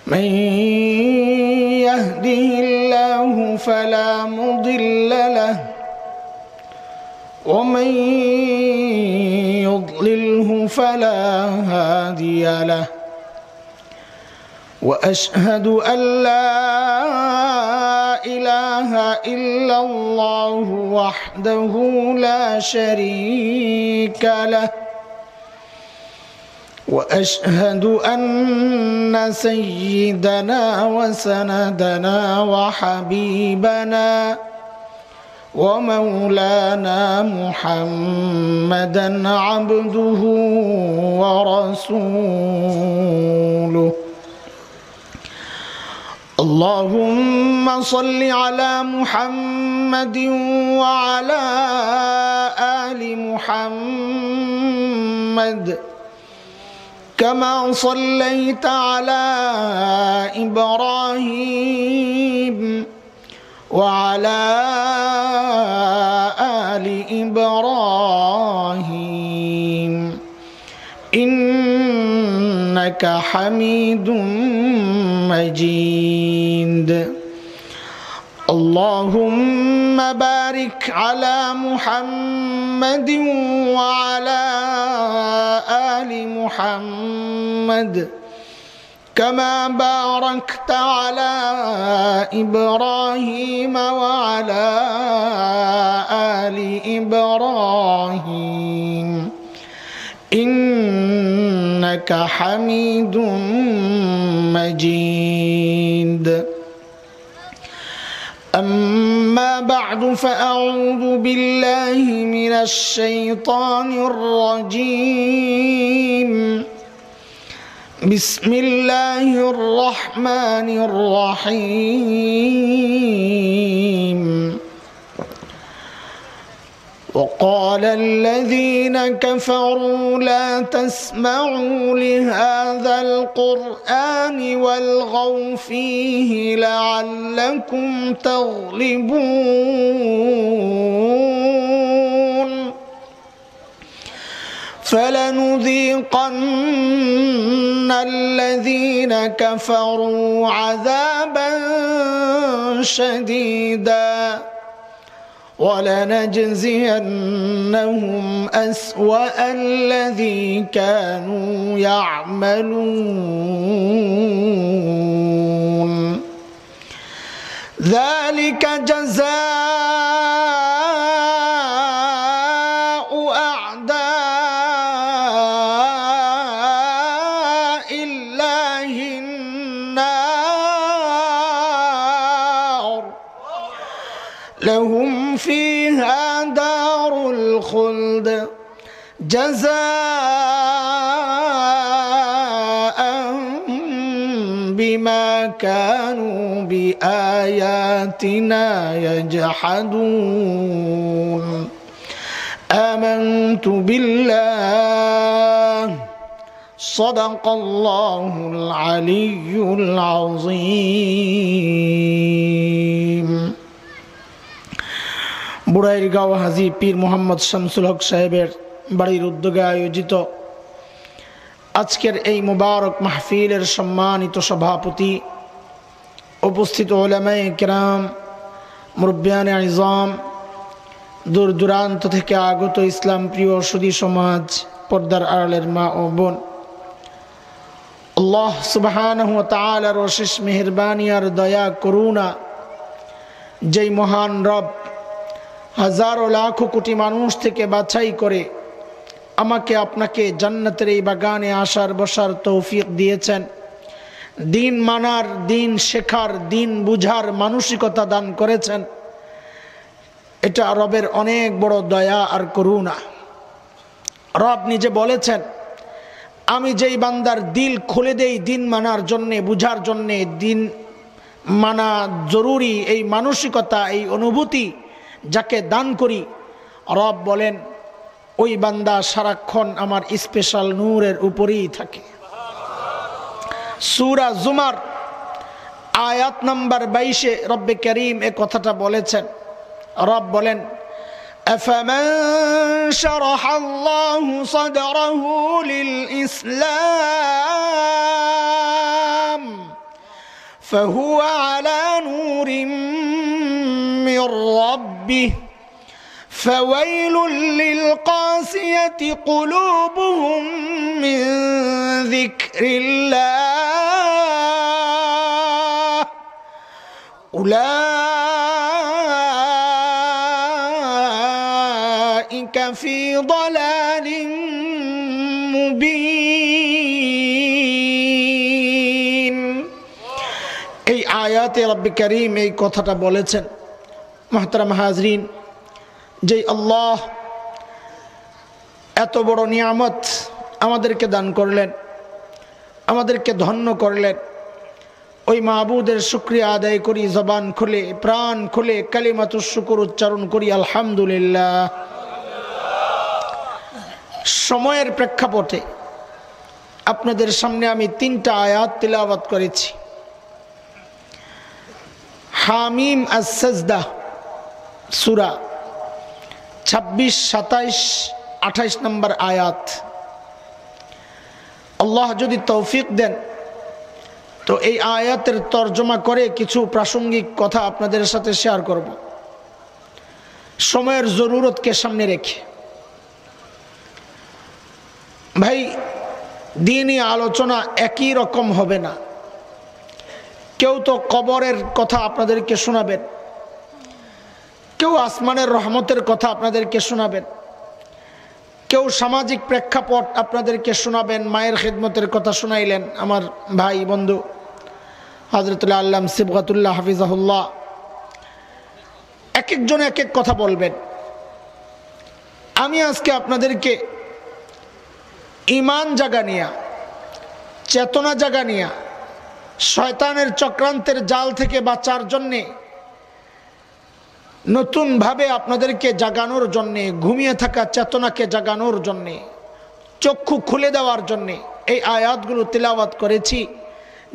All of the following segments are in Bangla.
من يهده الله فلا مضل له ومن يضلله فلا هادي له وأشهد أن لا إله إلا الله وحده لا شريك له وأشهد أن سيدنا وسندنا وحبيبنا ومولانا محمدا عبده ورسوله اللهم صل على محمد وعلى آل محمد كما صليت على إبراهيم وعلى آل إبراهيم إنك حميد مجيد اللهم بارك على محمد وعلى آل محمد كما باركت على إبراهيم وعلى آل إبراهيم إنك حميد مجيد أما بعد فأعوذ بالله من الشيطان الرجيم بسم الله الرحمن الرحيم وقال الذين كفروا لا تسمعوا لهذا القرآن والغوا فيه لعلكم تغلبون فلنذيقن الذين كفروا عذابا شديدا ولنجزينهم أسوأ الذي كانوا يعملون ذلك جزاء أعداء الله النار لهم فيها دار الخلد جزاء بما كانوا بآياتنا يجحدون آمنت بالله صدق الله العلي العظيم বুড়াইরগাঁও হাজী পীর মোহাম্মদ শামসুল হক সাহেবের বাড়ির উদ্যোগে আয়োজিত আজকের এই মুবারক মাহফিলের সম্মানিত সভাপতি, উপস্থিত উলামায়ে কেরাম, মুরব্বিয়ানে আযম, দূর দূরান্ত থেকে আগত ইসলাম প্রিয় সুধী সমাজ, পর্দার আড়ালের মা ও বোন, আল্লাহ সুবহানাহু ওয়া তাআলার অশেষ মেহেরবানি আর দয়া করুণা, যেই মহান রব হাজারো লাখো কোটি মানুষ থেকে বাছাই করে আমাকে আপনাকে জান্নাতের এই বাগানে আসার বসার তৌফিক দিয়েছেন, দিন মানার, দিন শেখার, দিন বুঝার মানসিকতা দান করেছেন, এটা রবের অনেক বড় দয়া আর করুণা। রব নিজে বলেছেন, আমি যেই বান্দার দিল খুলে দেই দিন মানার জন্যে, বুঝার জন্যে, দিন মানা জরুরি এই মানসিকতা, এই অনুভূতি যাকে দান করি, রব বলেন ওই বান্দা সারাক্ষণ আমার স্পেশাল নূরের উপরেই থাকে। সূরা জুমার আয়াত নাম্বার 22-এ রব্বে করিম এ কথাটা বলেছেন। রব বলেন, আফামান শারাহাল্লাহু সাদরাহু লিল ইসলাম فهو على نور من ربه فويل للقاسية قلوبهم من ذكر الله أولئك في ضلال মুবিন। এই আয়াতে রব্বি করিম এই কথাটা বলেছেন। মুহতারাম হাজরিন, যে আল্লাহ এত বড় নিয়ামত আমাদেরকে দান করলেন, আমাদেরকে ধন্য করলেন, ওই মাহবুদের শুকরিয়া আদায় করি, জবান খুলে প্রাণ খুলে কালিমাতুশ শুকর উচ্চারণ করি আলহামদুলিল্লাহ। সময়ের প্রেক্ষাপটে আপনাদের সামনে আমি 3টা আয়াত তিলাওয়াত করেছি। হামিম আস-সাজদা সূরা 26, 27, 28 নম্বর আয়াত। আল্লাহ যদি তৌফিক দেন তো এই আয়াতের তর্জমা করে কিছু প্রাসঙ্গিক কথা আপনাদের সাথে শেয়ার করব, সময়ের জরুরতকে সামনে রেখে। ভাই, দ্বীনি আলোচনা একই রকম হবে না। কেউ তো কবরের কথা আপনাদেরকে শোনাবেন, কেউ আসমানের রহমতের কথা আপনাদেরকে শোনাবেন, কেউ সামাজিক প্রেক্ষাপট আপনাদেরকে শোনাবেন, মায়ের খিদমতের কথা শোনাইলেন আমার ভাই বন্ধু হযরতুল আল্লামা সিবগাতুল্লাহ হাফিজাহুল্লাহ। এক একজন এক এক কথা বলবেন। আমি আজকে আপনাদেরকে ঈমান জাগানিয়া, চেতনা জাগানিয়া, শয়তানের চক্রান্তের জাল থেকে বাঁচার জন্যে, নতুনভাবে আপনাদেরকে জাগানোর জন্যে, ঘুমিয়ে থাকা চেতনাকে জাগানোর জন্যে, চক্ষু খুলে দেওয়ার জন্যে এই আয়াতগুলো তিলাওয়াত করেছি,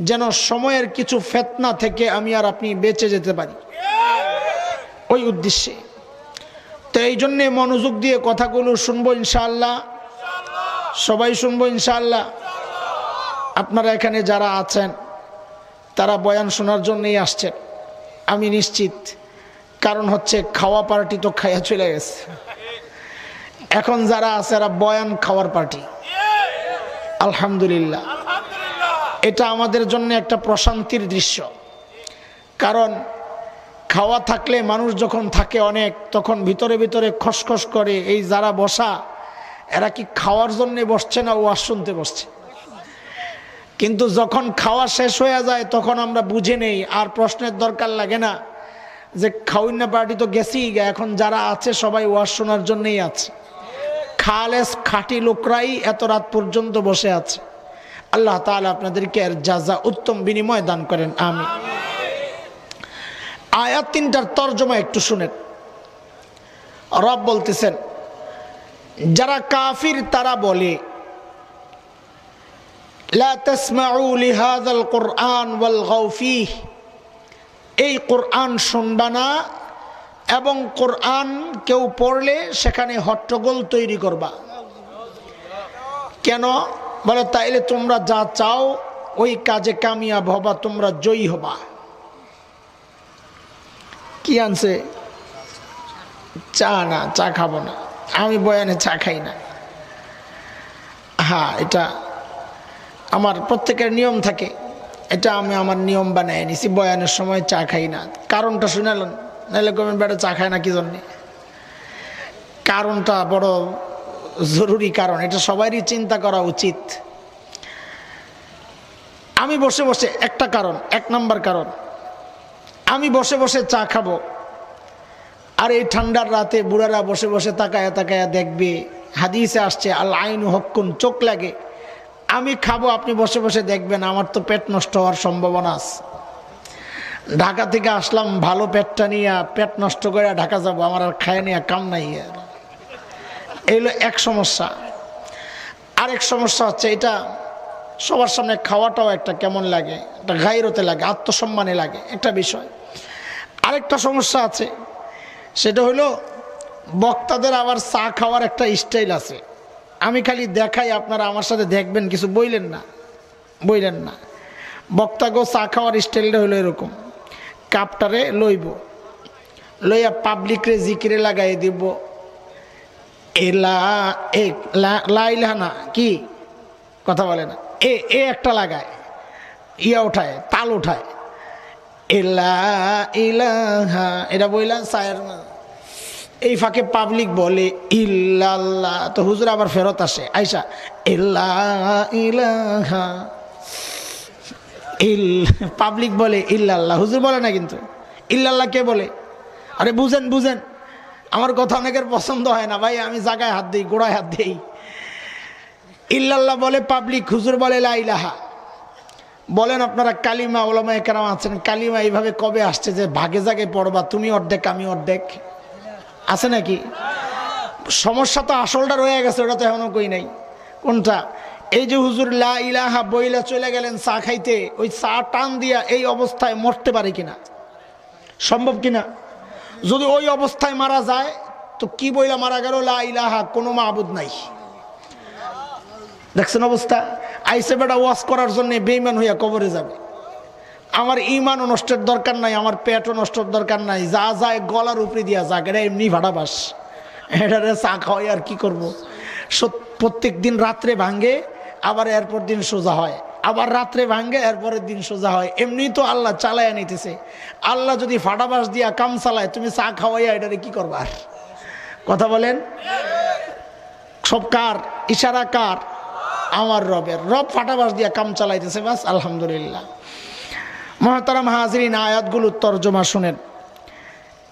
যেন সময়ের কিছু ফিতনা থেকে আমি আর আপনি বেঁচে যেতে পারি, ওই উদ্দেশ্যে। তো এই জন্যে মনোযোগ দিয়ে কথাগুলো শুনবো ইনশাআল্লাহ, সবাই শুনবো ইনশাআল্লাহ। আপনারা এখানে যারা আছেন তারা বয়ান শোনার জন্যই আসছেন আমি নিশ্চিত। কারণ হচ্ছে খাওয়া পার্টি তো খাইয়া চলে গেছে, এখন যারা আছে এরা বয়ান খাওয়ার পার্টি। আলহামদুলিল্লাহ, এটা আমাদের জন্য একটা প্রশান্তির দৃশ্য। কারণ খাওয়া থাকলে মানুষ যখন থাকে অনেক, তখন ভিতরে ভিতরে খসখস করে। এই যারা বসা এরা কি খাওয়ার জন্যে বসছে না ওয়াজ শুনতে বসছে? কিন্তু যখন খাওয়া শেষ হয়ে যায় তখন আমরা বুঝে নেই, আর প্রশ্নের দরকার লাগে না যে খাওয়াইনা পার্টি তো গেছেই গা, এখন যারা আছে সবাই ওয়াজ শোনার জন্যই আছে। খালেস খাঁটি লোকরাই এত রাত পর্যন্ত বসে আছে। আল্লাহ তাআলা আপনাদেরকে এর জাযা উত্তম বিনিময় দান করেন, আমিন। আয়াত 3টার তরজমা একটু শুনেন। রব বলতেছেন, যারা কাফির তারা বলে, লা তাসমাউ লিহাযাল কুরআন ওয়ালগাউ ফীহ, এই কোরআন শুনবা না এবং কোরআন কেউ পড়লে সেখানে হট্টগোল তৈরি করবা। কেন? বলে তাইলে তোমরা যা চাও ওই কাজে কামিয়াব হবা, তোমরা জয়ী হবা। কি আনছে? চা না, চা খাবো না, আমি বয়ানে চা খাই না। হ্যাঁ, এটা আমার প্রত্যেকের নিয়ম থাকে, এটা আমি আমার নিয়ম বানাই নিছি, বয়ানের সময় চা খাই না। কারণটা শুনালেন, নাহলে কমেন বেটা চা খায় না কি জন্যে। কারণটা বড় জরুরি কারণ, এটা সবারই চিন্তা করা উচিত। আমি বসে বসে একটা কারণ, 1 নম্বর কারণ, আমি বসে বসে চা খাবো, আর এই ঠান্ডার রাতে বুড়ারা বসে বসে তাকায়া তাকায়া দেখবে। হাদিসে আসছে আল আইনু হক্কুন, চোখ লাগে। আমি খাবো, আপনি বসে বসে দেখবেন, আমার তো পেট নষ্ট হওয়ার সম্ভাবনা আছে। ঢাকা থেকে আসলাম ভালো পেটটা নিয়ে, পেট নষ্ট করে ঢাকা যাবো, আমার আর খায় নিয়ে কাম নাই। এই হলো এক সমস্যা। আরেক সমস্যা হচ্ছে, এটা সবার সামনে খাওয়াটাও একটা কেমন লাগে, একটা গায়রতে লাগে, আত্মসম্মানে লাগে, একটা বিষয়। আরেকটা সমস্যা আছে, সেটা হলো বক্তাদের আবার চা খাওয়ার একটা স্টাইল আছে। আমি খালি দেখাই, আপনারা আমার সাথে দেখবেন, কিছু বইলেন না। বক্তাগো চা খাওয়ার স্টাইলটা হলো এরকম, কাপটারে লইব, লইয়া পাবলিকরে জিকিরে লাগাই দিব, লাইলানা কি কথা বলে না, এ একটা লাগায়, ইয়া উঠায়, তাল উঠায়, ইলাহা এটা বইলা চায়ের। এই ফাঁকে পাবলিক বলে ইল্লাল্লাহ, তো হুজুর আবার ফেরত আসে আইসা ইলাহা পাবলিক বলে ইল্লাল্লাহ, হুজুর বলে না কিন্তু। ইল্লাল্লাহ কে বলে? আরে বুঝেন বুঝেন, আমার কথা অনেকের পছন্দ হয় না ভাই, আমি জায়গায় হাত দিই, গোড়ায় হাত দিই। ইল্লাল্লাহ বলে পাবলিক, হুজুর বলে লা ইলাহা। বলেন আপনারা কালিমা, ওলামায়ে কেরাম আছেন, কালিমা এইভাবে কবে আসছে যে ভাগে জাগে পড়বা, তুমি অর্ধেক আমি অর্ধেক, আছে নাকি? সমস্যা তো আসলটা রয়ে গেছে, ওটা তো এখনো কই নাই। কোনটা? এই যে হুজুর লা ইলাহা বইলা চলে গেলেন চা খাইতে, ওই চা টান দিয়া এই অবস্থায় মরতে পারে কিনা? সম্ভব কিনা? যদি ওই অবস্থায় মারা যায় তো কি বইলা মারা গেল? লা ইলাহা, কোনো মাবুদ নাই। দেখছেন অবস্থা? আইসে বেটা ওয়াজ করার জন্য বেঈমান হইয়া কবরে যাবে। আমার ইমানও নষ্টের দরকার নাই, আমার পেটও নষ্টের দরকার নাই, যা যায় গলার উপরে দিয়া যাক, এটা এমনি ভাড়াবাস, এটারে চা খাওয়াই আর কি করবো। প্রত্যেক দিন রাত্রে ভাঙ্গে, আবার এরপর দিন সোজা হয়, আবার রাত্রে ভাঙ্গে, এরপরের দিন সোজা হয়। এমনি তো আল্লাহ চালাইয়া নিতেছে। আল্লাহ যদি ফাটাবাস দিয়া কাম চালায়, তুমি চা খাওয়াইয়া এটারে কি করবা? কথা বলেন। সব কার ইশারা? কার? আমার রবের। রব ফাটাবাস দিয়া কাম চালাইতেছে, বাস আলহামদুলিল্লাহ। মুহতারাম হাজরিন, আয়াতগুলোর তরজমা শুনেন।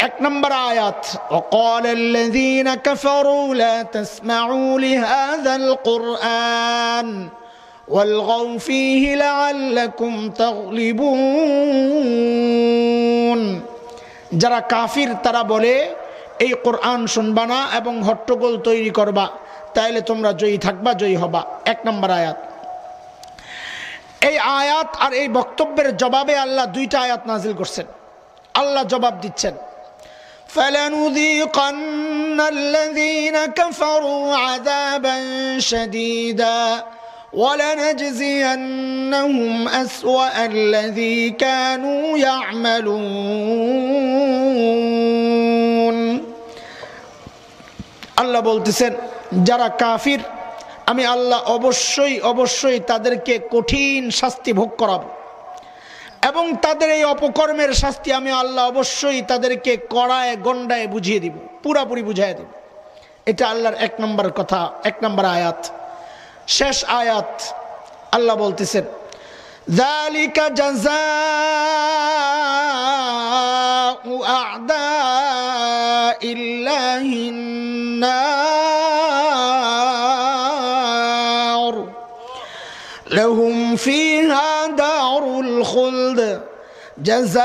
এক নম্বর আয়াত, وقال الذين كفروا لا تسمعوا لهذا القرآن والغوا فيه لعلكم تغلبون। যারা কাফির তারা বলে এই কোরআন শুনবা না এবং হট্টগোল তৈরি করবা, তাইলে তোমরা জয়ী থাকবা, জয়ী হবা। এক নম্বর আয়াত। এই আয়াত আর এই বক্তব্যের জবাবে আল্লাহ দুইটা আয়াত নাজিল করছেন। আল্লাহ জবাব দিচ্ছেন, فَلَنُذِيقَنَّ الَّذِينَ كَفَرُوا عَذَابًا شَدِيدًا وَلَنَجْزِيَنَّهُمْ أَسْوَأَ الَّذِي كَانُوا يَعْمَلُونَ। আল্লাহ বলতেছেন, যারা কাফির আমি আল্লাহ অবশ্যই অবশ্যই তাদেরকে কঠিন শাস্তি ভোগ করাবো, এবং তাদের এই অপকর্মের শাস্তি আমি আল্লাহ অবশ্যই তাদেরকে কড়ায় গন্ডায় বুঝিয়ে দিব, পুরাপুরি বুঝিয়ে দিব। এটা আল্লাহর এক নম্বর কথা, এক নম্বর আয়াত। শেষ আয়াত আল্লাহ বলতেছেন, যালিকা জাযাউ আ'দাইল্লাহিন নার লাহুম ফিহা দারুল খুলদ জাযাআন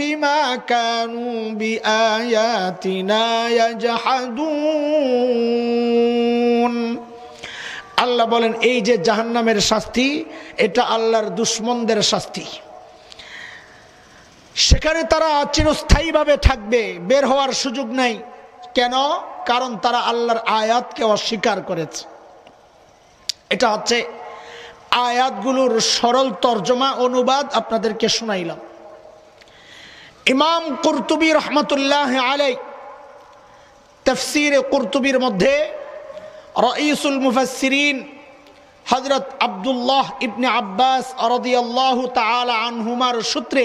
বিমা কানু বিআয়াতিনা ইয়াজহাদুন। আল্লাহ বলেন, এই যে জাহান্নামের শাস্তি, এটা আল্লাহর দুশমনদের শাস্তি। সেখানে তারা চিরস্থায়ীভাবে থাকবে, বের হওয়ার সুযোগ নাই। কেন? কারণ তারা আল্লাহর আয়াতকে অস্বীকার করেছে। এটা হচ্ছে আয়াতগুলোর সরল তর্জমা, অনুবাদ আপনাদেরকে শোনাইলাম। ইমাম কুরতুবী রহমতুল্লাহ আলাই তাফসীরে কুরতুবীর মধ্যে রাইসুল মুফাসসিরিন হযরত আব্দুল্লাহ ইবনে আব্বাস রাদিয়াল্লাহু তাআলা আনহুমার সূত্রে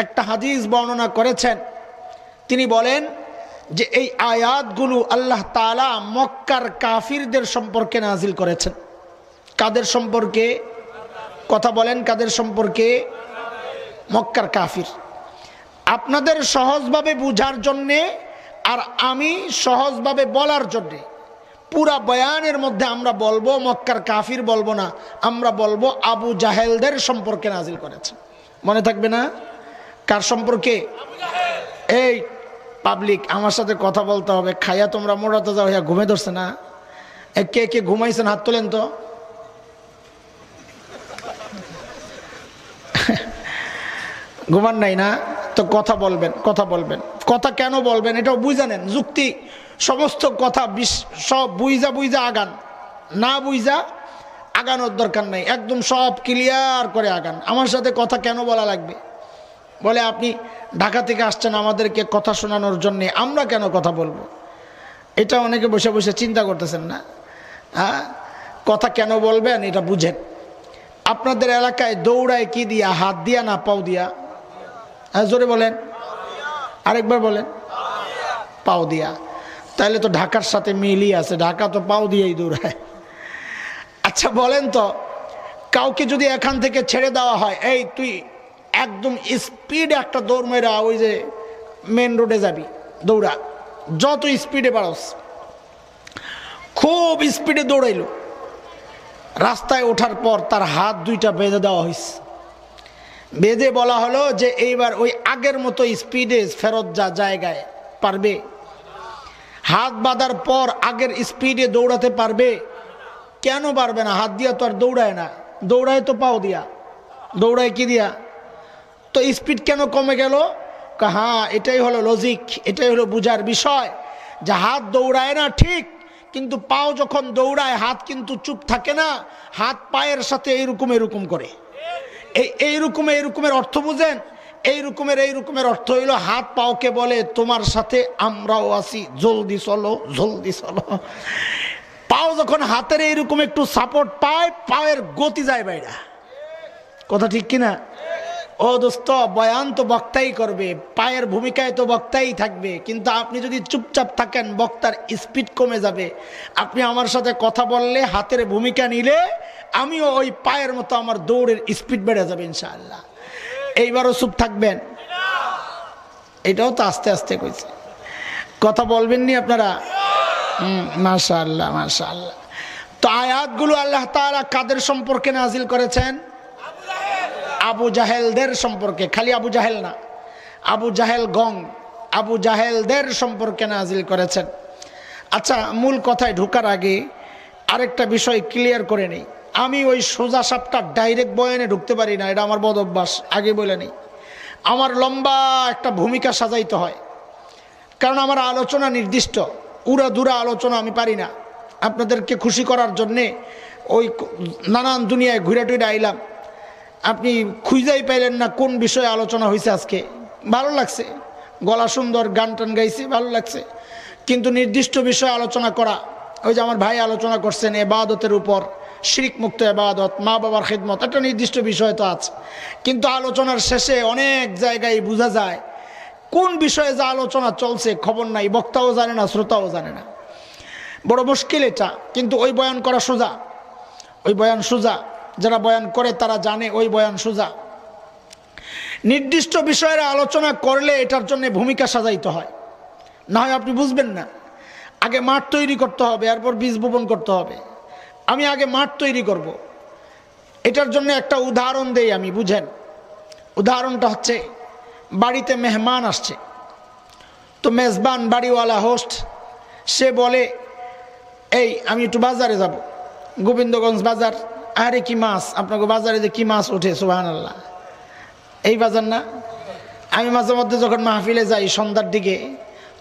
একটা হাদিস বর্ণনা করেছেন। তিনি বলেন যে এই আয়াতগুলো আল্লাহ তাআলা মক্কার কাফিরদের সম্পর্কে নাজিল করেছেন। কাদের সম্পর্কে? কথা বলেন, কাদের সম্পর্কে? মক্কার কাফির। আপনাদের সহজভাবে বুঝার জন্যে আর আমি সহজভাবে বলার জন্যে পুরা বয়ানের মধ্যে আমরা বলবো মক্কার কাফির বলবো না, আমরা বলবো আবু জাহেলদের সম্পর্কে নাজিল করেছে। মনে থাকবে না? কার সম্পর্কে? এই পাবলিক আমার সাথে কথা বলতে হবে। খাইয়া তোমরা মোড়াতে যাও, হইয়া ঘুমে ধরছে না? কে কে ঘুমাইছেন হাত তোলেন তো। ঘুমান নাই না? তো কথা বলবেন, কথা বলবেন। কথা কেন বলবেন এটাও বুঝা নেন। যুক্তি সমস্ত কথা সব বুঝা বুঝা আগান, না বুঝা আগানোর দরকার নাই, একদম সব ক্লিয়ার করে আগান। আমার সাথে কথা কেন বলা লাগবে? বলে আপনি ঢাকা থেকে আসছেন আমাদেরকে কথা শোনানোর জন্যে, আমরা কেন কথা বলবো? এটা অনেকে বসে বসে চিন্তা করতেছেন না? হ্যাঁ, কথা কেন বলবেন এটা বুঝেন। আপনাদের এলাকায় দৌড়ায় কি দিয়া, হাত দিয়া না পাও দিয়া? হ্যাঁ জোরে বলেন, আরেকবার বলেন। পাও দিয়া। তাহলে তো ঢাকার সাথে মিলই আছে, ঢাকা তো পাও দিয়েই দৌড়ায়। আচ্ছা বলেন তো, কাউকে যদি এখান থেকে ছেড়ে দেওয়া হয়, এই তুই একদম স্পিডে একটা দৌড় মেরা ওই যে মেন রোডে যাবি, দৌড়া, যত স্পিডে পারস। খুব স্পিডে দৌড়াইল, রাস্তায় ওঠার পর তার হাত দুইটা বেঁধে দেওয়া হয়েছে। বেঁধে বলা হলো যে এইবার ওই আগের মতো স্পিডে ফেরত যা জায়গায়, পারবে? হাত বাঁধার পর আগের স্পিডে দৌড়াতে পারবে? কেন পারবে না? হাত দিয়া তো আর দৌড়ায় না, দৌড়ায় তো পাও দিয়া। দৌড়ায় কি দিয়া? তো স্পিড কেন কমে গেল? হ্যাঁ, এটাই হলো লজিক, এটাই হলো বুঝার বিষয়, যে হাত দৌড়ায় না ঠিক, কিন্তু পাও যখন দৌড়ায় হাত কিন্তু চুপ থাকে না, হাত পায়ের সাথে এইরকম এরকম করে। এইরকমের অর্থ বুঝেন? এইরকমের অর্থ হইল হাত পাওকে বলে তোমার সাথে আমরাও আছি, জলদি চলো জলদি চলো। পাও যখন হাতের এইরকম একটু সাপোর্ট পায়, পায়ের গতি যায় বাইরা। কথা ঠিক কিনা? ও দোস্ত, বয়ান তো বক্তাই করবে, পায়ের ভূমিকায় তো বক্তাই থাকবে, কিন্তু আপনি যদি চুপচাপ থাকেন বক্তার স্পিড কমে যাবে। আপনি আমার সাথে কথা বললে, হাতের ভূমিকা নিলে, আমিও ওই পায়ের মতো আমার দৌড়ের স্পিড বেড়ে যাবে ইনশাআল্লাহ। এইবারও চুপ থাকবেন? এটাও তো আস্তে আস্তে কইছে, কথা বলবেননি আপনারা? মাশাআল্লাহ মাশাআল্লাহ। তো আয়াতগুলো আল্লাহ তাআলা কাদের সম্পর্কে নাজিল করেছেন? আবু জাহেলদের সম্পর্কে। খালি আবু জাহেল না, আবু জাহেল গং, আবু জাহেলদের সম্পর্কে নাজিল করেছেন। আচ্ছা, মূল কথায় ঢোকার আগে আরেকটা বিষয় ক্লিয়ার করে নেই। আমি ওই সোজা সাপটা ডাইরেক্ট বয়ানে ঢুকতে পারি না, এটা আমার বদ অভ্যাস, আগে বলে নেই। আমার লম্বা একটা ভূমিকা সাজাইতে হয়, কারণ আমার আলোচনা নির্দিষ্ট, উড়াধুরা আলোচনা আমি পারি না। আপনাদেরকে খুশি করার জন্যে ওই নানান দুনিয়ায় ঘুরে টুরে আইলাম, আপনি খুঁজেই পাইলেন না কোন বিষয়ে আলোচনা হয়েছে আজকে। ভালো লাগছে, গলা সুন্দর, গান টান গাইছে, ভালো লাগছে, কিন্তু নির্দিষ্ট বিষয়ে আলোচনা করা, ওই যে আমার ভাই আলোচনা করছেন ইবাদতের উপর, শিরক মুক্ত ইবাদত, মা বাবার খিদমত, একটা নির্দিষ্ট বিষয় তো আছে, কিন্তু আলোচনার শেষে অনেক জায়গায় বোঝা যায় কোন বিষয়ে যা আলোচনা চলছে খবর নাই, বক্তাও জানে না, শ্রোতাও জানে না। বড় মুশকিল এটা, কিন্তু ওই বয়ান করা সোজা, ওই বয়ান সোজা। যারা বয়ান করে তারা জানে ওই বয়ান সোজা। নির্দিষ্ট বিষয়ের আলোচনা করলে এটার জন্য ভূমিকা সাজাইতে হয়, না হয় আপনি বুঝবেন না। আগে মাঠ তৈরি করতে হবে, এরপর বীজ বপন করতে হবে। আমি আগে মাঠ তৈরি করব। এটার জন্য একটা উদাহরণ দেই আমি, বুঝেন। উদাহরণটা হচ্ছে, বাড়িতে মেহমান আসছে, তো মেজবান বাড়িওয়ালা হোস্ট, সে বলে এই আমি একটু বাজারে যাব, গোবিন্দগঞ্জ বাজার। আরে কি মাছ, আপনাকে বাজারে যে কি মাছ ওঠে, সুবহানাল্লাহ, এই বাজার না? আমি মাঝে মধ্যে যখন মাহফিলে যাই সন্ধ্যার দিকে,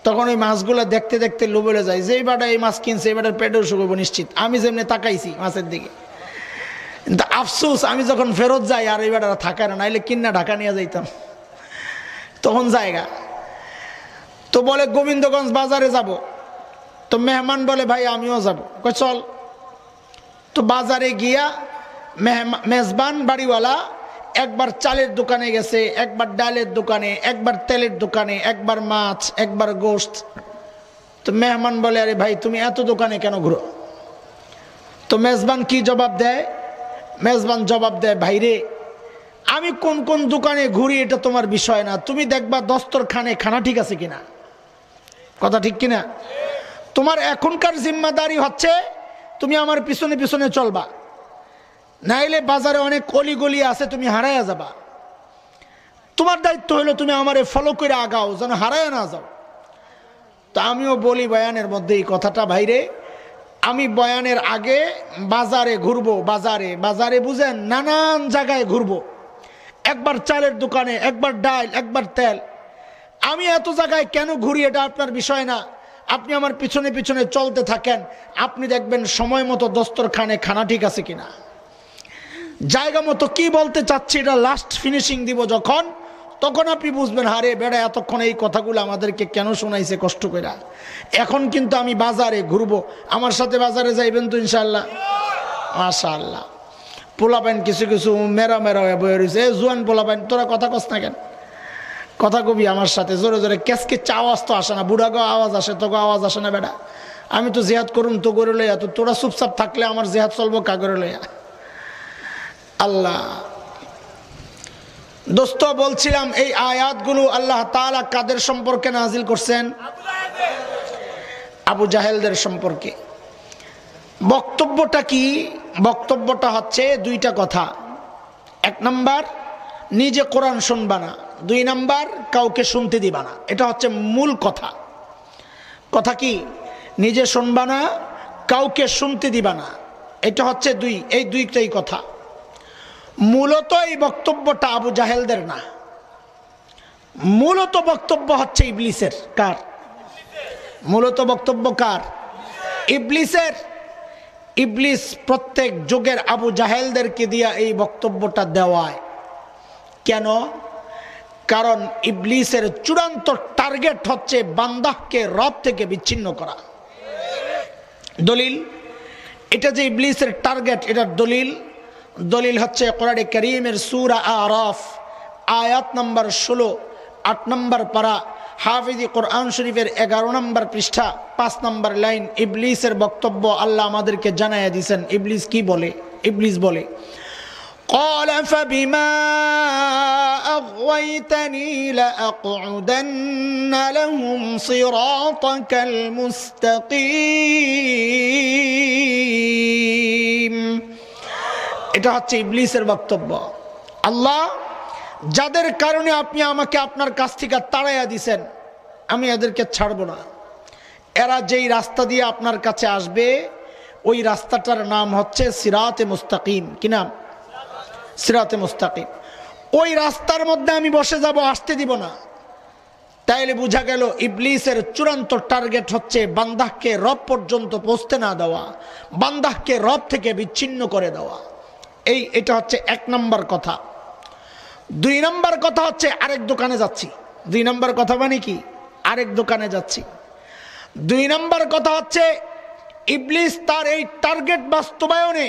তখন ওই মাছগুলো দেখতে দেখতে লোভে যায়, যে এইবারটা এই মাছ কিনছে এবারের পেটেও শুকবো নিশ্চিত। আমি যেমনি তাকাইছি মাছের দিকে, কিন্তু আফসোস আমি যখন ফেরত যাই আর এইবার থাকায় না, নাইলে কিন্না ঢাকা নিয়ে যাইতাম তখন জায়গা। তো বলে গোবিন্দগঞ্জ বাজারে যাব, তো মেহমান বলে ভাই আমিও যাব, কই চল। তো বাজারে গিয়া মেজবান বাড়িওয়ালা একবার চালের দোকানে গেছে, একবার ডালের দোকানে, একবার তেলের দোকানে, একবার মাছ, একবার গোশত। তো মেহমান বলে আরে ভাই তুমি এত দোকানে কেন ঘুরো? তো মেজবান কি জবাব দেয়? মেজবান জবাব দেয়, ভাইরে আমি কোন কোন দোকানে ঘুরি এটা তোমার বিষয় না, তুমি দেখবা দস্তরখানে খানা ঠিক আছে কিনা। কথা ঠিক কিনা? তোমার এখনকার জিম্মাদারি হচ্ছে তুমি আমার পিছনে পিছনে চলবা, নাইলে বাজারে অনেক অলিগলি আছে, তুমি হারাইয়া যাবা। তোমার দায়িত্ব হলো তুমি আমারে ফলো করে আগাও, যেন হারাইয়া না যাও। তো আমিও বলি বয়ানের মধ্যে এই কথাটা, ভাইরে আমি বয়ানের আগে বাজারে ঘুরবো, বাজারে বাজারে বুঝেন নানান জায়গায় ঘুরবো, একবার চালের দোকানে, একবার ডাল, একবার তেল। আমি এত জায়গায় কেন ঘুরি এটা আপনার বিষয় না, আপনি আমার পিছনে পিছনে চলতে থাকেন, আপনি দেখবেন সময় মতো দস্তরখানে খানা ঠিক আছে কিনা। জায়গা মতো কি বলতে চাচ্ছি এটা লাস্ট ফিনিশিং দিব যখন, তখন আপনি বুঝবেন হারে বেড়া এতক্ষণ এই কথাগুলো আমাদেরকে কেন শোনাইছে কষ্ট করে। এখন কিন্তু আমি বাজারে ঘুরবো, আমার সাথে বাজারে যাইবেন তো ইনশাআল্লাহ? মাশাআল্লাহ। পোলাপাইন কিছু কিছু মেরা মেরা হয়ে বয়ে রয়েছে, জুয়ান পোলাপাইন তোরা কথা কস না কেন, কথা কবি আমার সাথে জোরে জোরে, ক্যাসকে আওয়াজ তো আসে না, বুড়াগো আওয়াজ আসে, তোকে আওয়াজ আসে না বেটা। আমি তো জেহাদ করুন তো করে লইয়া, তো তোরা চুপচাপ থাকলে আমার জেহাদ চলবো কাগরে লইয়া। আল্লাহ দোস্ত বলছিলাম এই আয়াতগুলো আল্লাহ তাআলা কাদের সম্পর্কে নাজিল করছেন? আবু জাহেলদের সম্পর্কে। বক্তব্যটা কি? বক্তব্যটা হচ্ছে দুইটা কথা। এক নাম্বার, নিজে কোরআন শুনবা না। দুই নাম্বার, কাউকে শুনতে দিবা না। এটা হচ্ছে মূল কথা। কথা কি? নিজে শুনবা না, কাউকে শুনতে দিবা না। এটা হচ্ছে এই দুইটাই কথা। মূলত এই বক্তব্যটা আবু জাহেলদের না, মূলত বক্তব্য হচ্ছে ইবলিসের। কার? মূলত বক্তব্য কার? ইবলিসের। ইবলিস প্রত্যেক যুগের আবু জাহেলদেরকে দিয়া এই বক্তব্যটা দেওয়ায়। কেন? কারণ ইবলিসের চূড়ান্ত টার্গেট হচ্ছে বান্দাহকে রব থেকে বিচ্ছিন্ন করা। দলিল এটা যে ইবলিসের টার্গেট, এটার দলিল হচ্ছে কোরআনে কারীমের সূরা আরাফ আয়াত নাম্বার 16, 8 নম্বর পারা, হাফিজি কোরআন শরীফের 11 নম্বর পৃষ্ঠা, 5 নম্বর লাইন। ইবলিসের বক্তব্য আল্লাহ আমাদেরকে জানাইয়া দিয়েছেন। ইবলিস কি বলে? ইবলিস বলে, قال فبما أغويتني لأقعدن لهم صراطك المستقيم। এটা হচ্ছে ইবলিসের বক্তব্য। আল্লাহ, যাদের কারণে আপনি আমাকে আপনার কাছ থেকে তাড়াইয়া দিছেন, আমি এদেরকে ছাড়ব না। এরা যেই রাস্তা দিয়ে আপনার কাছে আসবে ওই রাস্তাটার নাম হচ্ছে সিরাতে মুস্তাকিম। কি নাম? সিরাতে মুস্তাকিম। ওই রাস্তার মধ্যে আমি বসে যাব, আসতে দিব না। তাইলে বোঝা গেল ইবলিসের চূড়ান্ত টার্গেট হচ্ছে বান্দাহকে রব পর্যন্ত পৌঁছতে না দেওয়া, বান্দাহকে রব থেকে বিচ্ছিন্ন করে দেওয়া। এটা হচ্ছে 1 নম্বর কথা। 2 নম্বর কথা হচ্ছে আরেক দোকানে যাচ্ছি। 2 নম্বর কথা মানে কি? আরেক দোকানে যাচ্ছি। 2 নম্বর কথা হচ্ছে ইবলিস তার এই টার্গেট বাস্তবায়নে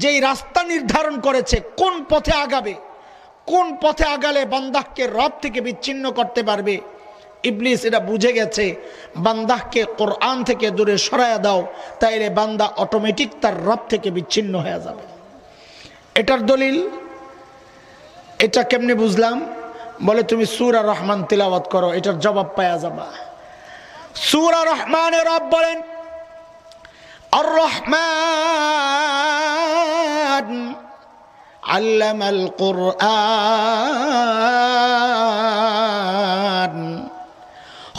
যেই রাস্তা নির্ধারণ করেছে, কোন পথে আগাবে, কোন পথে আগালে বান্দাহকে রব থেকে বিচ্ছিন্ন করতে পারবে। ইবলিস এটা বুঝে গেছে, বান্দাহকে কোরআন থেকে দূরে সরায়া দাও, তাইলে বান্দা অটোমেটিক তার রব থেকে বিচ্ছিন্ন হয়ে যাবে। এটার দলিল। এটা কেমনে বুঝলাম? বলে তুমি সূরা রহমান তিলাওয়াত করো, এটার জবাব পাওয়া যাবে। সূরা রহমানে রব বলেন, আর রহমান আল্লামাল কুরআন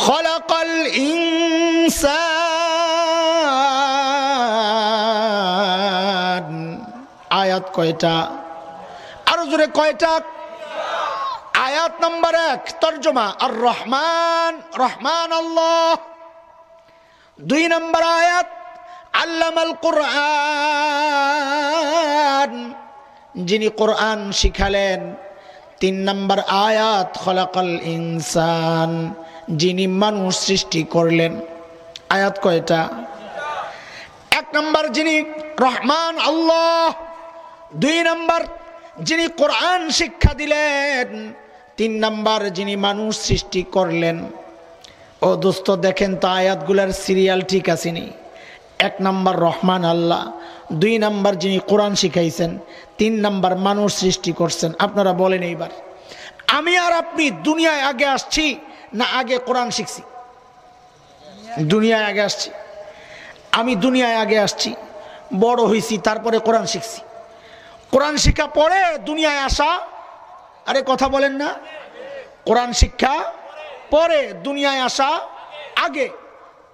খলাকাল ইনসান। আয়াত কয়টা? আরো জোরে কয়টা? আয়াত নাম্বার 1 তরজমা আর রহমান, রহমান আল্লাহ। 2 নম্বর আয়াত আল্লামাল কুরআন, যিনি কোরআন শিখালেন। 3 নম্বর আয়াত খলাকাল ইনসান, যিনি মানুষ সৃষ্টি করলেন। আয়াত কয়টা? 1 নম্বর যিনি রহমান আল্লাহ, 2 নম্বর যিনি কোরআন শিক্ষা দিলেন, 3 নম্বর যিনি মানুষ সৃষ্টি করলেন। ও দোস্ত দেখেন তো আয়াতগুলার সিরিয়াল ঠিক আছে নি? 1 নম্বর রহমান আল্লাহ, 2 নম্বর যিনি কোরআন শিখাইছেন, 3 নম্বর মানুষ সৃষ্টি করছেন। আপনারা বলেন এইবার, আমি আর আপনি দুনিয়ায় আগে আসছি না আগে কোরআন শিখছি? দুনিয়ায় আগে আসছি। আমি দুনিয়ায় আগে আসছি, বড় হয়েছি, তারপরে কোরআন শিখছি। কোরআন শিক্ষা পরে দুনিয়ায় আসা। আরে কথা বলেন না? কোরআন শিক্ষা পরে, দুনিয়ায় আসা আগে।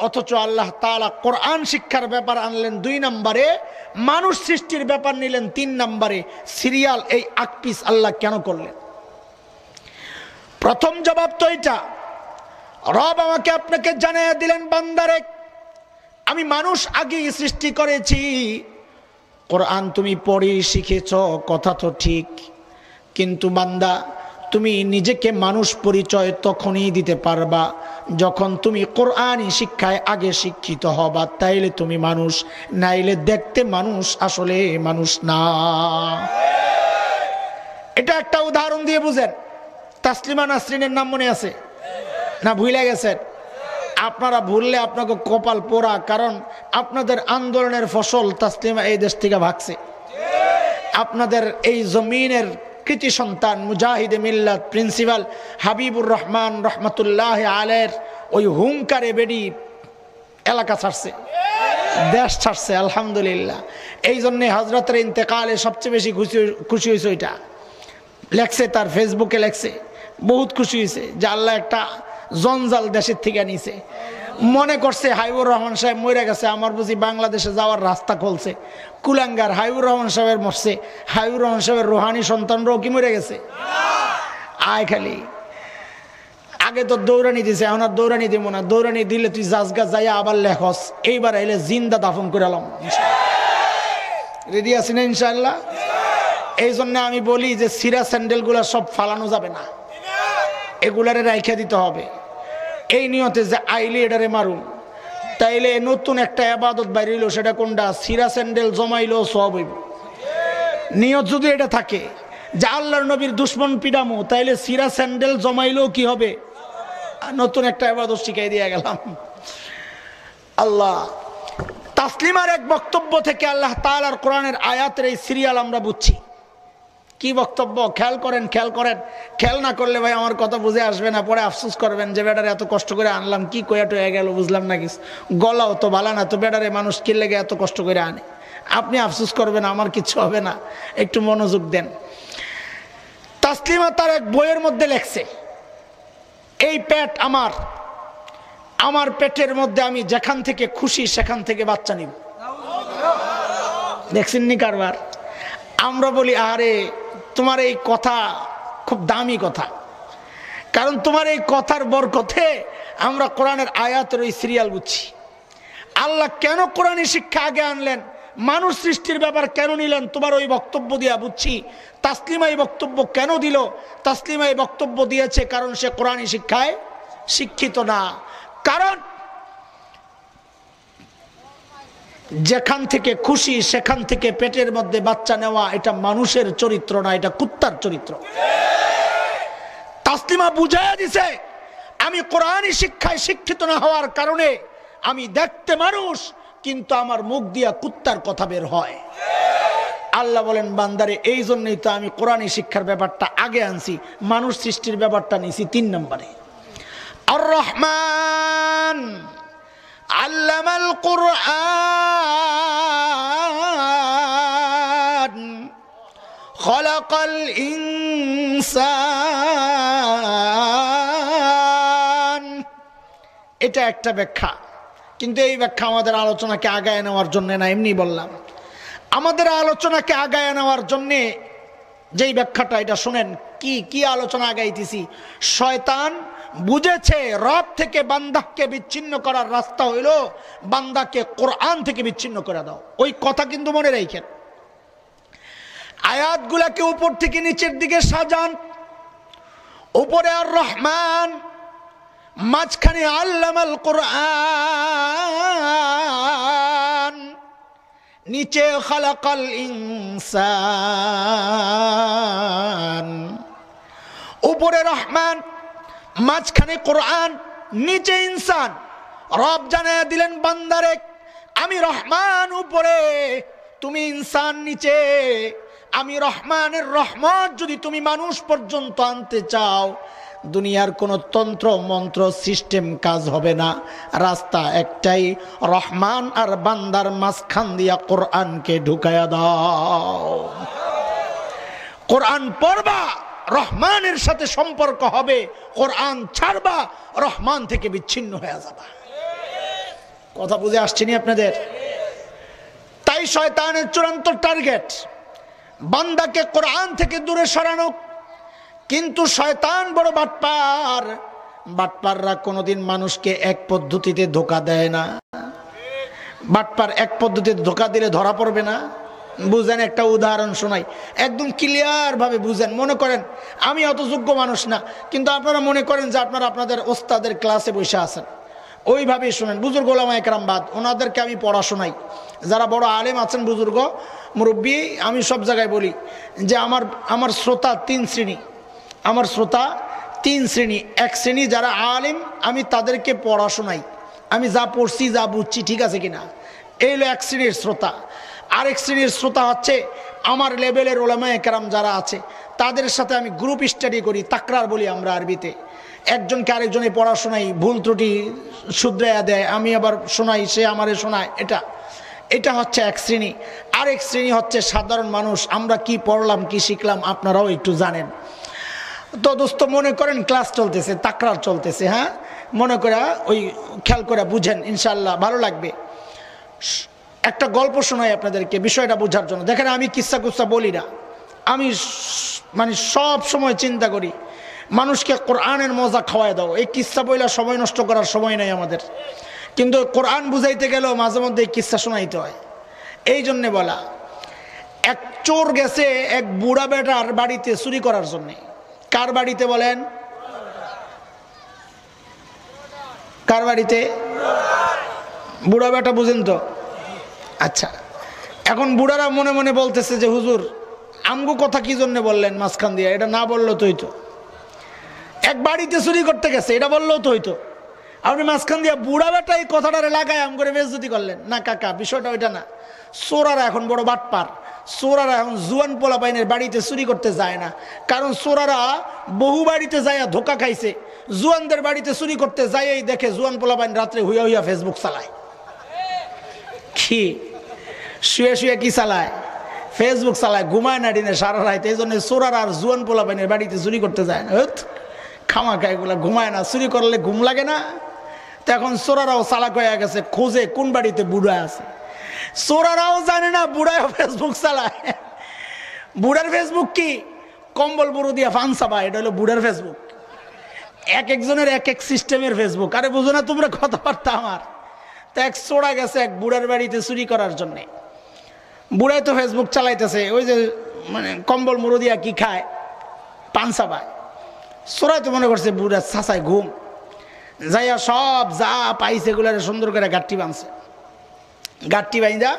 অথচ আল্লাহ তাআলা কোরআন শিক্ষার ব্যাপার আনলেন 2 নম্বরে, মানুষ সৃষ্টির ব্যাপার নিলেন 3 নম্বরে। সিরিয়াল এই আকপিস আল্লাহ কেন করলেন? প্রথম জবাব তো এটা। রব আমাকে আপনাকে জানিয়ে দিলেন, বান্দারে আমি মানুষ আগেই সৃষ্টি করেছি, কোরআন তুমি পড়ে শিখেছ, কথা তো ঠিক, কিন্তু বান্দা তুমি নিজেকে মানুষ পরিচয় তখনই দিতে পারবা যখন তুমি কোরআনী শিক্ষায় আগে শিক্ষিত হবা, তাইলে তুমি মানুষ, নাইলে দেখতে মানুষ, আসলে মানুষ না। এটা একটা উদাহরণ দিয়ে বুঝেন। তাসলিমা নাসরিনের নাম মনে আছে না ভুলে গেছেন? আপনারা ভুললে আপনাকে কপাল পোড়া, কারণ আপনাদের আন্দোলনের ফসল তাসলিমা এই দেশ থেকে ভাগছে। আপনাদের এই জমিনের কৃতি সন্তান মুজাহিদে মিল্লাত প্রিন্সিপাল হাবিবুর রহমান রহমতুল্লাহ আলের ওই হুঙ্কারে বেডি এলাকা ছাড়ছে, দেশ ছাড়ছে, আলহামদুলিল্লাহ। এই জন্যে হজরতের ইন্তেকালে সবচেয়ে বেশি খুশি হয়েছে। ওইটা লেখছে, তার ফেসবুকে লেখছে, বহুত খুশি হয়েছে যে আল্লাহ একটা জঞ্জাল দেশের থেকে নিছে। মনে করছে হাবিবুর রহমান সাহেব মরে গেছে, আমার বুঝি বাংলাদেশে যাওয়ার রাস্তা খুলছে। কুলাঙ্গার, হাবিবুর রহমান সাহেবের মরছে, হাবিবুর রহমান সাহেবের রুহানি সন্তানরাও কি মরে গেছে? আয় খালি আগে তো দৌড়ানি দিছে, এখন আর দৌড়ানি দিব না। দৌড়ানি দিলে তুই জাজগা যাইয়া আবার লেখস, এইবার আইলে জিন্দা দাফন করে এলাম। রেডি আছি না ইনশাআল্লাহ? এই জন্য আমি বলি যে সিরা স্যান্ডেলগুলা সব ফালানো যাবে না, এগুলারে রাইখা দিতে হবে এই নিয়তে যে আইলে এটারে মারুম। তাইলে নতুন একটা আবাদত বাইরেইল, সেটা কোনটা? সিরা স্যান্ডেল জমাইলো সব হইব। নিয়ত যদি এটা থাকে যে আল্লাহর নবীর দুশ্মন পিডামো, তাইলে সিরা স্যান্ডেল জমাইলেও কি হবে? নতুন একটা আবাদত শিখাই দিয়ে গেলাম। আল্লাহ তাসলিমার এক বক্তব্য থেকে আল্লাহ তাআলার কোরআনের আয়াতের এই সিরিয়াল আমরা বুঝছি। কি বক্তব্য? খেয়াল করেন, খেয়াল করেন। খেয়াল না করলে ভাই আমার কথা বুঝে আসবে না, পরে আফসোস করবেন যে বেটারে এত কষ্ট করে আনলাম, কি কয়া টয়া গেল বুঝলাম না কিছু। গলাও তো বালা না, তো বেটারে মানুষ কি লেগে এত কষ্ট করে আনে। আপনি আফসোস করবেন, আমার কিছু হবে না, একটু মনোযোগ দেন। তাসলিমা তার এক বইয়ের মধ্যে লেখছে, এই পেট আমার, আমার পেটের মধ্যে আমি যেখান থেকে খুশি সেখান থেকে বাচ্চা নিব। দেখছেন নি কারবার? আমরা বলি আরে তোমার এই কথা খুব দামি কথা, কারণ তোমার এই কথার বরকতে আমরা কোরআনের আয়াতের ওই সিরিয়াল বুঝছি। আল্লাহ কেন কোরআনী শিক্ষা আগে আনলেন, মানুষ সৃষ্টির ব্যাপার কেন নিলেন, তোমার ওই বক্তব্য দিয়া বুঝছি। তাসলিমা এই বক্তব্য কেন দিল? তাসলিমা এই বক্তব্য দিয়েছে কারণ সে কোরআনী শিক্ষায় শিক্ষিত না। কারণ যেখান থেকে খুশি সেখান থেকে পেটের মধ্যে বাচ্চা নেওয়া, এটা মানুষের চরিত্র না, এটা কুত্তার চরিত্র। তাসলিমা বুঝাইয়া দিছে, আমি কোরআনী শিক্ষায় শিক্ষিত না হওয়ার কারণে আমি দেখতে মানুষ, কিন্তু আমার মুখ দিয়া কুত্তার কথা বের হয়। আল্লাহ বলেন বান্দারে, এই জন্যই তো আমি কোরআনী শিক্ষার ব্যাপারটা আগে আনছি, মানুষ সৃষ্টির ব্যাপারটা নিছি 3 নম্বরে। আর রহমান আল্লামাল কুরআন খলাকাল ইনসান। এটা একটা ব্যাখ্যা, কিন্তু এই ব্যাখ্যা আমাদের আলোচনাকে আগায় নেওয়ার জন্য না, এমনি বললাম। আমাদের আলোচনাকে আগায় নেওয়ার জন্যে যেই ব্যাখ্যাটা, এটা শুনেন কি কি আলোচনা আগাইতেছি। শয়তান বুঝেছে রব থেকে বান্দাকে বিচ্ছিন্ন করার রাস্তা হইল বান্দাকে কোরআন থেকে বিচ্ছিন্ন করে দাও। ওই কথা কিন্তু মনে রাখেন। আয়াতগুলাকে উপর থেকে নিচের দিকে সাজান, উপরে আর রহমান, মাঝখানে আল্লামাল কোরআন, নিচে খালাকাল ইনসান। উপরে রহমান, মাঝখানে কোরআন, নিচে ইনসান। রব জানায়া দিলেন বান্দারে, আমি রহমান উপরে, তুমি ইনসান নিচে। আমি রহমানের রহমত যদি তুমি মানুষ পর্যন্ত আনতে চাও, দুনিয়ার কোনো তন্ত্র মন্ত্র সিস্টেম কাজ হবে না। রাস্তা একটাই, রহমান আর বান্দার মাঝখান দিয়া কোরআনকে ঢুকায়া দাও। কোরআন পড়বা, রহমানের সাথে সম্পর্ক হবে। কোরআন ছাড়বা, রহমান থেকে বিচ্ছিন্ন হয়ে যাবা। কথা বুঝে আসছেনি আপনাদের? তাই শয়তানের চূড়ান্ত টার্গেট বান্দাকে কোরআন থেকে দূরে সরানো। কিন্তু শয়তান বড় বাটপার, বাটপাররা কোনোদিন মানুষকে এক পদ্ধতিতে ধোঁকা দেয় না। বাটপার এক পদ্ধতিতে ধোঁকা দিলে ধরা পড়বে না? বুঝেন, একটা উদাহরণ শোনাই, একদম ক্লিয়ার ভাবে বুঝেন। মনে করেন আমি অত যোগ্য মানুষ না, কিন্তু আপনারা মনে করেন যে আপনারা আপনাদের ওস্তাদের ক্লাসে বসে আছেন, ওইভাবেই শোনেন। বুজুর্গ ওলামা একরাম বাদ, ওনাদেরকে আমি পড়া শোনাই। যারা বড় আলেম আছেন, বুজুর্গ মুরব্বী, আমি সব জায়গায় বলি যে আমার শ্রোতা তিন শ্রেণী। আমার শ্রোতা তিন শ্রেণী। এক শ্রেণী যারা আলেম, আমি তাদেরকে পড়া শোনাই, আমি যা পড়ছি যা বুঝছি ঠিক আছে কিনা, এই হলো এক শ্রেণীর শ্রোতা। আরেক শ্রেণীর শ্রোতা হচ্ছে আমার লেভেলের ওলামা একরাম যারা আছে, তাদের সাথে আমি গ্রুপ স্টাডি করি, তাকরার বলি আমরা আরবিতে। একজনকে আরেকজনে পড়া শোনাই, ভুল ত্রুটি শুধরাইয়া দেয়, আমি আবার শোনাই, সে আমারে শোনায়। এটা হচ্ছে এক শ্রেণী। আরেক শ্রেণী হচ্ছে সাধারণ মানুষ, আমরা কি পড়লাম কি শিখলাম আপনারাও একটু জানেন। তো দোস্ত মনে করেন ক্লাস চলতেছে, তাকরার চলতেছে, হ্যাঁ, মনে করে ওই খেয়াল করে বুঝেন, ইনশাল্লাহ ভালো লাগবে। একটা গল্প শোনাই আপনাদেরকে বিষয়টা বোঝার জন্য। দেখেন আমি কিস্সা কুস্সা বলি না, আমি মানে সব সময় চিন্তা করি মানুষকে কোরআনের মজা খাওয়ায় দাও। এই কিস্সা বইলা সময় নষ্ট করার সময় নাই আমাদের, কিন্তু কোরআন বুঝাইতে গেলেও মাঝে মধ্যে এই কিস্সা শোনাইতে হয়। এই জন্যে বলা, এক চোর গেছে এক বুড়া বেটার বাড়িতে চুরি করার জন্যে। কার বাড়িতে বলেন? কার বাড়িতে? বুড়া বেটা, বুঝেন তো? আচ্ছা, এখন বুড়ারা মনে মনে বলতেছে যে হুজুর আমগো কথা কি জন্য বললেন মাঝখান দিয়ে, এটা না বললেও তো হইতো। এক বাড়িতে চুরি করতে গেছে, এটা বললেও তো হইতো, আপনি মাঝখান দিয়ে বুড়া বেটা এই কথাটারে লাগায় আম করে বেজ্জতি করলেন। না কাকা, বিষয়টা ওইটা না। চোরারা এখন বড় বাটপার, চোরারা এখন জুয়ান পোলাপাইনের বাড়িতে চুরি করতে যায় না, কারণ চোরারা বহু বাড়িতে যায় ধোকা খাইছে। জুয়ানদের বাড়িতে চুরি করতে যাই দেখে জুয়ান পোলাপাইন রাত্রে হুইয়া হুইয়া ফেসবুক চালায়। কি শুয়ে শুয়ে কি চালায়? ফেসবুক চালায়, ঘুমায় না দিনে সারা রাত। এই জন্য চোরারা আর জুয়ান পোলাপাইনের বাড়িতে চুরি করতে যায় না। খামাখা এগুলা ঘুমায় না, চুরি করলে ঘুম লাগে না। তো এখন চোরারাও চালাক হয়ে গেছে, খোঁজে কোন বাড়িতে বুড়া আছে। চোরারাও জানে না বুড়াও ফেসবুক চালায়। বুড়ার ফেসবুক কি? কম্বল বুড়ো দিয়া ফানসাবা, এটা হলো বুড়ার ফেসবুক। এক একজনের এক এক সিস্টেমের ফেসবুক। আরে বুঝো না তোমরা কথাবার্তা আমার? তো এক চোরা গেছে এক বুড়ার বাড়িতে চুরি করার জন্যে। বুড়াই তো ফেসবুক চালাইতেছে, ওই যে মানে কম্বল মুড়ো দিয়া কি খায়, পানসাবায়। চোরাই তো মনে করছে বুড়া ছাঁচায় ঘুম, যাইয়া সব যা পাইছে এগুলারে সুন্দর করে গাঠটি বাঁধছে। গাঠটি বাইন্দা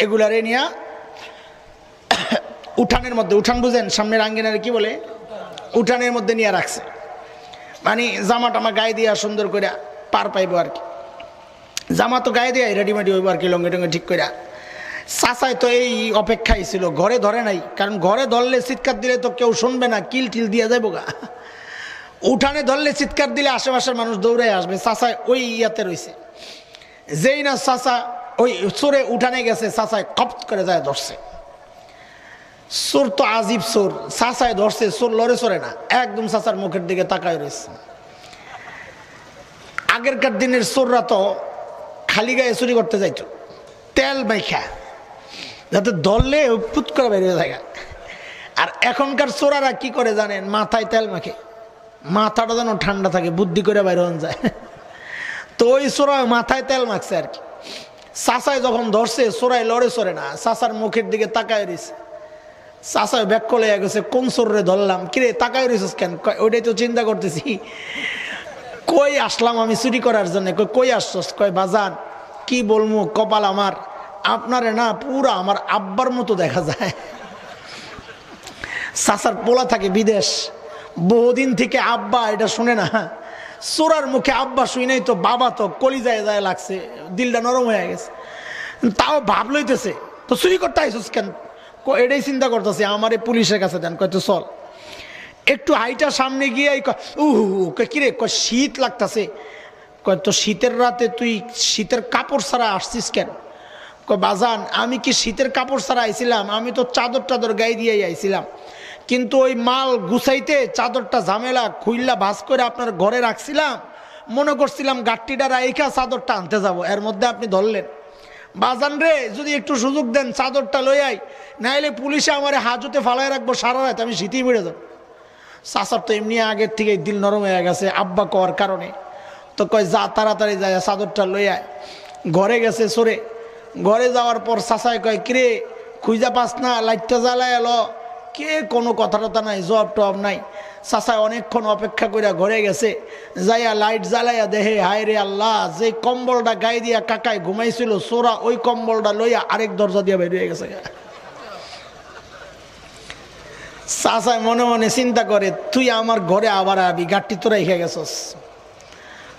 এগুলারে নিয়া উঠানের মধ্যে, উঠান বুঝেন সামনের আঙ্গিনারে কি বলে, উঠানের মধ্যে নিয়ে রাখছে। মানে জামা টামা গায়ে দিয়া সুন্দর করে পার পাইবো আর কি। জামা তো গায়ে দিয়ে রেডিমেডি হইব আর কি, লঙ্গি টঙ্গি ঠিক করে। চাচাই তো এই অপেক্ষাই ছিল, ঘরে ধরে নাই, কারণ ঘরে ধরলে চিৎকার দিলে তো কেউ শুনবে না, কিল টিল দিয়ে যাইব গা। উঠানে ধরলে চিৎকার দিলে আশেপাশের মানুষ দৌড়ে আসবে। চাচাই ওই ইয়াতে রয়েছে, যেই না চাচা ওই চোরে উঠানে গেছে, চাচাই কপ করে যায় ধরছে। চোর তো আজীব চোর, চাচাই ধরছে, চোর লড়ে চড়ে না, একদম চাচার মুখের দিকে তাকায় রয়েছে। আগেরকার দিনের চোররা তো খালি গায়ে চুরি করতে যাইতো, তেল মাইখা, যাতে ধরলে পুত করে বেরিয়ে যায়। আর এখনকার চোরারা কি করে জানেন? মাথায় তেল মাখে, মাথাটা যেন ঠান্ডা থাকে, বুদ্ধি করে বাইরে যায়। তো ওই চোরা মাথায় তেল মাখছে আর কি। চাচাই যখন ধরছে, চোরাই লড়ে চড়ে না, চাচার মুখের দিকে তাকায় রয়েছে। চাচাই ব্যাক করে গেছে, কোন চোরে ধরলাম? কিরে তাকায় রয়েছিস কেন? ওইটাই তো চিন্তা করতেছি, কই আসলাম আমি চুরি করার জন্য। কই আসছস? কয় বাজান কি বলবো, কপাল আমার, আপনারে না পুরা আমার আব্বার মতো দেখা যায়। চাচার পোলা থাকে বিদেশ, বহুদিন থেকে আব্বা এটা শুনে না। চোরার মুখে আব্বা শুই নাই তো বাবা তো কলিজায় যায় লাগছে, দিলটা নরম হয়ে গেছে। তাও ভাব লইতেছে, তো চুরি করতে আইসস কেন? এটাই চিন্তা করতেছে, আমারে পুলিশের কাছে দেন। কয় তো চল। একটু হাইটা সামনে গিয়ে কিরে, কয় শীত লাগতেছে। কয় তো শীতের রাতে তুই শীতের কাপড় ছাড়া আসছিস কেন? কয় বাজান আমি কি শীতের কাপড় ছাড়া আইছিলাম? আমি তো চাদর টাদর গায়ে দিয়ে আইছিলাম, কিন্তু ওই মাল গুছাইতে চাদরটা ঝামেলা খুইল্লা ভাঁজ করে আপনার ঘরে রাখছিলাম, মনে করছিলাম গাট্টিটা রাইখা চাদরটা আনতে যাব, এর মধ্যে আপনি ধরলেন। বাজান রে যদি একটু সুযোগ দেন চাদরটা লই আই, নাইলে পুলিশে আমার হাজতে ফালাই রাখবো সারা রাত, আমি শীতেই বেড়ে যাব। চাচার তো এমনি আগের থেকে দিল নরম হয়ে গেছে আব্বা কওয়ার কারণে। তো কয় যা তাড়াতাড়ি যায় চাদরটা লই আয়। ঘরে গেছে সরে, ঘরে যাওয়ার পর চাচাই কয় কিরে খুঁজা পাস না, লাইটটা জ্বালায় এলো, কে কোনো কথা টথা নাই, জবাব টবাব নাই। চাচায় অনেকক্ষণ অপেক্ষা করে ঘরে গেছে, যাইয়া লাইট জ্বালাইয়া দেহে, হায় রে আল্লাহ, যে কম্বলটা গায়ে দিয়া কাকায় ঘুমাইছিল সোরা ওই কম্বলটা লইয়া আরেক দরজা দিয়া বের হয়ে গেছে। চাচায় মনে মনে চিন্তা করে, তুই আমার ঘরে আবার আবি, গাঠটি তোরা রেখে গেছস,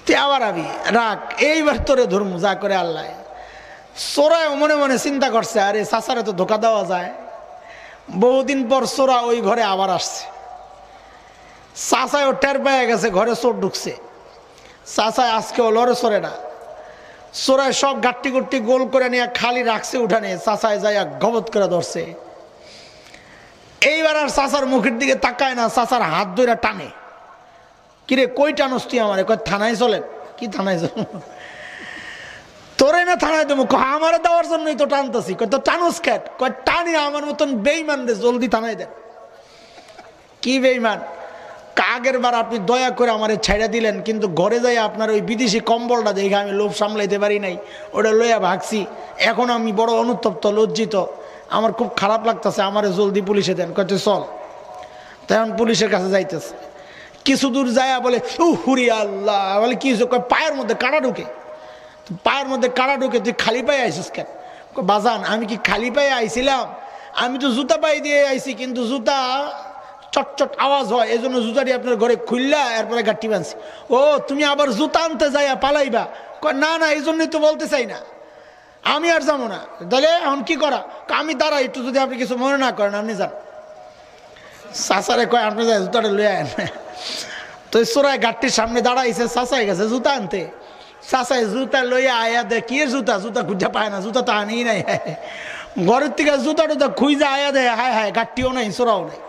তুই আবার আবি, রাখ, এইবার তোরে ধর্ম যা করে আল্লাহ। সোরায় মনে মনে চিন্তা করছে, আরে চাচারে তো ধোকা দেওয়া যায়। বহুদিন পর সোরা ওই ঘরে আবার আসছে। চাচায়ও টের পেয়ে গেছে ঘরে চোর ঢুকছে। চাচায় আজকেও লড়ে সরে না, সোরায় সব গাট্টি গুট্টি গোল করে নিয়ে খালি রাখছে উঠানে। চাচায় যাইয়া গবত করে ধরছে। এইবার আর চাচার মুখের দিকে তাকায় না, চাচার হাত ধরে টানে। কিরে কই টানস তুই আমারে? কয় থানায় চলেন। কি থানায় চল? তোরে না থানায় দেবো, আমারে দেওয়ার জন্যই তো টানতেছি। কয় তো টানুস খ্যাট? কয় টানি আমার মতন বেইমান রে, জলদি থানায় দেন। কি বেইমান? আগের বার আপনি দয়া করে আমারে ছেড়ে দিলেন, কিন্তু ঘরে যাই আপনার ওই বিদেশি কম্বলটা দেখে আমি লোভ সামলাইতে পারি নাই, ওটা লইয়া ভাগছি। এখন আমি বড় অনুতপ্ত, লজ্জিত, আমার খুব খারাপ লাগতেছে, আমারে জলদি পুলিশে দেন। কয়েছে চল। তখন পুলিশের কাছে যাইতেছে। কিছু দূর যায় বলে, হুরি আল্লাহ, বলে কি পায়ের মধ্যে কাটা ঢুকে। পায়ের মধ্যে কাটা ঢুকে তুই খালি পায়ে আইসিস কেন? বাজান আমি কি খালি পায়ে আইছিলাম? আমি তো জুতা পায়ে দিয়ে আইছি, কিন্তু জুতা চটচট আওয়াজ হয়, এই জন্য জুতাটি আপনার ঘরে খুললা এরপরে গাঠি বানছি। ও তুমি আবার জুতা আনতে যাইয়া পালাইবা? না না, এই জন্যই তো বলতে চাই না, আমি আর যাবো না। তাহলে এখন কি করা? আমি দাঁড়াই একটু, যদি আপনি কিছু মনে না করেন আপনি যান। চাচারে কয় আপনি যাই জুতাটা লয়ে আন। তো চোরাই গাঠটির সামনে দাঁড়াইছে, চাচাই গেছে জুতা আনতে। চাচাই জুতা লইয়া আয়া দে, কি জুতা? জুতা খুঁজা পায় না, জুতা তো আনি নাই। ঘরের থেকে জুতা টুতা খুঁজা আয়া দেয়, হায় হায়, গাঠটিও নাই, চোরাও নাই।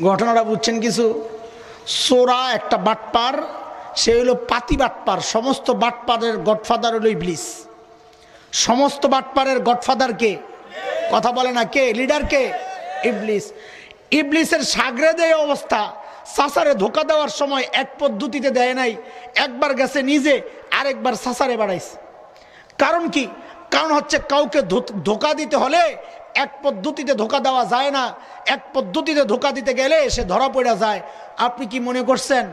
ঘটনাটা বুঝছেন কিছু? চোরা একটা বাটপার, সে হইল পাতি বাটপার। সমস্ত বাটপারের গডফাদার হইল ইবলিস। সমস্ত বাটপারের গডফাদার কে? কথা বলে না, কে লিডার? কে? ইবলিস। ইবলিসের সাগরেদে অবস্থা। চাচারে ধোকা দেওয়ার সময় এক পদ্ধতিতে দেয় নাই, একবার গেছে নিজে, আরেকবার চাচারে বাড়াইছে। কারণ কি? কারণ হচ্ছে কাউকে ধোকা দিতে হলে এক পদ্ধতিতে ধোকা দেওয়া যায় না, এক পদ্ধতিতে ধোকা দিতে গেলে সে ধরা পড়া যায়। আপনি কি মনে করছেন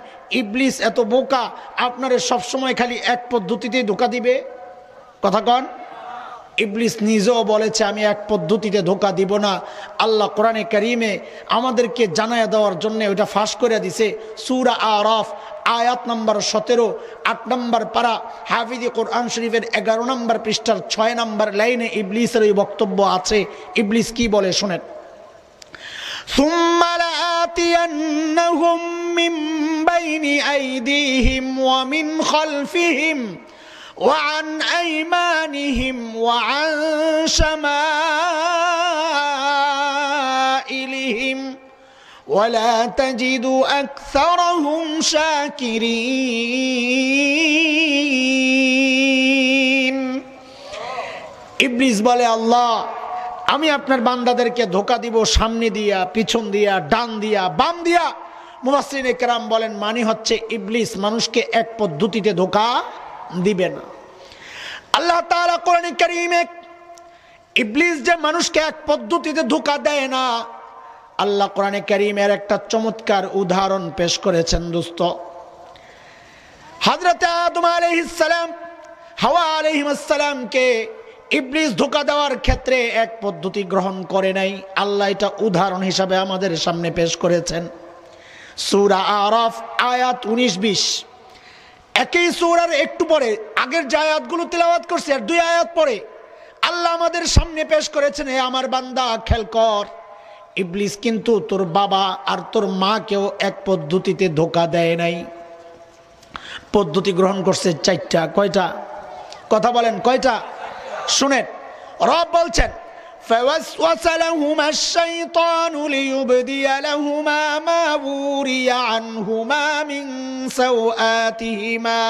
ইবলিস এত বোকা আপনারে সবসময় খালি এক পদ্ধতিতেই ধোকা দিবে? কথা কন। ইবলিস নিজেও বলেছে আমি এক পদ্ধতিতে ধোকা দিব না। আল্লাহ কোরআনে কারীমে আমাদেরকে জানায়া দেওয়ার জন্য ওটা ফাঁস করে দিছে। সূরা আরাফ আয়াত নম্বর 17, 8 নম্বর পারা, হাফিজি কোরআন শরীফের 11 নম্বর পৃষ্ঠার 6 নম্বর লাইনে ইবলিসের এই বক্তব্য আছে। ইবলিস কি বলে শুনেন। ثم لآتينهم من بين أيديهم ومن خلفهم وعن أيمانهم وعن شمائلهم ولا تجد أكثرهم شاكرين। ইবলিস বলে, আল্লাহ আমি আপনার বান্দাদেরকে ধোকা দিব সামনে দিয়া, পিছন দিয়া, ডান দিয়া, বাম দিয়া। মুফাসসিরিনে কেরাম বলেন মানে হচ্ছে ইবলিস মানুষকে এক পদ্ধতিতে ধোকা দিবে না। আল্লাহ তাআলা কোরআনে কারীমে ইবলিস যে মানুষকে এক পদ্ধতিতে ধোকা দেয় না, আল্লাহ কোরআনে কারীমের একটা চমৎকার উদাহরণ পেশ করেছেন। দোস্ত, হযরত আদম আলাইহিস সালাম, হাওয়া আলাইহিস সালামকে ইবলিস ধোকা দেওয়ার ক্ষেত্রে এক পদ্ধতি গ্রহণ করে নাই। আল্লাহ এটা উদাহরণ হিসাবে আমাদের সামনে পেশ করেছেন। সূরা আরাফ আয়াত 19-20। একই সূরার একটু পরে আগের যে আয়াতগুলো তেলাওয়াত করছে আর 2 আয়াত পরে আল্লাহ আমাদের সামনে পেশ করেছেন, হে আমার বান্দা খেয়াল কর, ইবলিস কিন্তু তোর বাবা আর তোর মাকেও এক পদ্ধতিতে ধোকা দেয় নাই। পদ্ধতি গ্রহণ করছে 4টা। কয়টা? কথা বলেন, কয়টা? শুনেন, রব বলছেন فوسوس لهما الشيطان ليبدي لهما ما وري عنهما من سوآتهما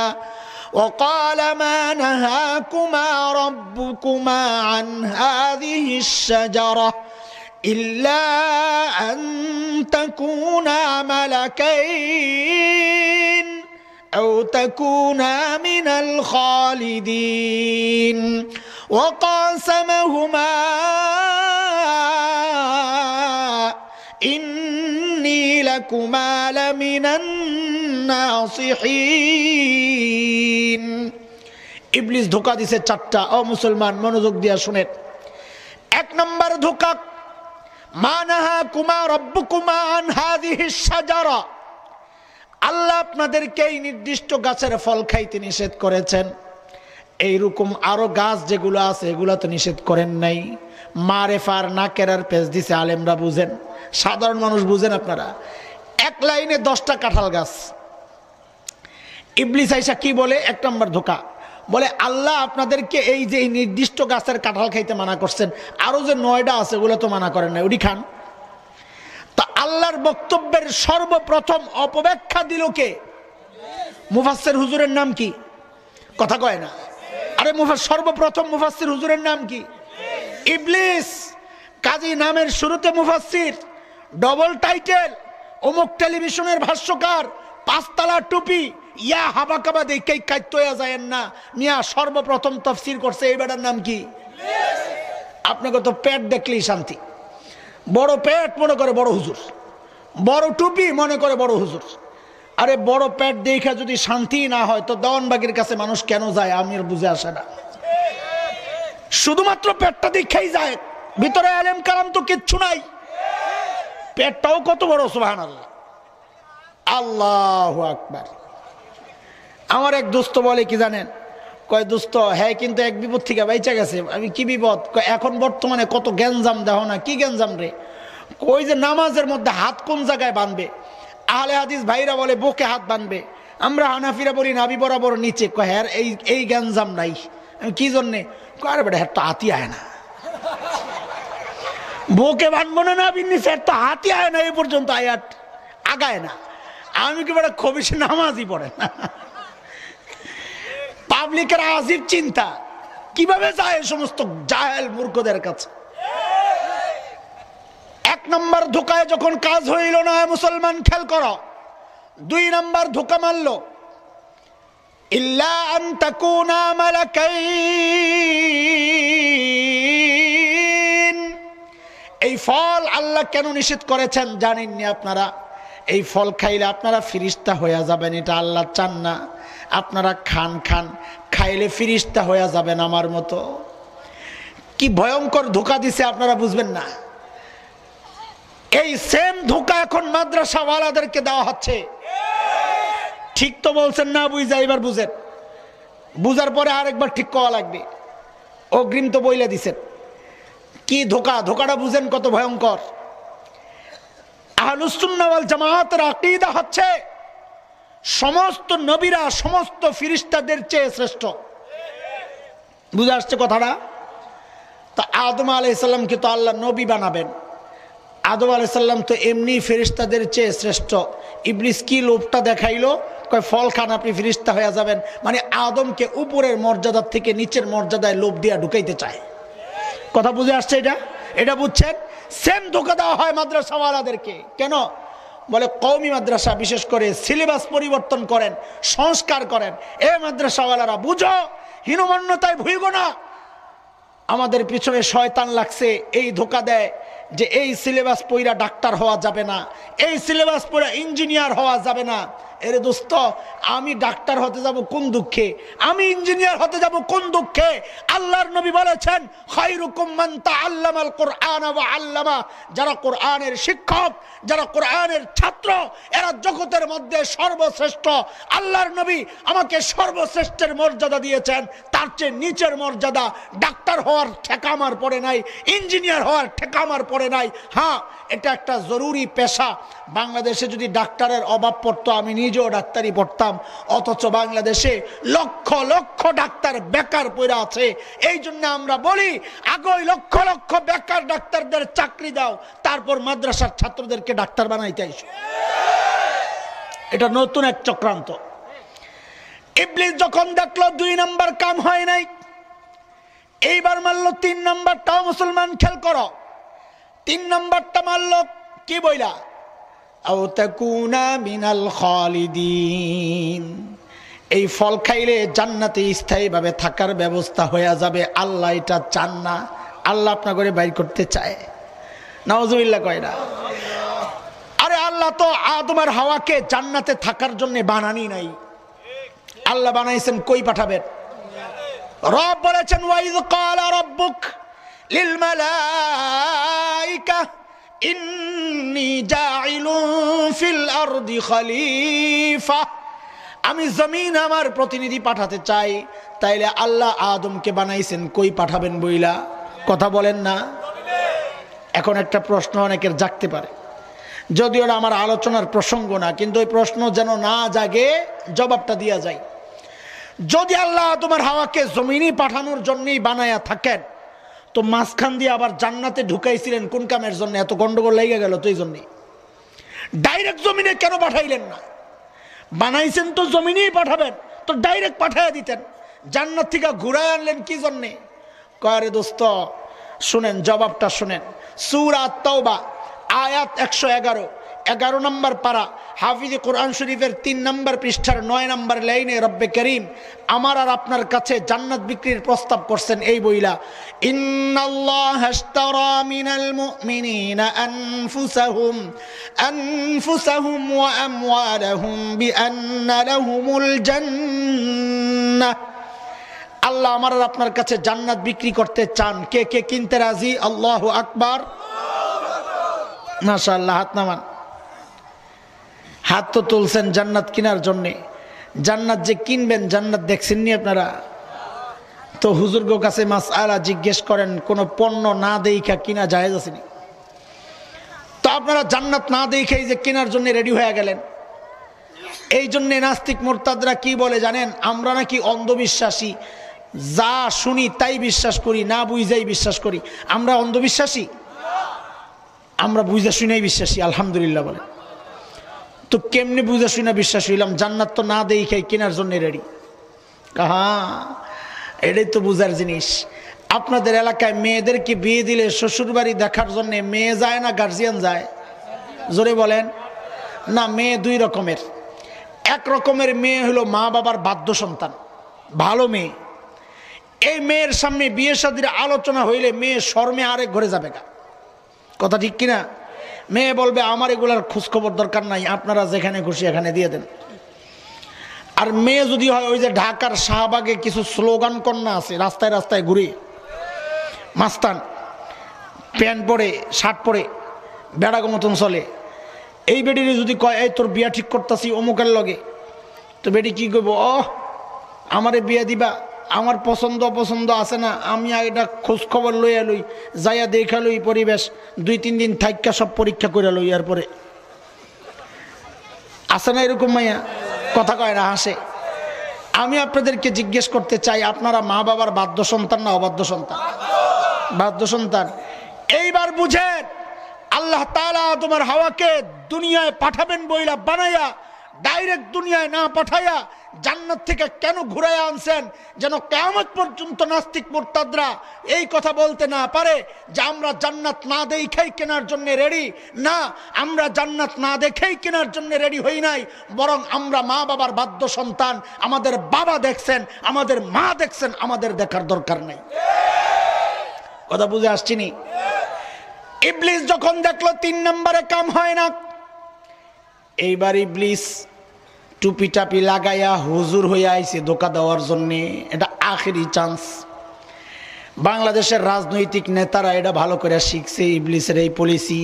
وقال ما نهاكما ربكما عن هذه الشجرة إلا أن تكونا ملكين أو تكونا من الخالدين وقاسمهما إني لكما لمن الناصحين। ইবলিস ধোঁকা দিছে চারটা। ও মুসলমান, মনোযোগ দিয়া শুনেন। এক নম্বর ধোঁকা, মা নাহাকুমা রাব্বুকুমা আন হাযিহিশ শাজারা, আল্লাহ আপনাদেরকে এই নির্দিষ্ট গাছের ফল খাইতে নিষেধ করেছেন। এইরকম আরো গাছ যেগুলো আছে এগুলো তো নিষেধ করেন নাই। মারেফার নাকেরার পেজ দিছে, আলেমরা বুঝেন, সাধারণ মানুষ বুঝেন। আপনারা এক লাইনে 10টা কাঁঠাল গাছ। ইবলিস আইসা কি বলে? এক নম্বর ধোঁকা, বলে আল্লাহ আপনাদেরকে এই যে নির্দিষ্ট গাছের কাঁঠাল খাইতে মানা করছেন, আরো যে 9টা আছে ওগুলো তো মানা করেন না, ওটি খান। তা আল্লাহর বক্তব্যের সর্বপ্রথম অপব্যাখ্যা দিল কে? মুফাসসির হুজুরের নাম কি? কথা কয় না। আরে সর্বপ্রথম মুফাসসির হুজুরের নাম কি? ইবলিস। কাজী নামের শুরুতে মুফাসসির, ডবল টাইটেল, অমুক টেলিভিশনের ভাষ্যকার, 5 তলা টুপি, ইয়া হাবাকাবা দেখেই কাইতে যায় না মিয়া। সর্বপ্রথম তাফসীর করছে এই বেটার নাম কি? আপনাকে তো পেট দেখলেই শান্তি। বড় পেট মনে করে বড় হুজুর, বড় টুপি মনে করে বড় হুজুর। আরে বড় পেট দেখা যদি শান্তি না হয় তো দেওয়ানবাগির কাছে মানুষ কেন যায়? আমি আর বুঝে আসে না। শুধুমাত্র পেটটা দেখেই যায়, ভিতরে আলেম কালাম তো কিচ্ছু নাই। পেটটাও কত বড়! সুবহানাল্লাহ, আল্লাহু আকবার। আমার এক দোস্ত বলে কি জানেন? কয় দোস্ত, হ্যাঁ কিন্তু এক বিপদ থেকে বাইচা গেছে। আমি কি বিপদ? এখন বর্তমানে কত গ্যাঞ্জাম দেখো না। কি গ্যাঞ্জাম রে? কই যে নামাজের মধ্যে হাত কোন জায়গায় বাঁধবে? আহলে হাদিস ভাইরা বলে বুকে হাত বাঁধবে, আমরা হানাফিরা বলি নাভি বরাবর নিচে। কয় হ্যাঁ এই গ্যাঞ্জাম নাই। আমি কি জন্যে? আরে বেটা হ্যাঁ তো হাতি আয় না, বুকে বাঁধবো না নাভির নিচে, তো হাতি আয় না, এই পর্যন্ত আয়াত আগায় না। আমি কি বেটা খবিসে নামাজই পড়ে না। পাবলিকের আজিব চিন্তা, কিভাবে যায় সমস্ত জাহেল মূর্খদের কাছে। এক নম্বর ধোকায় যখন কাজ হইল না, মুসলমান খেয়াল করো, 2 নম্বর ধোকা মারল, ইল্লা আন তাকুনা মালাকাইন। এই ফল আল্লাহ কেন নিষেধ করেছেন জানেননি আপনারা? এই ফল খাইলে আপনারা ফিরিস্তা হয়ে যাবেন, এটা আল্লাহ চান না। আপনারা খান খাইলে ফিরিস্তা হয়ে যাবেন আমার মতো। কি ভয়ঙ্কর ধোঁকা দিছে আপনারা বুঝবেন না। এই সেম ধোঁকা এখন মাদ্রাসাওয়ালাদেরকে দেওয়া হচ্ছে। ঠিক তো বলছেন না? বুঝা এবার বুঝেন, বুঝার পরে আরেকবার ঠিক করা লাগবে। অগ্রিম তো বইলে দিছেন কি ধোঁকা। ধোঁকাটা বুঝেন কত ভয়ঙ্কর। আহলুস সুন্নাহ ওয়াল জামাতের আকীদা হচ্ছে সমস্ত নবীরা সমস্ত ফেরেশতাদের চেয়ে শ্রেষ্ঠ। বুঝে আসছে কথাটা? তা আদম আলাইহিস সালামকে তো আল্লাহ নবী বানাবেন। আদম আলাইহিস সালাম তো এমনি ফেরেশতাদের চেয়ে শ্রেষ্ঠ। ইবলিস কি লোভটা দেখাইলো? কয় ফল খান আপনি ফেরেশতা হয়ে যাবেন। মানে আদমকে উপরের মর্যাদা থেকে নিচের মর্যাদায় লোভ দিয়া ঢুকাইতে চায়। কথা বুঝে আসছে? এটা বুঝছেন? সেম ধোঁকা দেওয়া হয় মাদ্রাসাওয়ালাদেরকে। কেন? বলে কওমি মাদ্রাসা, বিশেষ করে সিলেবাস পরিবর্তন করেন, সংস্কার করেন। এ মাদ্রাসাওয়ালারা বুঝো, হীনমন্যতায় ভুইগো না। আমাদের পিছনে শয়তান লাগছে, এই ধোঁকা দেয় যে এই সিলেবাস পড়া ডাক্তার হওয়া যাবে না, এই সিলেবাস পড়া ইঞ্জিনিয়ার হওয়া যাবে না। এরে দোস্ত, আমি ডাক্তার হতে যাব কোন দুঃখে? আমি ইঞ্জিনিয়ার হতে যাব কোন দুঃখে? আল্লাহর নবী বলেছেন, খায়রুকুম মান তাআল্লামাল কুরআন ওয়া আল্লামা। যারা কোরআনের শিক্ষক, যারা কোরআনের ছাত্র, এরা জগতের মধ্যে সর্বশ্রেষ্ঠ। আল্লাহর নবী আমাকে সর্বশ্রেষ্ঠের মর্যাদা দিয়েছেন, তার চেয়ে নিচের মর্যাদা ডাক্তার হওয়ার ঠেকা আমার পড়ে নাই, ইঞ্জিনিয়ার হওয়ার ঠেকা আমার পড়ে নাই। হ্যাঁ, এটা একটা জরুরি পেশা। বাংলাদেশে যদি ডাক্তারের অভাব পড়তো, আমি নিজেও ডাক্তারি পড়তাম। অথচ বাংলাদেশে লক্ষ লক্ষ ডাক্তার বেকার পড়ে আছে। এই জন্য আমরা বলি, আগে লক্ষ লক্ষ বেকার ডাক্তারদের চাকরি দাও, তারপর মাদ্রাসার ছাত্রদেরকে ডাক্তার বানাইতে আইসো। এটা নতুন এক চক্রান্ত। ইবলিস যখন দেখলো 2 নম্বর কাম হয় নাই, এইবার মারলো 3 নম্বরটাও। মুসলমান খেয়াল করো, 3 নম্বরটা মারলো কি বইলা? আও তাকুনা মিনাল খালিদিন। এই ফল খাইলে জান্নাতে স্থায়ীভাবে থাকার ব্যবস্থা হয়ে যাবে। আল্লাহ এটা চান না, আল্লাহ আপনার করে বাইর করতে চায়। নাউজুবিল্লাহ কয় না? আরে আল্লাহ তো আদম আর হাওয়াকে জান্নাতে থাকার জন্য বানানি নাই, আল্লাহ বানাইছেন কই পাঠাবেন? রব বলেছেন ওয়াইদ ক্বালা রাব্বুক লিল মালাইকা ইন্নী জাইলুন ফিল আরদি খলিফা। আমি জমিন আমার প্রতিনিধি পাঠাতে চাই, তাইলে আল্লাহ আদমকে বানাইছেন কই পাঠাবেন বইলা? কথা বলেন না। এখন একটা প্রশ্ন অনেকের জাগতে পারে, যদিও আমার আলোচনার প্রসঙ্গ না, কিন্তু ওই প্রশ্ন যেন না জাগে জবাবটা দিয়া যায়। যদি আল্লাহ তোমার হাওয়াকে জমিনে পাঠানোর জন্যই বানায়া থাকেন, তো মাঝখান দিয়ে আবার জান্নাতে ঢুকাইছিলেন কোন কামের জন্য? এত গন্ডগোল লেগে গেল তো এই জন্যে। ডাইরেক্ট জমিনে কেন পাঠাইলেন না? বানাইছেন তো জমিনেই পাঠাবেন, তো ডাইরেক্ট পাঠাইয়া দিতেন। জান্নাত থেকে ঘুরায় আনলেন কি জন্যে? কয় রে দোস্ত শুনেন, জবাবটা শুনেন। সূরা আত-তাওবা আয়াত 111, 11 নম্বর পারা, হাফিজে কোরআন শরীফের 3 নম্বর পৃষ্ঠার 9 নম্বর লাইনে রব্বে করিম আমার আর আপনার কাছে জান্নাত বিক্রির প্রস্তাব করছেন এই বইলা, ইন্নাল্লাহা আশতারা মিনাল মুমিনিনা আনফুসাহুম ওয়া আমওয়ালাহুম বিআন্না লাহুমুল জান্নাহ। আল্লাহ আমার আর আপনার কাছে জান্নাত বিক্রি করতে চান। কে কে কিনতে রাজি? আল্লাহু আকবার, মাশাআল্লাহ। হাত নামান, হাত তো তুলছেন জান্নাত কেনার জন্যে। জান্নাত যে কিনবেন, জান্নাত দেখছেননি আপনারা? তো হুজুরগো কাছে মাসআলা জিজ্ঞেস করেন, কোন পণ্য না দেইখা কিনা জায়েজ আছে নি? তো আপনারা জান্নাত না দেইখাই যে কেনার জন্য রেডি হয়ে গেলেন। এই জন্যে নাস্তিক মুরতাদরা কি বলে জানেন? আমরা নাকি অন্ধবিশ্বাসী, যা শুনি তাই বিশ্বাস করি, না বুঝাই বিশ্বাস করি। আমরা অন্ধবিশ্বাসী? আমরা বুঝা শুনেই বিশ্বাসী, আলহামদুলিল্লাহ বলে। তো কেমনে বুঝা শুনে বিশ্বাস হইলাম? জান্নাত তো না দেখাই কেনার জন্য রেডি। হ্যাঁ, এটাই তো বুঝার জিনিস। আপনাদের এলাকায় মেয়েদেরকে বিয়ে দিলে শ্বশুর বাড়ি দেখার জন্য মেয়ে যায় না গার্জিয়ান যায়? জোরে বলেন না। মেয়ে দুই রকমের। এক রকমের মেয়ে হলো মা বাবার বাধ্য সন্তান, ভালো মেয়ে। এই মেয়ের সামনে বিয়ে শাদীর আলোচনা হইলে মেয়ে শর্মে আরেক ঘরে যাবে গা। কথা ঠিক কিনা? মেয়ে বলবে আমার এগুলার খোঁজখবর দরকার নাই, আপনারা যেখানে খুশি এখানে দিয়ে দেন। আর মেয়ে যদি হয় ওই যে ঢাকার শাহবাগে কিছু স্লোগান কন্যা আছে, রাস্তায় রাস্তায় ঘুরে, মাস্তান, প্যান্ট পরে শার্ট পরে বেড়াগো মতন চলে, এই বেডিরে যদি কয় এই তোর বিয়া ঠিক করতেছি অমুকের লগে, তো বেটি কি করবো? আমারে বিয়া দিবা, আমার পছন্দ অপছন্দ আছে না, আমি এটা খোঁজ খবর লইয়া লই, যাইয়া দেখা লই পরিবেশ, 2-3 দিন থাইকা সব পরীক্ষা করে লই, এরপরে আছে না এরকম মাইয়া? কথা কয় না, হাসে। আমি আপনাদেরকে জিজ্ঞেস করতে চাই, আপনারা মা বাবার বাধ্য সন্তান না অবাধ্য সন্তান? বাধ্য সন্তান। এইবার বুঝেন, আল্লাহ তাআলা তোমার হাওয়াকে দুনিয়ায় পাঠাবেন বইলা বানাইয়া ডাইরেক্ট দুনিয়ায় না পাঠাইয়া জান্নাত থেকে কেন ঘুরাইয়া আনছেন? যেন কিয়ামত পর্যন্ত নাস্তিক মুরতাদরা এই কথা বলতে না পারে যে আমরা জান্নাত না দেখেই কেনার জন্য রেডি। না, আমরা জান্নাত না দেখেই কেনার জন্য রেডি হই নাই, বরং আমরা মা বাবার বাধ্য সন্তান। আমাদের বাবা দেখছেন, আমাদের মা দেখছেন, আমাদের দেখার দরকার নাই। কথা বুঝে আসছিনি? ইবলিস যখন দেখলো 3 নম্বরে কাম হয় না, এইবার ইবলিস টুপি টাপি লাগাইয়া হুজুর হয়ে আইছে ধোকা দেওয়ার জন্য। এটা আখেরি চান্স। বাংলাদেশের রাজনৈতিক নেতারা এটা ভালো করে শিখছে, ইবলিসের এই পলিসি।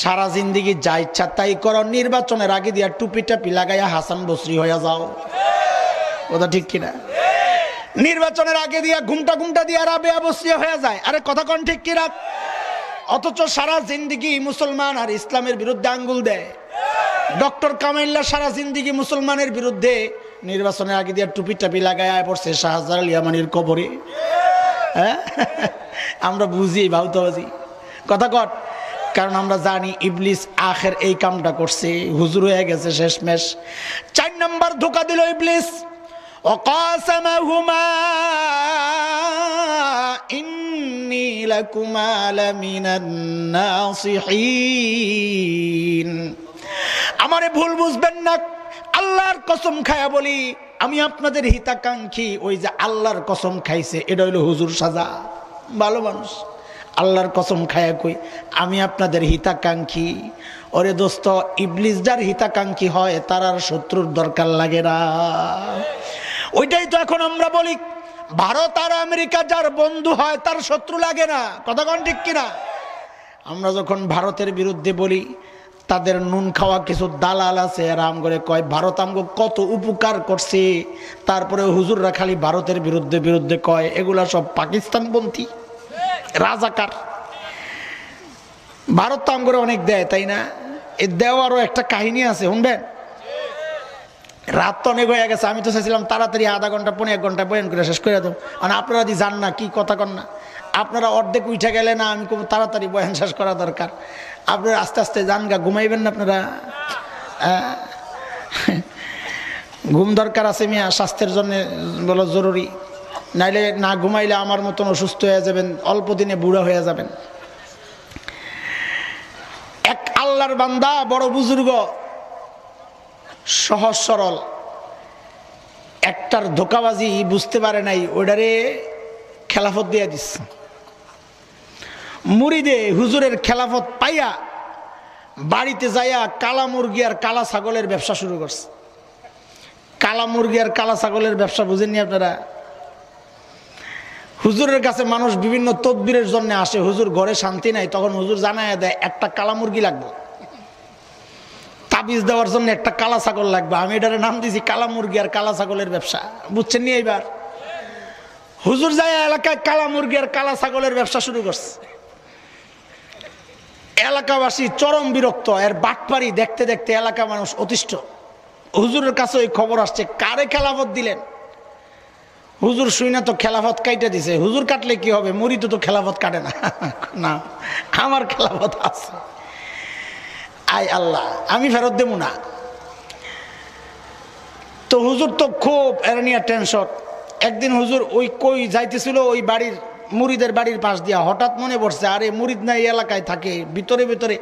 সারা জিন্দিগি যা ইচ্ছা তাই করো, নির্বাচনের আগে দিয়া টুপি টাপি লাগাইয়া হাসান বসরি হয়ে যাও। কথা ঠিক কিনা? নির্বাচনের আগে দিয়া ঘুমটা ঘুমটা দিয়া রাবেয়া বসরি হয়ে যায়। আরে কথা কোন ঠিক কিনা? অথচ সারা জিন্দিগি মুসলমান আর ইসলামের বিরুদ্ধে আঙ্গুল দেয়। ডক্টর কামাইল্লা সারা জিন্দিগি মুসলমানের বিরুদ্ধে, নির্বাচনের আগে দিয়ে টুপি টাপি লাগায় পড়ছে শাহজালাল ইয়ামানির কবরে। হ্যাঁ, আমরা বুঝি ভাউতাবাজি। কথা কট, কারণ আমরা জানি ইবলিস আখের এই কামটা করছে, হুজুর হয়ে গেছে শেষমেশ। 4 নম্বর ধোঁকা দিল ইবলিস। ওয়াকাসামাহুমা ইন্নী লাকুমা লামিনান নাসিহিন। আমারে ভুল বুঝবেন না, আল্লাহর কসম খায়া বলি আমি আপনাদের হিতাকাঙ্ক্ষী। ওই যে আল্লাহর কসম খাইছে এটা হইল হুজুর সাজা। ভালো মানুষ আল্লাহর কসম খায়া কই আমি আপনাদের হিতাকাঙ্ক্ষী। ওরে দোস্ত, ইবলিস যার হিতাকাঙ্ক্ষী হয় তার আর শত্রুর দরকার লাগে না। ওইটাই তো এখন আমরা বলি, ভারত আর আমেরিকা যার বন্ধু হয় তার শত্রু লাগে না। কথা কোন ঠিক কিনা? আমরা যখন ভারতের বিরুদ্ধে বলি, তাদের নুন খাওয়া কিছু দালাল আছে, আর আম করে কয় ভারত আমগো কত উপকার করছে, তারপরে হুজুররা খালি ভারতের বিরুদ্ধে বিরুদ্ধে কয়। এগুলা সব পাকিস্তানপন্থী রাজাকার। ভারত তো আমগরে অনেক দেয়, তাই না? এই দেওয়ারও একটা কাহিনী আছে, শুনবেন? রাত তো অনেক হয়ে গেছে, আমি তো চাইছিলাম তাড়াতাড়ি আধা ঘন্টা 1 ঘন্টা বয়ান করে শেষ করে দেবো। মানে আপনারা যদি যান না, কি কথা কন না, আপনারা অর্ধেক উঠে গেলে না, আমি খুব তাড়াতাড়ি বয়ান শেষ করা দরকার। আপনারা আস্তে আস্তে যান গা, ঘুমাইবেন না আপনারা? ঘুম দরকার আছে মিয়া, স্বাস্থ্যের জন্য বলো জরুরি। নাইলে না ঘুমাইলে আমার মতন অসুস্থ হয়ে যাবেন, অল্প দিনে বুড়া হয়ে যাবেন। এক আল্লাহর বান্দা, বড় বুজুর্গ, সহজ সরল, একটার ধোকাবাজি বুঝতে পারে নাই, ওইটারে খেলাফত দিয়ে দিচ্ছে। মুরিদে হুজুরের খেলাফত পাইয়া বাড়িতে যাইয়া কালা মুরগি আর কালা ছাগলের ব্যবসা শুরু করছে। কালা মুরগি আর কালা ছাগলের ব্যবসা বুঝেননি আপনারা? হুজুরের কাছে মানুষ বিভিন্ন তদবিরের জন্য আসে, হুজুর ঘরে শান্তি নাই, তখন হুজুর জানায় দেয় একটা কালা মুরগি লাগবে, তাবিজ দেওয়ার জন্য একটা কালা ছাগল লাগবে। আমি এটার নাম দিয়েছি কালা মুরগি আর কালা ছাগলের ব্যবসা। বুঝছেন নি? এইবার হুজুর যায় এলাকায় কালা মুরগি আর কালা ছাগলের ব্যবসা শুরু করছে। এলাকাবাসী চরম বিরক্ত, এর বাটপারি দেখতে দেখতে এলাকা মানুষ অতিষ্ঠ। হুজুরের কাছে ওই খবর আসছে, কারে খেলাফত দিলেন? হুজুর শুই না তো খেলাফত কাইটে দিছে। হুজুর কাটলে কি হবে, মুরিদ তো খেলাফত কাটে না। না, আমার খেলাফত আছে। আয় আল্লাহ, আমি ফেরত দেবো না। তো হুজুর তো খুব এর নিয়ে টেনশন। একদিন হুজুর ওই কই যাইতেছিল, ওই বাড়ির মুরিদের বাড়ির পাশ দিয়া, হঠাৎ মনে পড়ছে আরে মুরিদ না এই এলাকায় থাকে, ভিতরে ভিতরে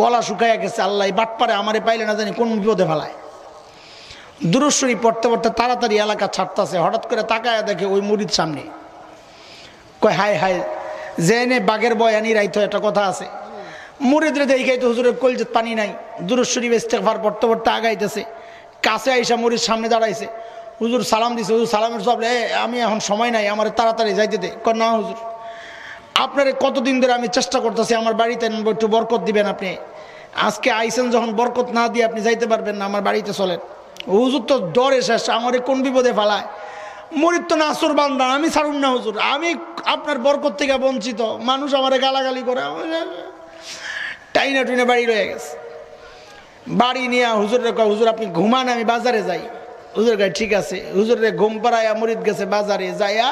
গলা শুকাইয়া গেছে, আল্লাহ বাটপারে আমারে পাইলে না জানি কোন বিপদে ফেলায়। দুরূদ শরীফ পড়তে পড়তে তাড়াতাড়ি এলাকা ছাড়তেছে, হঠাৎ করে তাকায়া দেখে ওই মুরিদ সামনে। কয় হায় হায়, জেনে বাঘের বয়ানি রাইতো, একটা কথা আছে। মুরিদরে দেখাই তো হুজুরের কলজেত পানি নাই, দুরূদ শরীফ ইস্তেগফার পড়তে পড়তে আগাইতেছে। কাছে আইসা মুরিদ সামনে দাঁড়াইছে, হুজুর সালাম দিছে। হুজুর সালামের জবাব, আমি এখন সময় নাই, আমার তাড়াতাড়ি যাইতে দে। কয় না হুজুর, আপনার কতদিন ধরে আমি চেষ্টা করতেছি আমার বাড়িতে একটু বরকত দিবেন, আপনি আজকে আইসেন যখন, বরকত না দিয়ে আপনি যাইতে পারবেন না, আমার বাড়িতে চলেন। হুজুর তো ডরে শেষ, আমার কোন বিপদে ফেলায়। মুরিদ তো নাসুর বান্দা, আমি ছাড়ুন না হুজুর, আমি আপনার বরকত থেকে বঞ্চিত, মানুষ আমারে গালাগালি করে। টাইনা টুইনা বাড়ি রয়ে গেছে। বাড়ি নিয়ে হুজুরের কয়, হুজুর আপনি ঘুমান, আমি বাজারে যাই। হুজুর কয় ঠিক আছে। হুজুরে ঘুম পাড়াইয়া মুরিদ গেছে বাজারে, যাইয়া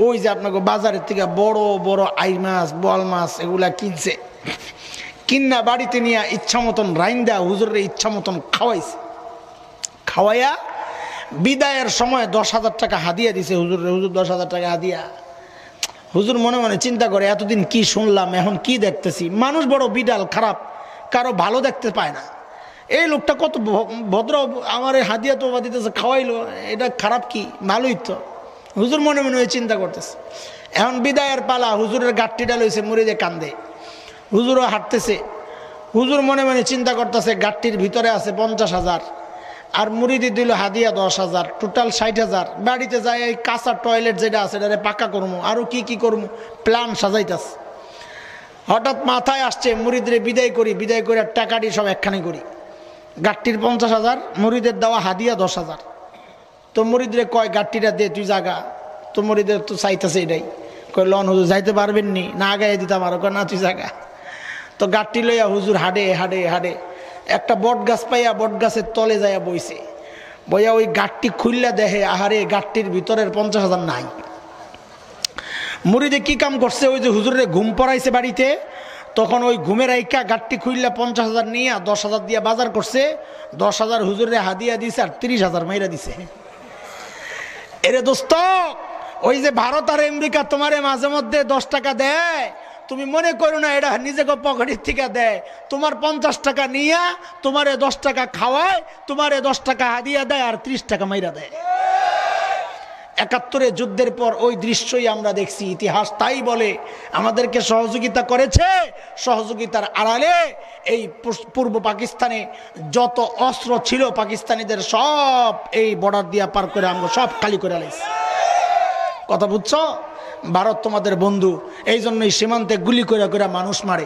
ওই যে আপনাকে বাজারের থেকে বড় বড় আই মাছ, বল মাছ এগুলা কিনছে। কিন্না বাড়িতে নিয়ে ইচ্ছা মতন রাইন্দা হুজুরের ইচ্ছা মতন খাওয়াইছে। খাওয়াইয়া বিদায়ের সময় 10,000 টাকা হাদিয়া দিছে হুজুরের। হুজুর 10,000 টাকা হাদিয়া। হুজুর মনে মনে চিন্তা করে, এতদিন কি শুনলাম, এখন কি দেখতেছি। মানুষ বড় বিডাল, খারাপ, কারো ভালো দেখতে পায় না। এই লোকটা কত ভদ্র, আমার হাদিয়া তো দিতেছে, খাওয়াইলো, এটা খারাপ কি, ভালোই তো। হুজুর মনে মনে ওই চিন্তা করতেছে। এখন বিদায়ের পালা, হুজুরের গাঠটিটা লইছে, মুরিদে কান্দে। হুজুরও হাঁটতেছে। হুজুর মনে মনে চিন্তা করতেছে, গাঠটির ভিতরে আছে 50,000, আর মুরিদি দিল হাদিয়া 10,000, টোটাল 60,000। বাড়িতে যাই এই কাঁচা টয়লেট যেটা আছে এটা পাকা করবো, আরও কি কি করবো, প্ল্যান সাজাইতেছে। হঠাৎ মাথায় আসছে, মুরিদরে বিদায় করি, বিদায় করে টাকাটি সব একখানি করি। গাঠটির 50,000, মুরিদের দেওয়া হাদিয়া 10,000। তো মুরিদরে কয়, গাঠটিটা দে, তুই জাগা। তো মুরিদের তো চাইতেছে এটাই। কয় লন হুজুর যাইতে পারবেন নি, না আগাই দিতাম আরো। কয় না, তুই জাগা। তো গাঠটি লইয়া হুজুর হাডে হাডে হাডে একটা বট গাছ পাইয়া বট গাছের তলে যাইয়া বইছে। বইয়া ওই গাঠটি খুললা দেখে, আহারে গাঠটির ভিতরের 50,000 নাই। মুরিদে কি কাম করছে, ওই যে হুজুরের ঘুম পড়াইছে বাড়িতে, তখন ওই ঘুমের আইকা গাঠটি খুললা 50,000 নিয়ে 10,000 দিয়ে বাজার করছে। 10,000 হুজুরে হাদিয়া দিছে, আর 30,000 মাইরা দিছে। এরে দোস্ত, ওই যে ভারত আর আমেরিকা তোমারে মাঝে মধ্যে 10 টাকা দেয়, তুমি মনে করো না এটা নিজেকে পকেটের থেকে দেয়। তোমার 50 টাকা নিয়া তোমারে 10 টাকা খাওয়ায়, তোমারে 10 টাকা হাদিয়া দেয় আর 30 টাকা মাইরা দেয়। 71 যুদ্ধের পর ওই দৃশ্যই আমরা দেখছি। ইতিহাস তাই বলে আমাদেরকে সহযোগিতা করেছে। সহযোগিতার আড়ালে এই পূর্ব পাকিস্তানে যত অস্ত্র ছিল পাকিস্তানিদের সব এই বর্ডার দিয়া পার করে আমরা সব খালি করে আলাইছি। কথা বুঝছো? ভারত তোমাদের বন্ধু, এই জন্যই সীমান্তে গুলি করে করে মানুষ মারে।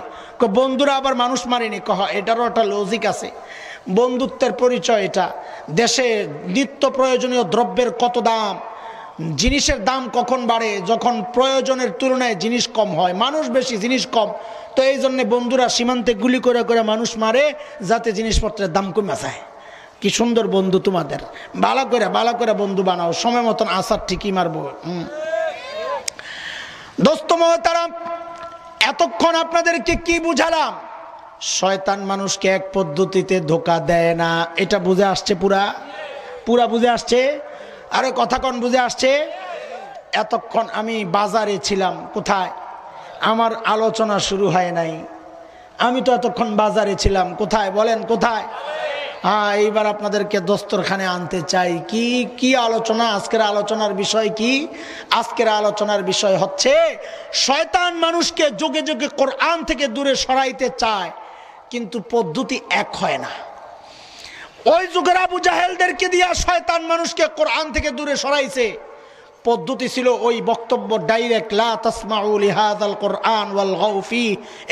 বন্ধুরা আবার মানুষ মারেনি, কহ এটারও একটা লজিক আছে। বন্ধুত্বের পরিচয় এটা। দেশে নিত্য প্রয়োজনীয় দ্রব্যের কত দাম, জিনিসের দাম কখন বাড়ে, যখন প্রয়োজনের তুলনায় জিনিস কম হয়, মানুষ বেশি জিনিস কম। তো এই জন্যে বন্ধুরা সীমান্তে গুলি করে করে মানুষ মারে যাতে জিনিসপত্রের দাম কমে যায়। কি সুন্দর বন্ধু তোমাদের। ভালো করে বন্ধু বানাও, সময় মতন আসার ঠিকই মারবো। দোস্ত মোহতারাম, এতক্ষণ আপনাদেরকে কি বুঝালাম? শয়তান মানুষকে এক পদ্ধতিতে ধোঁকা দেয় না, এটা বুঝে আসছে? পুরা বুঝে আসছে? আরে কথা কোন বুঝে আসছে? এতক্ষণ আমি বাজারে ছিলাম। কোথায়? আমার আলোচনা শুরু হয় নাই, আমি তো এতক্ষণ বাজারে ছিলাম। কোথায় বলেন? কোথায়? হ্যাঁ, এইবার আপনাদেরকে দস্তরখানে আনতে চাই। কি আলোচনা? আজকের আলোচনার বিষয় কি? আজকের আলোচনার বিষয় হচ্ছে শয়তান মানুষকে যুগে যুগে কোরআন থেকে দূরে সরাইতে চায়, কিন্তু পদ্ধতি এক হয় না। ওই যুগের আবু জাহেলদেরকে দিয়া শয়তান মানুষকে কোরআন থেকে দূরে সরাইছে। পদ্ধতি ছিল ওই বক্তব্য ডাইরেক্ট, লা তাসমাউ লিহাযাল কোরআন ওয়ালগাউ ফি,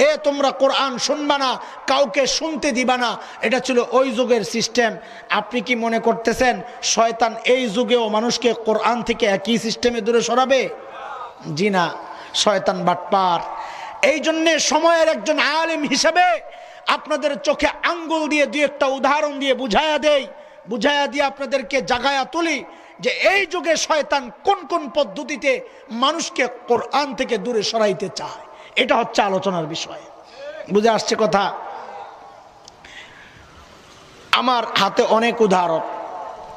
এ তোমরা কোরআন শুনবা না, কাউকে শুনতে দিবা না। এটা ছিল ওই যুগের সিস্টেম। আপনি কি মনে করতেছেন শয়তান এই যুগেও মানুষকে কোরআন থেকে একই সিস্টেমে দূরে সরাবে? জি না, শয়তান বাটপার। এই জন্যে সময়ের একজন আলেম হিসেবে আপনাদের চোখে আঙ্গুল দিয়ে দুই একটা উদাহরণ দিয়ে বুঝাইয়া দিয়ে আপনাদেরকে জাগায়া তুলি যে এই যুগে শয়তান কোন কোন পদ্ধতিতে মানুষকে কোরআন থেকে দূরে সরাইতে চায়। এটা হচ্ছে আলোচনার বিষয়। বুঝে আসছে কথা? আমার হাতে অনেক উদাহরণ,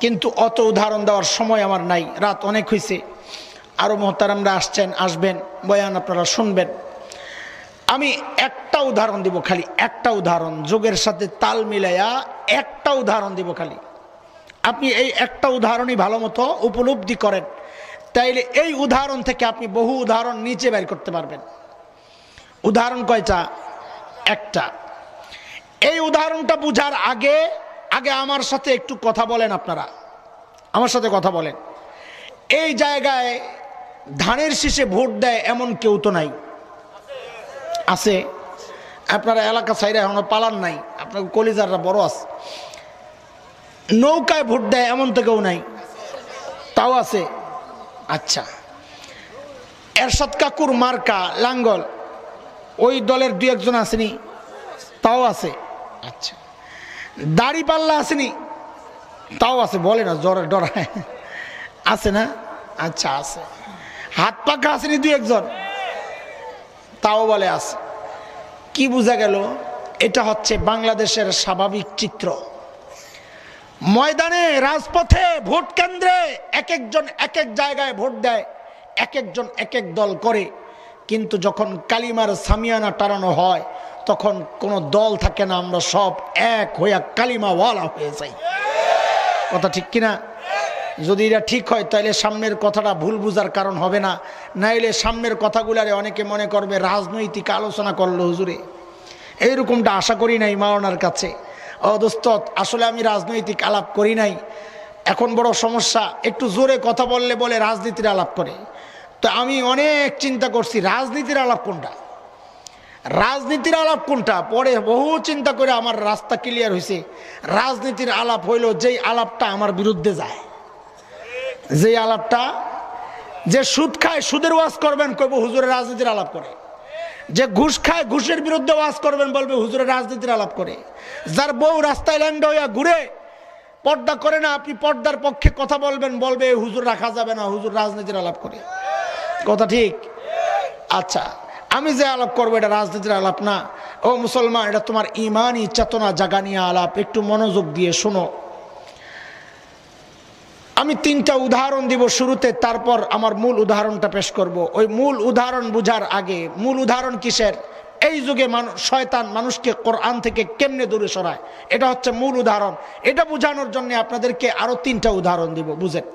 কিন্তু অত উদাহরণ দেওয়ার সময় আমার নাই। রাত অনেক হয়েছে, আরো মোহতারামরা আসবেন, বয়ান আপনারা শুনবেন। আমি একটা উদাহরণ দিব, খালি একটা উদাহরণ, যুগের সাথে তাল মিলাইয়া একটা উদাহরণ দিব খালি। আপনি এই একটা উদাহরণই ভালো মতো উপলব্ধি করেন, তাইলে এই উদাহরণ থেকে আপনি বহু উদাহরণ নিচে বের করতে পারবেন। উদাহরণ কয়টা? একটা। এই উদাহরণটা বুঝার আগে আমার সাথে একটু কথা বলেন। আপনারা আমার সাথে কথা বলেন। এই জায়গায় ধানের শীষে ভোট দেয় এমন কেউ তো নাই? আছে? আপনারা এলাকা সাইডে এখনো পালান নাই, আপনার কলিজাররা বড় আছে। নৌকায় ভোট দেয় এমন তো কেউ নাই? তাও আছে। আচ্ছা, এরশাদ কাকুর মার্কা লাঙ্গল, ওই দলের দুই একজন আসেনি? তাও আছে। আচ্ছা, দাড়ি পাল্লা আসেনি? তাও আছে। বলে না, জ্বরে ডরায়। আছে না? আচ্ছা, আছে। হাত পাখা আসেনি দুই একজন? তাও বলে আছে। কি বোঝা গেল? এটা হচ্ছে বাংলাদেশের স্বাভাবিক চিত্র। ময়দানে, রাজপথে, ভোট কেন্দ্রে এক একজন এক এক জায়গায় ভোট দেয়, এক একজন এক এক দল করে, কিন্তু যখন কালিমার সামিয়ানা টানানো হয় তখন কোনো দল থাকে না, আমরা সব এক হইয়া কালিমাওয়ালা হয়ে যাই। কথা ঠিক কিনা? যদি এটা ঠিক হয় তাহলে সামনের কথাটা ভুল বুঝার কারণ হবে না। নাইলে সামনের কথাগুলারে অনেকে মনে করবে রাজনৈতিক আলোচনা করলো হুজুরে। এইরকমটা আশা করি নাই মাওলানার কাছে। ও দোস্ত, আসলে আমি রাজনৈতিক আলাপ করি নাই। এখন বড় সমস্যা, একটু জোরে কথা বলে রাজনীতির আলাপ করে। তো আমি অনেক চিন্তা করছি রাজনীতির আলাপ কোনটা। পরে বহু চিন্তা করে আমার রাস্তা ক্লিয়ার হয়েছে। রাজনীতির আলাপ হইল যেই আলাপটা আমার বিরুদ্ধে যায়, যেই আলাপটা, যে সুদ খায় সুদের ওয়াজ করবেন কইব হুজুরের রাজনীতির আলাপ করে, যে ঘুষ খায় ঘুষের বিরুদ্ধে ওয়াজ করবেন বলবে হুজুরের রাজনীতির আলাপ করে, যার বউ রাস্তায় ল্যান্ড হইয়া ঘুরে পর্দা করে না আপনি পর্দার পক্ষে কথা বলবেন বলবে হুজুর রাখা যাবে না, হুজুর রাজনীতির আলাপ করে। কথা ঠিক? আচ্ছা, আমি যে আলাপ করবো এটা রাজনীতির আলাপ না। ও মুসলমান, এটা তোমার ইমানি চেতনা জাগানিয়া আলাপ। একটু মনোযোগ দিয়ে শোনো। আমি তিনটা উদাহরণ দিব শুরুতে, তারপর আমার মূল উদাহরণটা পেশ করব। ওই মূল উদাহরণ বুঝার আগে, মূল উদাহরণ কিসের? এই যুগে শয়তান মানুষকে কোরআন থেকে কেমনে দূরে সরায়, এটা হচ্ছে মূল উদাহরণ। এটা বোঝানোর জন্য আপনাদেরকে আরো তিনটা উদাহরণ দিব, বুঝেন।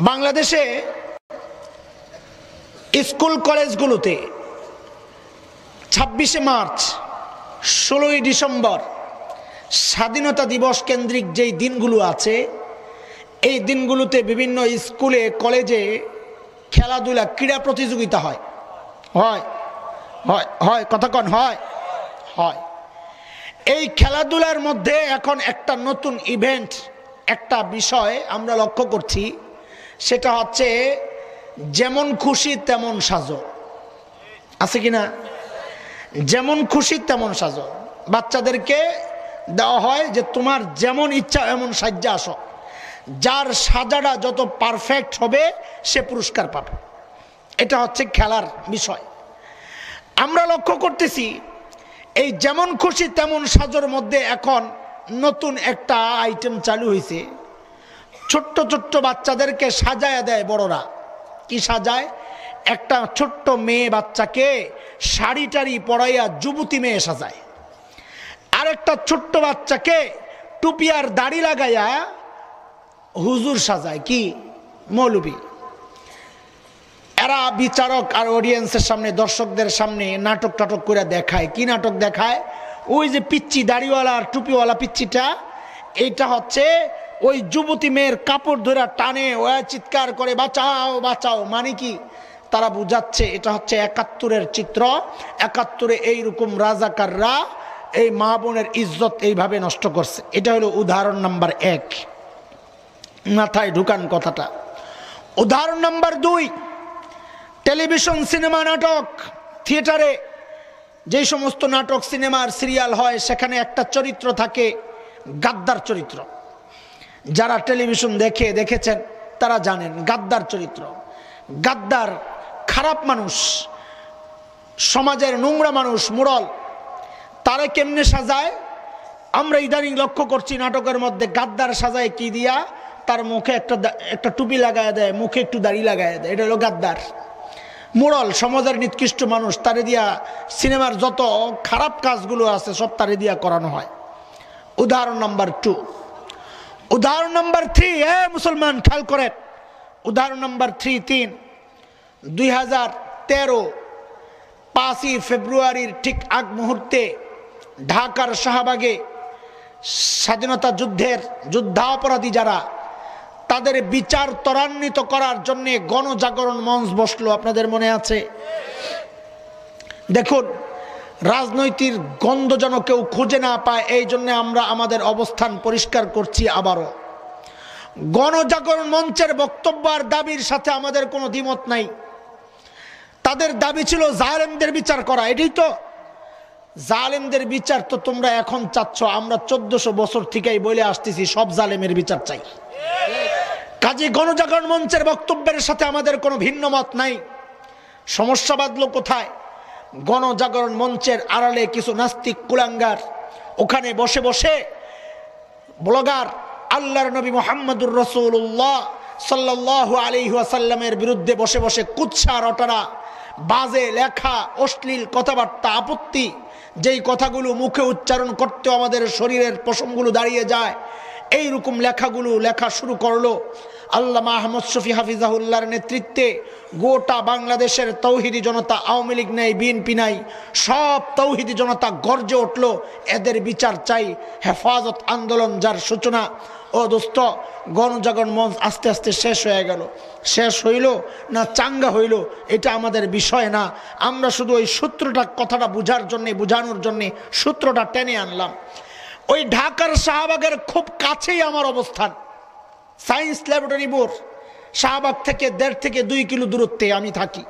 বাংলাদেশে স্কুল কলেজগুলোতে 26শে মার্চ, 16ই ডিসেম্বর স্বাধীনতা দিবস কেন্দ্রিক যেই দিনগুলো আছে, এই দিনগুলোতে বিভিন্ন স্কুলে কলেজে খেলাধুলা ক্রীড়া প্রতিযোগিতা হয়। হয় হয় হয় কথা কন, হয় হয়। এই খেলাধুলার মধ্যে এখন একটা নতুন ইভেন্ট, একটা বিষয় আমরা লক্ষ্য করছি, সেটা হচ্ছে যেমন খুশি তেমন সাজো। আছে কিনা? যেমন খুশি তেমন সাজো। বাচ্চাদেরকে দেওয়া হয় যে তোমার যেমন ইচ্ছা এমন সাজ্জা আসো, যার সাজাটা যত পারফেক্ট হবে সে পুরস্কার পাবে। এটা হচ্ছে খেলার বিষয়। আমরা লক্ষ্য করতেছি এই যেমন খুশি তেমন সাজোর মধ্যে এখন নতুন একটা আইটেম চালু হয়েছে। ছোট্ট ছোট্ট বাচ্চাদেরকে সাজায় দেয় বড়রা। কি সাজায়? একটা ছোট্ট মেয়ে বাচ্চাকে শাড়ি টাড়ি পরাইয়া যুবতী মেয়ে সাজায়, আর একটা ছোট্ট বাচ্চাকে টুপি আর দাড়ি লাগাইয়া হুজুর সাজায়, কি মৌলবী। এরা বিচারক আর অডিয়েন্সের সামনে, দর্শকদের সামনে নাটক টাটক করে দেখায়। কি নাটক দেখায়? ওই যে পিচ্চি দাড়িওয়ালা আর টুপিওয়ালা পিচ্চিটা, এইটা হচ্ছে ওই যুবতী মেয়ের কাপড় ধরে টানে, ওয়া চিৎকার করে বাঁচাও বাঁচাও। মানে কি? তারা বুঝাচ্ছে এটা হচ্ছে 71-এর চিত্র। 71-এ এইরকম রাজাকাররা এই মা বোনের ইজ্জত এইভাবে নষ্ট করছে। এটা হলো উদাহরণ নাম্বার 1। মাথায় ঢুকান কথাটা। উদাহরণ নাম্বার 2, টেলিভিশন, সিনেমা, নাটক, থিয়েটারে যে সমস্ত নাটক, সিনেমার সিরিয়াল হয়, সেখানে একটা চরিত্র থাকে গাদ্দার চরিত্র। যারা টেলিভিশন দেখেছেন তারা জানেন গাদ্দার চরিত্র। গাদ্দার খারাপ মানুষ, সমাজের নোংরা মানুষ, মোড়ল। তারা কেমনে সাজায়? আমরা ইদানিং লক্ষ্য করছি নাটকের মধ্যে গাদ্দার সাজায় কি দিয়া? তার মুখে একটা টুপি লাগায় দেয়, মুখে একটু দাড়ি লাগায় দেয়। এটা হলো গাদ্দার। মোড়ল, সমাজের নিকৃষ্ট মানুষ, তারে দিয়া সিনেমার যত খারাপ কাজগুলো আছে সব তারে দিয়া করানো হয়। উদাহরণ নাম্বার 2। উদাহরণ নাম্বার 3, মুসলমান খেয়াল করেন। উদাহরণ নাম্বার 3, 2013 5ই ফেব্রুয়ারির ঠিক আগ মুহূর্তে ঢাকার শাহবাগে স্বাধীনতা যুদ্ধের যুদ্ধাপরাধী যারা, তাদের বিচার ত্বরান্বিত করার জন্য গণজাগরণ মঞ্চ বসলো। আপনাদের মনে আছে? দেখুন, রাজনৈতিক গন্ধ যেন কেউ খুঁজে না পায়, এই জন্য আমরা আমাদের অবস্থান পরিষ্কার করছি আবারও। গণজাগরণ মঞ্চের বক্তব্য আর দাবির সাথে আমাদের কোনো দ্বিমত নাই। তাদের দাবি ছিল জালেমদের বিচার করা। এটাই তো জালেমদের বিচার। তো তোমরা এখন চাচ্ছ, আমরা 1400 বছর থেকেই বলে আসতেছি সব জালেমের বিচার চাই। কাজী গণজাগরণ মঞ্চের বক্তব্যের সাথে আমাদের কোনো ভিন্ন মত নাই। সমস্যা বাঁধলো কোথায়? গণজাগরণ মঞ্চের আড়ালে কিছু নাস্তিক কুলাঙ্গার ওখানে বসে বসে ব্লগার আল্লাহর নবী মুহাম্মদুর রাসূলুল্লাহ সাল্লাল্লাহু আলাইহি ওয়াসাল্লামের বিরুদ্ধে বসে বসে কুৎসা রটনা, বাজে লেখা, অশ্লীল কথাবার্তা, আপত্তি, যেই কথাগুলো মুখে উচ্চারণ করতেও আমাদের শরীরের পশমগুলো দাঁড়িয়ে যায়, এইরকম লেখাগুলো লেখা শুরু করলো। আল্লামা আহমদ শফি হাফিজাহুল্লাহর নেতৃত্বে গোটা বাংলাদেশের তৌহিদি জনতা, আওয়ামী লীগ নাই, বিএনপি নাই, সব তৌহিদি জনতা গর্জে উঠলো, এদের বিচার চাই। হেফাজত আন্দোলন যার সূচনা, ও দোস্ত, গণজাগরণ মঞ্চ আস্তে আস্তে শেষ হয়ে গেল। শেষ হইল না চাঙ্গা হইল এটা আমাদের বিষয় না। আমরা শুধু ওই সূত্রটা, কথাটা বুঝানোর জন্যে সূত্রটা টেনে আনলাম। ওই ঢাকার শাহবাগের খুব কাছেই আমার অবস্থান। সায়েন্স ল্যাবরেটরি বোর্ড, শাহবাগ থেকে 1.5 থেকে 2 কিলো দূরত্বে আমি থাকি।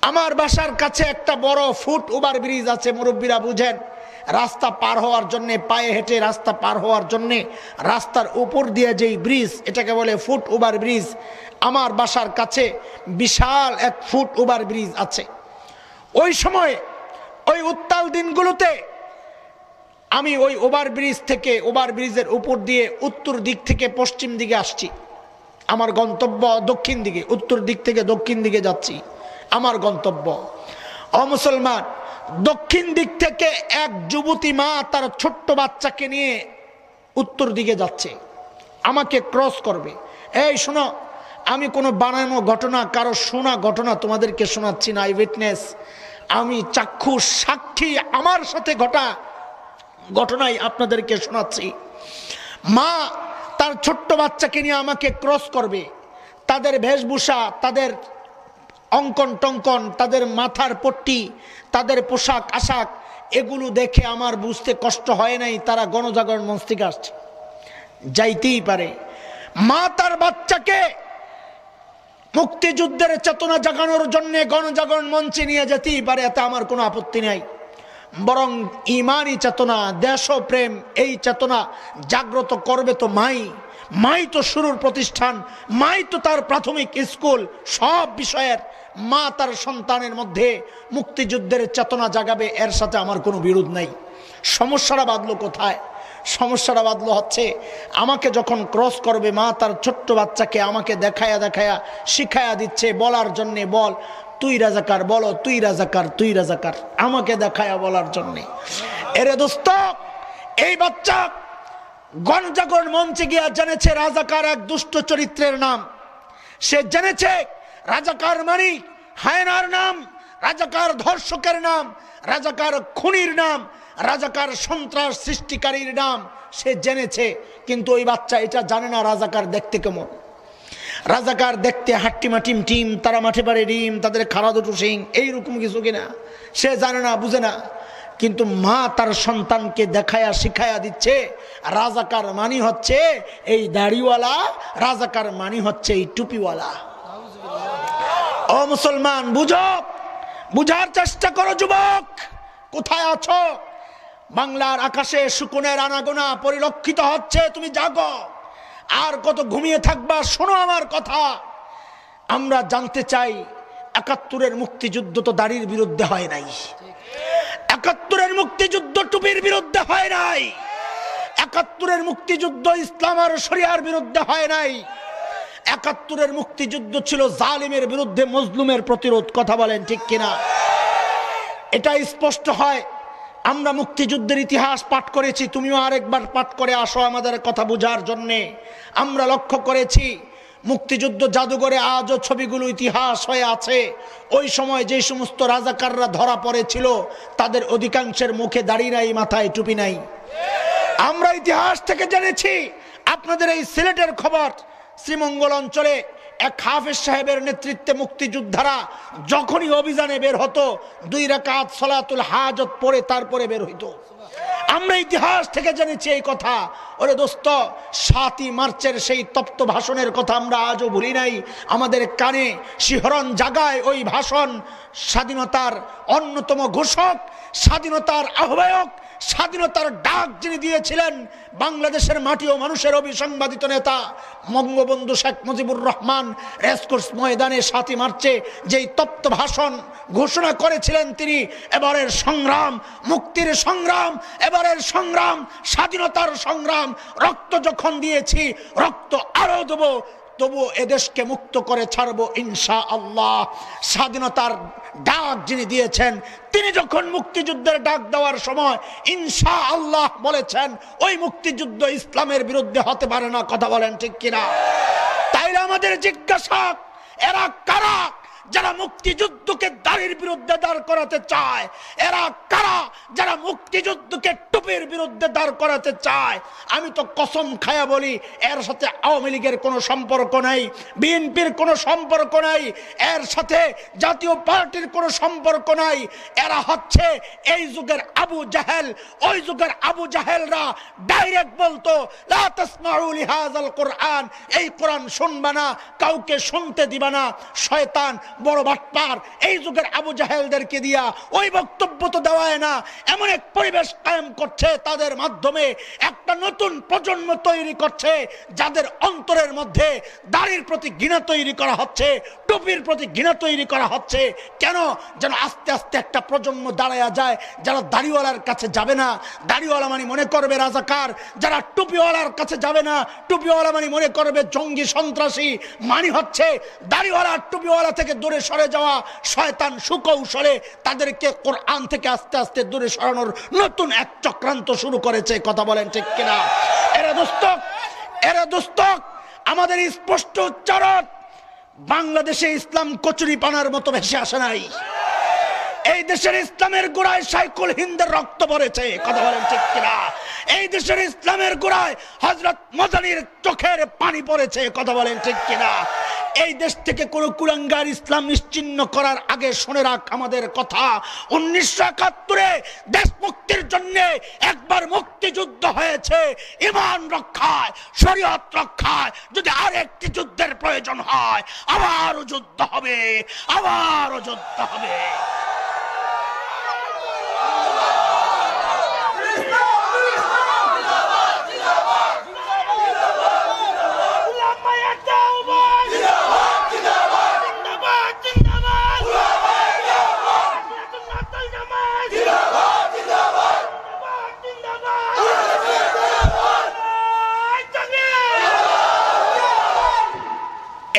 আমার বাসার কাছে একটা বড় ফুট ওভার ব্রিজ আছে। মুরব্বীরা বুঝেন, রাস্তা পার হওয়ার জন্যে, পায়ে হেঁটে রাস্তা পার হওয়ার জন্যে রাস্তার উপর দিয়ে যেই ব্রিজ, এটাকে বলে ফুট ওভার ব্রিজ। আমার বাসার কাছে বিশাল এক ফুট ওভার ব্রিজ আছে। ওই সময়ে, ওই উত্তাল দিনগুলোতে আমি ওই ওভারব্রিজের উপর দিয়ে উত্তর দিক থেকে পশ্চিম দিকে আসছি, আমার গন্তব্য দক্ষিণ দিকে, উত্তর দিক থেকে দক্ষিণ দিকে যাচ্ছি আমার গন্তব্য। মুসলমান, দক্ষিণ দিক থেকে এক যুবতী মা তার ছোট্ট বাচ্চাকে নিয়ে উত্তর দিকে যাচ্ছে, আমাকে ক্রস করবে। এই শোনো, আমি কোনো বানানো ঘটনা, কারো শোনা ঘটনা তোমাদেরকে শোনাচ্ছি না, আই উইটনেস, আমি চাক্ষুষ সাক্ষী, আমার সাথে ঘটা ঘটনাই আপনাদেরকে শোনাচ্ছি। মা তার ছোট্ট বাচ্চাকে নিয়ে আমাকে ক্রস করবে। তাদের বেশভূষা, তাদের অঙ্কন টঙ্কন, তাদের মাথার পট্টি, তাদের পোশাক আশাক, এগুলো দেখে আমার বুঝতে কষ্ট হয় নাই তারা গণজাগরণ মঞ্চ থেকে আসছে। যাইতেই পারে, মা তার বাচ্চাকে মুক্তিযুদ্ধের চেতনা জাগানোর জন্য গণজাগরণ মঞ্চে নিয়ে যেতেই পারে, এতে আমার কোনো আপত্তি নাই। বরং ইমানি চেতনা, দেশপ্রেম, এই চেতনা জাগ্রত করবে তো মাই তো শুরুর প্রতিষ্ঠান, মাই তো তার প্রাথমিক স্কুল। সব বিষয়ের মা তার সন্তানের মধ্যে মুক্তিযুদ্ধের চেতনা জাগাবে, এর সাথে আমার কোনো বিরোধ নাই। সমস্যাটা বাঁধলো কোথায়? সমস্যাটা বাঁধলো হচ্ছে, আমাকে যখন ক্রস করবে মা তার ছোট্ট বাচ্চাকে আমাকে দেখায়া দেখায়া শিখায়া দিচ্ছে বলার জন্যে, বল তুই রাজাকার, বলো তুই রাজাকার, তুই রাজাকার, আমাকে দেখায়া বলার জন্যে। এরে দোস্ত, এই বাচ্চা গণজাগরণ মঞ্চে গিয়া জেনেছে রাজাকার এক দুষ্ট চরিত্রের নাম। সে জেনেছে রাজাকার মানে হায়নার নাম, রাজাকার ধর্ষকের নাম, রাজাকার খুনির নাম, রাজাকার সন্ত্রাস সৃষ্টিকারীর নাম সে জেনেছে। কিন্তু ওই বাচ্চা এটা জানে না রাজাকার দেখতে কেমন। রাজাকার দেখতে হাট্টিমা টিম টিম, তারা মাঠে পারে ডিম, তাদের খাড়া দুটো সিং, এইরকম কিছু কিনা সে জানে না, বুঝে না। কিন্তু মা তার সন্তানকে দেখায়া শিখায়া দিচ্ছে রাজাকার মানি হচ্ছে এই দাড়িওয়ালা, রাজাকার মানি হচ্ছে এই টুপিওয়ালা। ও মুসলমান, বুঝো, বুঝার চেষ্টা করো যুবক, কোথায় আছো? বাংলার আকাশে শকুনের আনাগোনা পরিলক্ষিত হচ্ছে, তুমি জাগো। আর কত ঘুমিয়ে থাকবা? শোনো আমার কথা। আমরা জানতে চাই, ৭১-এর মুক্তিযুদ্ধ তো দাড়ির বিরুদ্ধে হয় নাই, ৭১-এর মুক্তিযুদ্ধ টুপির বিরুদ্ধে হয় নাই, ৭১-এর মুক্তিযুদ্ধ ইসলাম আর শরিয়ার বিরুদ্ধে হয় নাই। ৭১-এর মুক্তিযুদ্ধ ছিল জালিমের বিরুদ্ধে মজলুমের প্রতিরোধ। কথা বলেন ঠিক কিনা? এটা স্পষ্ট হয়। আমরা মুক্তিযুদ্ধের ইতিহাস পাঠ করেছি, তুমিও আরেকবার পাঠ করে আসো আমাদের কথা বোঝার জন্যে। আমরা লক্ষ্য করেছি মুক্তিযুদ্ধ জাদুঘরে আজও ছবিগুলো ইতিহাস হয়ে আছে। ওই সময় যে সমস্ত রাজাকাররা ধরা পড়েছিল তাদের অধিকাংশের মুখে দাড়ি নাই, মাথায় টুপি নাই। আমরা ইতিহাস থেকে জেনেছি। আপনাদের এই সিলেটের খবর, শ্রীমঙ্গল অঞ্চলে এক হাফেজ সাহেবের নেতৃত্বে মুক্তিযোদ্ধারা যখনই অভিযানে বের হতো 2 রাকাত সালাতুল হাজত পড়ে তারপরে বের হইতো। আমরা ইতিহাস থেকে জেনেছি এই কথা। ওরে দোস্ত, 7ই মার্চের সেই তপ্ত ভাষণের কথা আমরা আজও ভুলি নাই। আমাদের কানে শিহরণ জাগায় ওই ভাষণ। স্বাধীনতার অন্যতম ঘোষক, স্বাধীনতার আহ্বায়ক, স্বাধীনতার ডাক যিনি দিয়েছিলেন বাংলাদেশের মাটি ও মানুষের অবিসংবাদিত নেতা বঙ্গবন্ধু শেখ মুজিবুর রহমান, রেসকোর্স ময়দানে 7ই মার্চে যেই তপ্ত ভাষণ ঘোষণা করেছিলেন তিনি, এবারের সংগ্রাম মুক্তির সংগ্রাম, এবারের সংগ্রাম স্বাধীনতার সংগ্রাম। রক্ত যখন দিয়েছি, রক্ত আরো দেবো, তবু এদেশকে মুক্ত করে ছাড়বো ইনশাআল্লাহ। স্বাধীনতার ডাক যিনি দিয়েছেন, তিনি যখন মুক্তিযুদ্ধের ডাক দেওয়ার সময় ইনশাআল্লাহ বলেছেন, ওই মুক্তিযুদ্ধ ইসলামের বিরুদ্ধে হতে পারে না। কথা বলেন ঠিক কিনা? তাইলে আমাদের জিজ্ঞাসা, এরা কারা যারা মুক্তিযুদ্ধকে দাড়ির বিরুদ্ধে দাঁড় করাতে চায়? এরা কারা যারা মুক্তিযুদ্ধকে টুপির বিরুদ্ধে দাঁড় করাতে চায়? আমি তো কসম খায়া বলি, এর সাথে আওয়ামী লীগের কোনো সম্পর্ক নাই, বিএনপির কোনো সম্পর্ক নাই, এর সাথে জাতীয় পার্টির কোনো সম্পর্ক নাই। এরা হচ্ছে এই যুগের আবু জাহেল। ওই যুগের আবু জাহেলরা ডাইরেক্ট বলতো, লা তাসমাউ লিহাযাল কুরআন, এই কোরআন শুনবা না, কাউকে শুনতে দিবা না, শয়তান বড় বাটপার। এই যুগের আবু জাহেলদেরকে দিয়া ওই বক্তব্য তো দেওয়ায় না, এমন এক পরিবেশ কায়েম করছে, তাদের মাধ্যমে একটা নতুন প্রজন্ম তৈরি করছে, যাদের অন্তরের মধ্যে দাড়ির প্রতি ঘৃণা তৈরি করা হচ্ছে, টুপির প্রতি ঘৃণা তৈরি করা হচ্ছে। কেন? যেন আস্তে আস্তে একটা প্রজন্ম দাঁড়ায়া যায় যারা দাড়িওয়ালার কাছে যাবে না, দাড়িওয়ালা মানে মনে করবে রাজাকার। যারা টুপিওয়ালার কাছে যাবে না, টুপিওয়ালা মানে মনে করবে জঙ্গি সন্ত্রাসী। মানে হচ্ছে দাড়িওয়ালা টুপিওয়ালা থেকে দূরে সরে যাওয়া শয়তান সুকৌশলে তাদেরকে কোরআন থেকে আস্তে আস্তে দূরে সরানোর নতুন এক চক্রান্ত শুরু করেছে। কথা বলেন ঠিক কিনা? এরা দোস্তক আমাদের স্পষ্ট উচ্চারণ, বাংলাদেশে ইসলাম কচুরি পানার মতো ভেসে আসে নাই। এই দেশের ইসলামের গোড়ায় শাইখুল হিন্দের রক্ত পড়েছে। কথা বলেন ঠিক কিনা? এই দেশের ইসলামের গোড়ায় হযরত মদনীর চোখের পানি পড়েছে। কথা বলেন ঠিক কিনা? এই দেশ থেকে কোন কুলাঙ্গার ইসলাম নিশ্চিহ্ন করার আগে শুনে রাখ আমাদের কথা, 1971 দেশ মুক্তির জন্য একবার মুক্তিযুদ্ধ হয়েছে। ঈমান রক্ষায়, শরীয়ত রক্ষায় যদি আরেকটি যুদ্ধের প্রয়োজন হয়, আবারও যুদ্ধ হবে, আবারও যুদ্ধ হবে।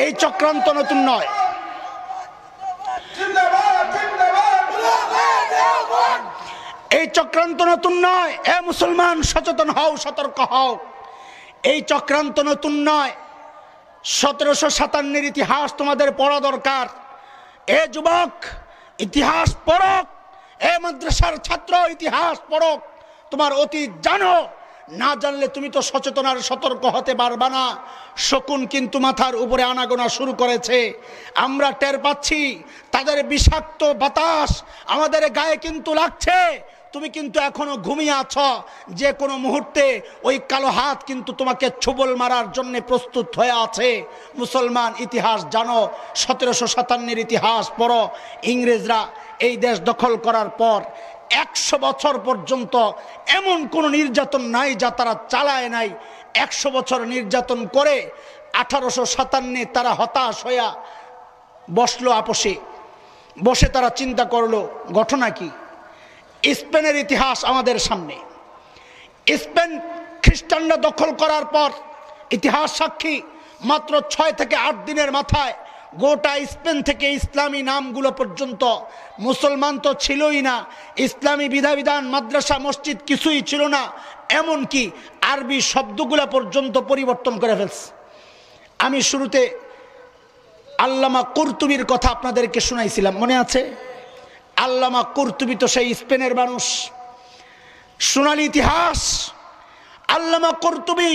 এই চক্রান্ত নতুন নয়। এই চক্রান্ত নতুন নয়। এ মুসলমান, সচেতন হও, সতর্ক হও। এই চক্রান্ত নতুন নয়। 1757 ইতিহাস তোমাদের পড়া দরকার। এ যুবক, ইতিহাস পড়ো। এ মাদ্রাসার ছাত্র, ইতিহাস পড়ো। তোমার অতীত জানো। না জানলে তুমি তো সচেতন আর সতর্ক হতে পারবা না। শকুন কিন্তু মাথার উপরে আনাগোনা শুরু করেছে। আমরা টের পাচ্ছি তাদের বিষাক্ত বাতাস আমাদের গায়ে কিন্তু লাগছে। তুমি কিন্তু এখনো ঘুমিয়ে আছো। যে কোনো মুহূর্তে ওই কালো হাত কিন্তু তোমাকে ছোবল মারার জন্য প্রস্তুত হয়ে আছে। মুসলমান, ইতিহাস জানো। 1757 ইতিহাস পড়ো। ইংরেজরা এই দেশ দখল করার পর 100 বছর পর্যন্ত এমন কোন নির্যাতন নাই যা তারা চালায় নাই। 100 বছর নির্যাতন করে 1857 তারা হতাশ হইয়া বসলো আপোষে। বসে তারা চিন্তা করলো ঘটনা কি। স্পেনের ইতিহাস আমাদের সামনে। স্পেন খ্রিস্টানরা দখল করার পর ইতিহাস সাক্ষী, মাত্র 6 থেকে 8 দিনের মাথায় গোটা স্পেন থেকে ইসলামী নামগুলো পর্যন্ত, মুসলমান তো ছিলই না, ইসলামী বিধান মাদ্রাসা মসজিদ কিছুই ছিল না, এমনকি আরবি শব্দগুলো পর্যন্ত পরিবর্তন করে ফেলছে। আমি শুরুতে আল্লামা কুরতুবীর কথা আপনাদেরকে শোনাইছিলাম, মনে আছে? আল্লামা কুরতুবী তো সেই স্পেনের মানুষ, সোনালী ইতিহাস। আল্লামা কুরতুবী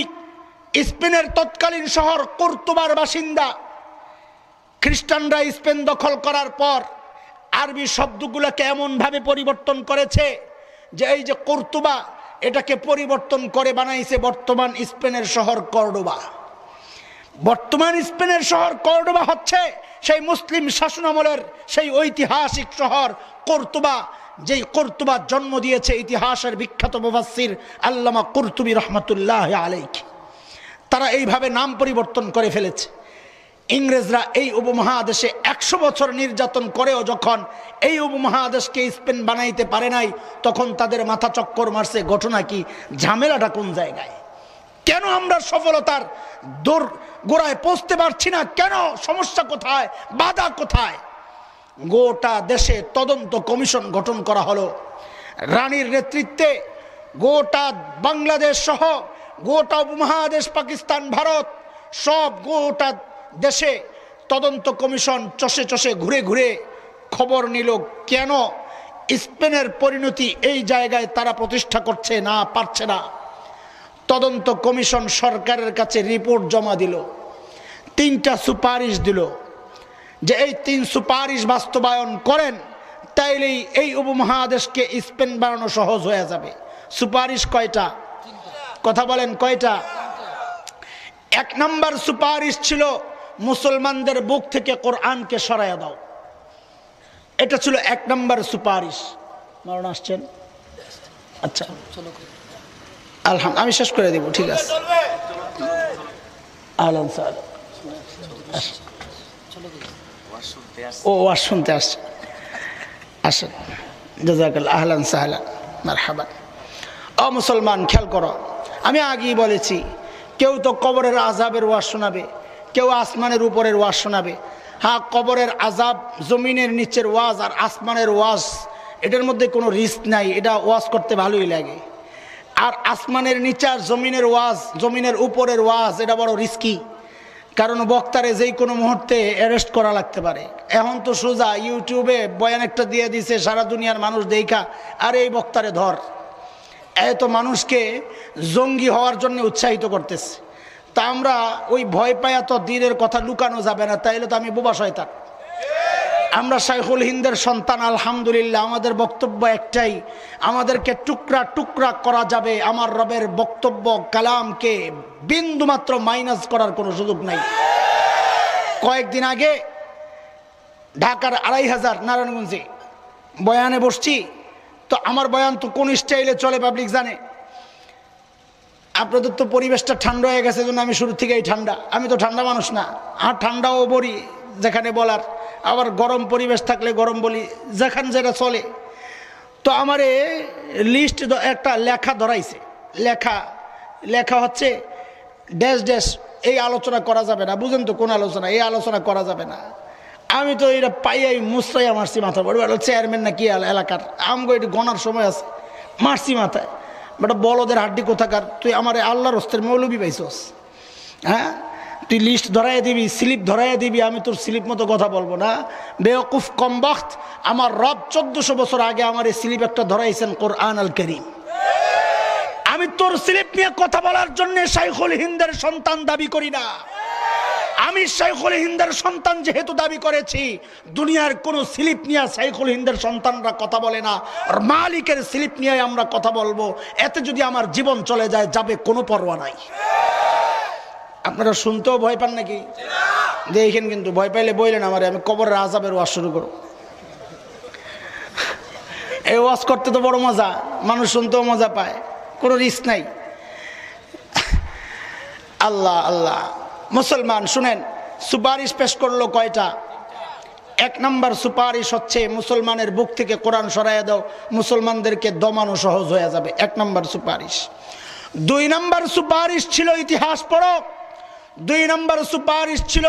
স্পেনের তৎকালীন শহর কুর্তুবার বাসিন্দা। খ্রিস্টানরা স্পেন দখল করার পর আরবি শব্দগুলোকে এমনভাবে পরিবর্তন করেছে যে এই যে কুর্তুবা, এটাকে পরিবর্তন করে বানাইছে বর্তমান স্পেনের শহর কর্ডোবা। বর্তমান স্পেনের শহর কর্ডোবা হচ্ছে সেই মুসলিম শাসনামলের সেই ঐতিহাসিক শহর কর্তুবা, যেই কর্তুবা জন্ম দিয়েছে ইতিহাসের বিখ্যাত মুফাসসির আল্লামা কুরতুবী রহমাতুল্লাহ আলাইহি। তারা এইভাবে নাম পরিবর্তন করে ফেলেছে। ইংরেজরা এই উপমহাদেশে 100 বছর নির্যাতন করেও যখন এই উপমহাদেশকে স্পেন বানাইতে পারে নাই, তখন তাদের মাথা চক্কর মারছে ঘটনা কি, ঝামেলাটা কোন জায়গায়, কেন আমরা সফলতার গোড়ায় পৌঁছতে পারছি না, কেন সমস্যা কোথায়, বাধা কোথায়। গোটা দেশে তদন্ত কমিশন গঠন করা হলো। রানীর নেতৃত্বে গোটা বাংলাদেশ সহ গোটা উপমহাদেশ, পাকিস্তান, ভারত, সব গোটা দেশে তদন্ত কমিশন চষে চষে ঘুরে ঘুরে খবর নিল কেন স্পেনের পরিণতি এই জায়গায় তারা প্রতিষ্ঠা করছে না, পারছে না। তদন্ত কমিশন সরকারের কাছে রিপোর্ট জমা দিল, 3টা সুপারিশ দিল যে এই 3 সুপারিশ বাস্তবায়ন করেন তাইলেই এই উপমহাদেশকে স্পেন বানানো সহজ হয়ে যাবে। সুপারিশ কয়টা? কথা বলেন কয়টা? 1 নম্বর সুপারিশ ছিল মুসলমানদের বুক থেকে কোরআনকে সরাইয়া দাও। এটা ছিল 1 নম্বর সুপারিশ। মারণ আসছেন? আচ্ছা আলহামদুলিল্লাহ, আমি শেষ করে দেব, ঠিক আছে। আহলান সাহলান। ও ওয়াজ শুনতে আসছে, আসেন, জাযাকাল্লাহ, আহলান সাহলান, মারহাবান। ও মুসলমান, খেয়াল করো, আমি আগেই বলেছি, কেউ তো কবরের আযাবের ওয়াজ শোনাবে, কেউ আসমানের উপরের ওয়াজ শোনাবে। হ্যাঁ, কবরের আযাব, জমিনের নিচের ওয়াজ আর আসমানের ওয়াজ, এটার মধ্যে কোনো রিস্ক নাই, এটা ওয়াজ করতে ভালোই লাগে। আর আসমানের নিচে আর জমিনের ওয়াজ, জমিনের উপরের ওয়াজ, এটা বড় রিস্কি, কারণ বক্তারে যেই কোনো মুহূর্তে অ্যারেস্ট করা লাগতে পারে। এখন তো সোজা ইউটিউবে বয়ান একটা দিয়ে দিছে, সারা দুনিয়ার মানুষ দেখা, আর এই বক্তারে ধর। এত মানুষকে জঙ্গি হওয়ার জন্য উৎসাহিত করতেছে। তা আমরা ওই ভয় পায়া তো দিনের কথা লুকানো যাবে না, তাইলে তো আমি বোবা শয়তান। আমরা শাইখুল হিন্দের সন্তান, আলহামদুলিল্লাহ। আমাদের বক্তব্য একটাই, আমাদেরকে টুকরা টুকরা করা যাবে, আমার রবের বক্তব্য কালামকে বিন্দুমাত্র মাইনাস করার কোনো সুযোগ নাই। কয়েকদিন আগে ঢাকার 2500 নারায়ণগঞ্জে বয়ানে বসছি, তো আমার বয়ান তো কোন স্টাইলে চলে পাবলিক জানে। আপনাদের তো পরিবেশটা ঠান্ডা হয়ে গেছে, জন্য আমি শুরু থেকেই ঠান্ডা। আমি তো ঠান্ডা মানুষ না, আর ঠান্ডাও বলি যেখানে বলার, আবার গরম পরিবেশ থাকলে গরম বলি, যেখানে যেটা চলে। তো আমারে লিস্ট একটা লেখা ধরাইছে, লেখা হচ্ছে ড্যাশ ড্যাশ, এই আলোচনা করা যাবে না। বুঝেন তো কোন আলোচনা, এই আলোচনা করা যাবে না। আমি তো এটা পাইয়াই মুসরাইয়া মারছি মাথা, বড় চেয়ারম্যান না কি এলাকার, আমগো এটি গণার সময় আছে, মারছি মাথায়। বেটা বলদের হাড্ডি কোথাকার, তুই আমার আল্লাহর হস্তের মৌলবি পাইছস? হ্যাঁ, তুই লিস্ট ধরাইয়া দিবি, স্লিপ ধরাইয়া দিবি, আমি তোর স্লিপ মতো কথা বলবো না। বেওকুফ কমবখ্ত, আমার রব 1400 বছর আগে আমার এই স্লিপ একটা ধরাইছেন, কোরআন আল কারীম। আমি তোর স্লিপ নিয়ে কথা বলার জন্য শাইখুল হিন্দের সন্তান দাবি করি না। আমি শাইখুল হিন্দের সন্তান যেহেতু দাবি করেছি, দুনিয়ার কোন স্লিপ নিয়ে শাইখুল হিন্দের সন্তানরা কথা বলে না, আর মালিকের স্লিপ নিয়ে আমরা কথা বলবো। এতে যদি আমার জীবন চলে যায়, যাবে, কোনো পরোয়া নাই। আপনারা শুনতেও ভয় পান নাকি? দেখেন, কিন্তু ভয় পাইলে বললেন আমারে, আমি কবরের আযাবের ওয়াজ শুরু করব। এই ওয়াজ করতে তো বড় মজা, মানুষ শুনতেও মজা পায়, কোনো রিস্ক নাই। আল্লাহ আল্লাহ। মুসলমান শুনেন, সুপারিশ পেশ করলো কয়টা? 1 নম্বর সুপারিশ হচ্ছে মুসলমানের বুক থেকে কোরআন সরাইয়া দাও, মুসলমানদেরকে দমানো সহজ হয়ে যাবে। 1 নম্বর সুপারিশ। 2 নম্বর সুপারিশ ছিল ইতিহাস পড়ো। 2 নম্বর সুপারিশ ছিল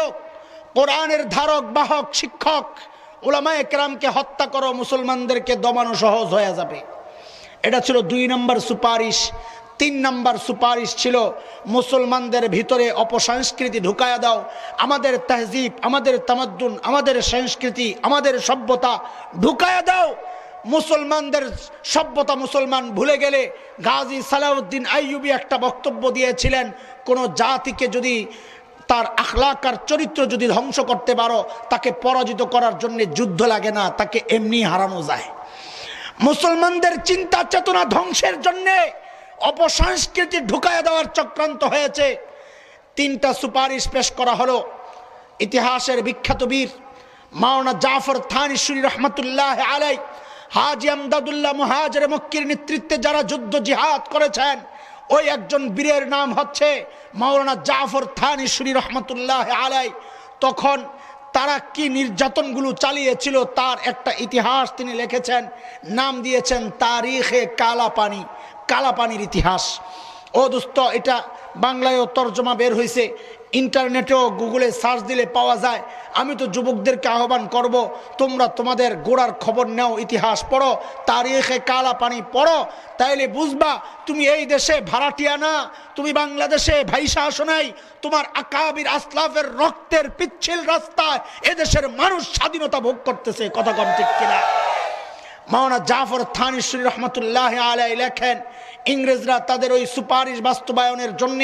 কোরআনের ধারক বাহক শিক্ষক উলামায়ে কেরামকে হত্যা করো, মুসলমানদেরকে দমানো সহজ হয়ে যাবে। এটা ছিল 2 নম্বর সুপারিশ। 3 নম্বর সুপারিশ ছিল মুসলমানদের ভিতরে অপসংস্কৃতি ঢুকায়া দাও, আমাদের তাহজিব, আমাদের তামাদ্দুন, আমাদের সংস্কৃতি, আমাদের সভ্যতা ঢুকায়া দাও। মুসলমানদের সভ্যতা মুসলমান ভুলে গেলে, গাজী সালাউদ্দিন আইয়ুবী একটা বক্তব্য দিয়েছিলেন, কোন জাতিকে যদি তার আখলাক আর চরিত্র যদি ধ্বংস করতে পারো, তাকে পরাজিত করার জন্য যুদ্ধ লাগে না, তাকে এমনি হারানো যায়। মুসলমানদের চিন্তা চেতনা ধ্বংসের জন্য অপসংস্কৃতি ঢুকায় দেওয়ার চক্রান্ত হয়েছে। 3টা সুপারিশ পেশ করা হলো। ইতিহাসের বিখ্যাত বীর মাওলানা জাফর থানিশ্বরী রহমতুল্লাহ আলাই, হাজী আমদাদুল্লাহ মুহাজির মক্কির নেতৃত্বে যারা যুদ্ধ জিহাদ করেছেন, ওই একজন বীরের নাম হচ্ছে মাওলানা জাফর থানিশ্বরী রহমতুল্লাহ আলাই। তখন তারা কি নির্যাতনগুলো চালিয়েছিল তার একটা ইতিহাস তিনি লিখেছেন, নাম দিয়েছেন তারিখে কালাপানি, কালাপানির ইতিহাস। ও দোস্ত, এটা বাংলায়ও তর্জমা বের হয়েছে, ইন্টারনেটেও গুগলে সার্চ দিলে পাওয়া যায়। আমি তো যুবকদেরকে আহ্বান করব, তোমরা তোমাদের গোড়ার খবর নাও, ইতিহাস পড়ো, তারিখে কালাপানি পড়ো, তাইলে বুঝবা তুমি এই দেশে ভাড়াটিয়া না, তুমি বাংলাদেশে ভাইসা আসো নাই। তোমার আকাবির আসলাফের রক্তের পিচ্ছিল রাস্তায় এদেশের মানুষ স্বাধীনতা ভোগ করতেছে। কথা কম ঠিক কিনা? মাওলানা জাফর থানিশ্বরী রহমতুল্লাহ আলাই লেখেন, ইংরেজরা তাদের ওই সুপারিশ বাস্তবায়নের জন্য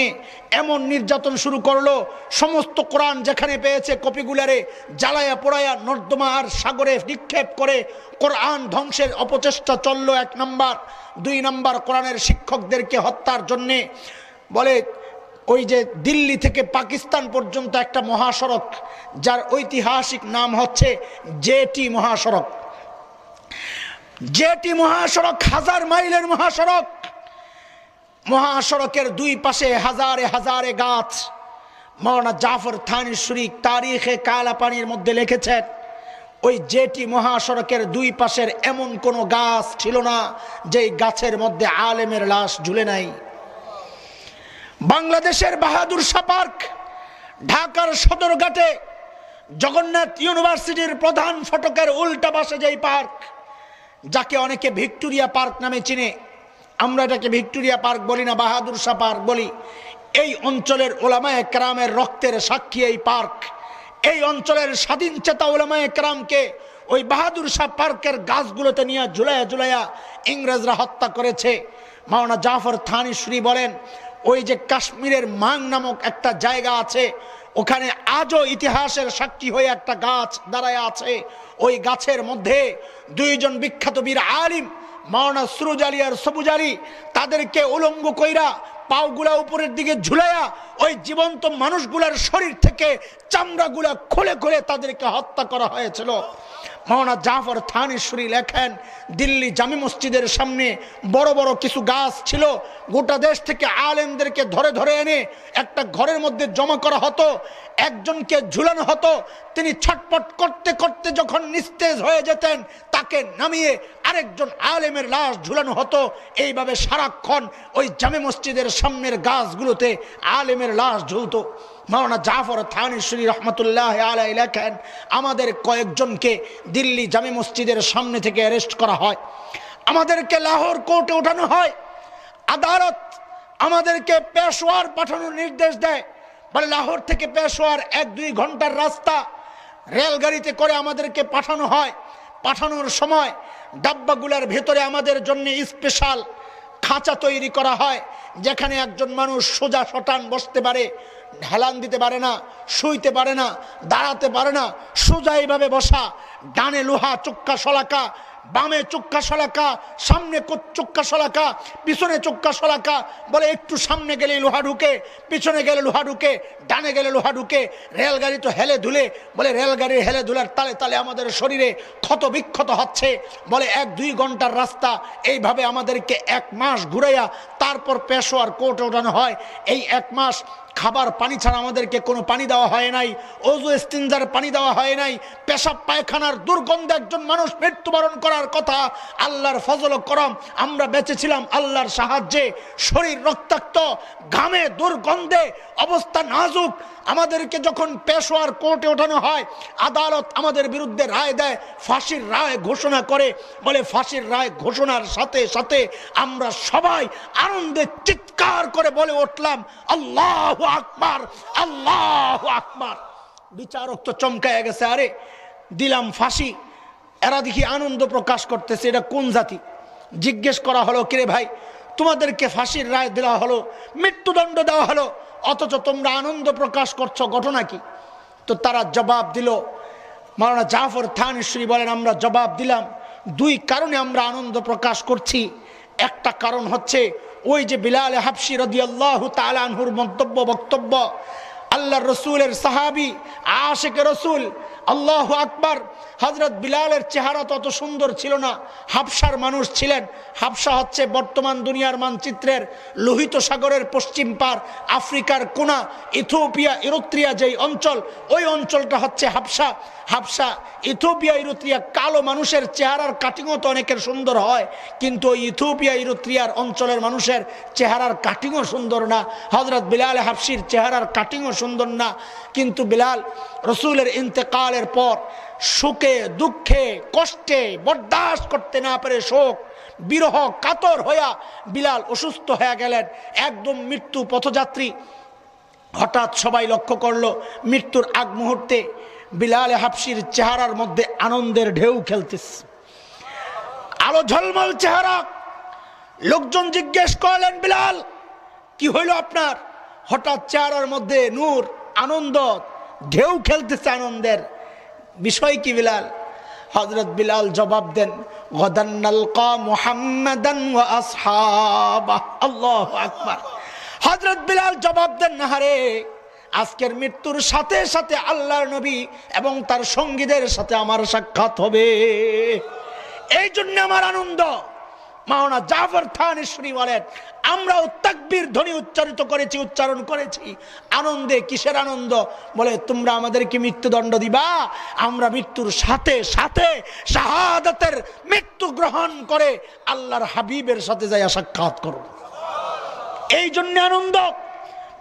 এমন নির্যাতন শুরু করলো, সমস্ত কোরআন যেখানে পেয়েছে কপিগুলারে জ্বালায়া পোড়ায়া নর্দমা আর সাগরে নিক্ষেপ করে কোরআন ধ্বংসের অপচেষ্টা চলল। 1 নম্বর। 2 নম্বর, কোরআনের শিক্ষকদেরকে হত্যার জন্যে বলে ওই যে দিল্লি থেকে পাকিস্তান পর্যন্ত একটা মহাসড়ক, যার ঐতিহাসিক নাম হচ্ছে জেটি মহাসড়ক। জেটি মহাসড়ক 1000 মাইলের মহাসড়ক। মহাসড়কের 2 পাশে হাজারে হাজারে গাছ। মাওলানা জাফর থানিশ্বরী তারিখে কালাপানির মধ্যে লিখেছেন, ওই জেটি মহাসড়কের দুই পাশের এমন কোনো গাছ ছিল না যেই গাছের মধ্যে আলেমের লাশ ঝুলে নাই। বাংলাদেশের বাহাদুর শাহ পার্ক, ঢাকার সদরঘাটে জগন্নাথ ইউনিভার্সিটির প্রধান ফটকের উল্টা পাশে যেই পার্ক, যাকে অনেকে ভিক্টোরিয়া পার্ক নামে চিনে, আমরা এটাকে ভিক্টোরিয়া পার্ক বলি না, বাহাদুর শাহ পার্ক বলি। এই অঞ্চলের ওলামায়ে কেরামের রক্তের সাক্ষী এই পার্ক। এই অঞ্চলের স্বাধীন চেতা ওলামায়ে কেরামকে ওই বাহাদুর শাহ পার্কের গাছগুলোতে নিয়ে ঝুলাইয়া ঝুলাইয়া ইংরেজরা হত্যা করেছে। মাওলানা জাফর থানিশ্বরী বলেন, ওই যে কাশ্মীরের মাং নামক একটা জায়গা আছে, ওখানে আজও ইতিহাসের সাক্ষী হয়ে একটা গাছ দাঁড়ায় আছে। ওই গাছের মধ্যে দুইজন বিখ্যাত বীর আলিম মাওলানা সুরুজ আলী আর সবুজ আলী, তাদেরকে উলঙ্গ কইরা পাওগুলা উপরের দিকে ঝুলাইয়া ওই জীবন্ত মানুষগুলার শরীর থেকে চামড়াগুলা খুলে খুলে তাদেরকে হত্যা করা হয়েছিল। মাওলানা জাফর থানিশ্বরী লেখেন, দিল্লি জামি মসজিদের সামনে বড় বড় কিছু গাছ ছিল, গোটা দেশ থেকে আলেমদেরকে ধরে ধরে এনে একটা ঘরের মধ্যে জমা করা হতো, একজনকে ঝুলানো হতো। তিনি ছটপট করতে করতে যখন নিস্তেজ হয়ে যেতেন, তাকে নামিয়ে আরেকজন আলেমের লাশ ঝুলানো হতো। এইভাবে সারাক্ষণ ওই জামে মসজিদের সামনের গাছগুলোতে আলেমের লাশ ঝুলতো। মাওলানা জাফর থানিশ্বরী রহমতুল্লাহ আলাইহি লেখেন, আমাদের কয়েকজনকে দিল্লি জামে মসজিদের সামনে থেকে অ্যারেস্ট করা হয়, আমাদেরকে লাহোর কোর্টে ওঠানো হয়। আদালত আমাদেরকে পেশোয়ার পাঠানোর নির্দেশ দেয়, বলে লাহোর থেকে পেশোয়ার 1-2 ঘন্টার রাস্তা, রেলগাড়িতে করে আমাদেরকে পাঠানো হয়। পাঠানোর সময় ডাব্বাগুলার ভেতরে আমাদের জন্য স্পেশাল খাঁচা তৈরি করা হয়, যেখানে একজন মানুষ সোজা শটান বসতে পারে, হেলান দিতে পারে না, শুইতে পারে না, দাঁড়াতে পারে না, সোজা এইভাবে বসা। ডানে লোহা চোক্কা শলাকা, বামে চোক্কা শলাকা, সামনে চোক্কা শলাকা, পিছনে চোক্কা শলাকা। বলে একটু সামনে গেলে লোহা ঢুকে, পিছনে গেলে লোহা ঢুকে, ডানে গেলে লোহা ঢুকে। রেলগাড়ি তো হেলে ধুলে, বলে রেলগাড়ির হেলে ধুলার তালে তালে আমাদের শরীরে ক্ষত বিক্ষত হচ্ছে। বলে 1-2 ঘন্টার রাস্তা, এইভাবে আমাদেরকে 1 মাস ঘুরাইয়া তারপর পেশোয়ার কোর্টে ওঠানো হয়। এই 1 মাস খাবার পানি ছাড়া আমাদেরকে কোনো পানি দেওয়া হয় নাই, ওযু ইস্তিনজার পানি দেওয়া হয় নাই। পেশাব পায়খানার দুর্গন্ধে একজন মানুষ মৃত্যুবরণ করার কথা। আল্লাহর ফজল ও করম আমরা বেঁচেছিলাম আল্লাহর সাহায্যে। শরীর রক্তাক্ত, ঘামে দুর্গন্ধে, অবস্থা নাজুক। আমাদেরকে যখন পেশোয়ার কোর্টে ওঠানো হয়, আদালত আমাদের বিরুদ্ধে রায় দেয়, ফাঁসির রায় ঘোষণা করে। বলে ফাঁসির রায় ঘোষণার সাথে সাথে আমরা সবাই আনন্দে চিৎকার করে বলে উঠলাম, আল্লাহু আকবার, আল্লাহু আকবার। বিচারক তো চমকায় গেছে, আরে দিলাম ফাঁসি, এরা দেখি আনন্দ প্রকাশ করতেছে, এটা কোন জাতি? জিজ্ঞেস করা হলো, কিরে ভাই, তোমাদেরকে ফাঁসির রায় দেওয়া হলো, মৃত্যুদণ্ড দেওয়া হলো, অথচ তোমরা আনন্দ প্রকাশ করছো, ঘটনা কি? তো তারা জবাব দিল, মাওলানা জাফর থানিশ্বরী বলেন, আমরা জবাব দিলাম 2 কারণে আমরা আনন্দ প্রকাশ করছি। একটা কারণ হচ্ছে ওই যে বিলাল হাবশী রাদিয়াল্লাহু তাআলা আনহুর বক্তব্য, আল্লাহর রসুলের সাহাবী, আশিকে রসুল, আল্লাহু আকবার। হযরত বিলালের চেহারা তত সুন্দর ছিল না, হাবশার মানুষ ছিলেন। হাবশা হচ্ছে বর্তমান দুনিয়ার মানচিত্রের লোহিত সাগরের পশ্চিম পার, আফ্রিকার কোনা, ইথিওপিয়া ইরিত্রিয়া যেই অঞ্চল, ওই অঞ্চলটা হচ্ছে হাবশা। হাবশা, ইথিওপিয়া ইরিত্রিয়া, কালো মানুষের চেহারার কাটিংও তো অনেকের সুন্দর হয়, কিন্তু ওই ইথিওপিয়া ইরিত্রিয়ার অঞ্চলের মানুষের চেহারার কাটিংও সুন্দর না। হযরত বিলাল হাবশীর চেহারার কাটিংও সুন্দর না। কিন্তু বিলাল রসুলের ইন্তেকালের পর সুখে দুঃখে কষ্টে বরদাস্ত করতে না পারে, শোক বিরহ কাতর হইয়া বিলাল অসুস্থ হয়ে গেলেন, একদম মৃত্যু পথযাত্রী। হঠাৎ সবাই লক্ষ্য করলো মৃত্যুর আগ মুহূর্তে বিলাল হাবশীর চেহারার মধ্যে আনন্দের ঢেউ খেলতেছে, আলো ঝলমল চেহারা। লোকজন জিজ্ঞেস করলেন, বিলাল কি হইল আপনার? হঠাৎ চেহারার মধ্যে নূর, আনন্দ, ঢেউ খেলতেছে আনন্দের, বিষয় কি বিলাল? হযরত বিলাল জবাব দেন, গাদান নালকা মুহাম্মাদান ওয়া আসহাবাহ। আল্লাহু আকবার। হযরত বিলাল জবাব দেন, না রে, আজকের মৃত্যুর সাথে সাথে আল্লাহর নবী এবং তার সঙ্গীদের সাথে আমার সাক্ষাৎ হবে, এই জন্য আমার আনন্দ। মাওলানা জাফর থানেশ্বরী বলেন, আমরাও তাকবীর ধ্বনি উচ্চারণ করেছি আনন্দে। কিসের আনন্দ? বলে তোমরা আমাদেরকে মৃত্যুদণ্ড দিবা, আমরা মৃত্যুর সাথে সাথে শাহাদাতের মৃত্যু গ্রহণ করে আল্লাহর হাবিবের সাথে যাইয়া সাক্ষাৎ করব, এই জন্য আনন্দ।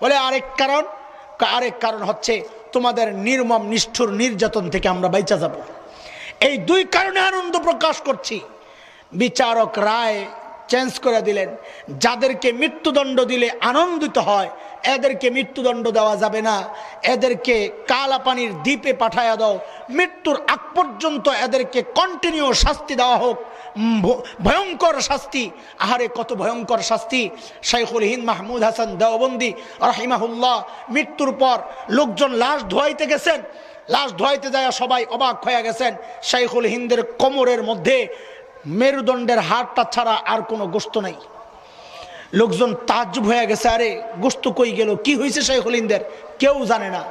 বলে আরেক কারণ হচ্ছে তোমাদের নির্মম নিষ্ঠুর নির্যাতন থেকে আমরা বাইচা যাব। এই দুই কারণে আনন্দ প্রকাশ করছি। বিচারক রায় চেঞ্জ করে দিলেন, যাদেরকে মৃত্যুদণ্ড দিলে আনন্দিত হয় এদেরকে মৃত্যুদণ্ড দেওয়া যাবে না, এদেরকে কালাপানির দ্বীপে পাঠায়া দাও, মৃত্যুর আগ পর্যন্ত এদেরকে কন্টিনিউ শাস্তি দেওয়া হোক, ভয়ঙ্কর শাস্তি। আহারে কত ভয়ঙ্কর শাস্তি! শাইখুল হিন্দ মাহমুদ হাসান দেওবন্দি রাহিমাহুল্লাহ মৃত্যুর পর লোকজন লাশ ধোয়াইতে গেছেন, লাশ ধোয়াইতে যায় সবাই অবাক হয়ে গেছেন, শাইখুল হিন্দের কোমরের মধ্যে মেরুদণ্ডের হাড়টা ছাড়া আর কোনো গোশত নাই। লোকজন তাজ্জুব হয়ে গেছে, আরে গোশত কই গেল, কি হয়েছে শাইখুল হিন্দের? কেউ জানে না।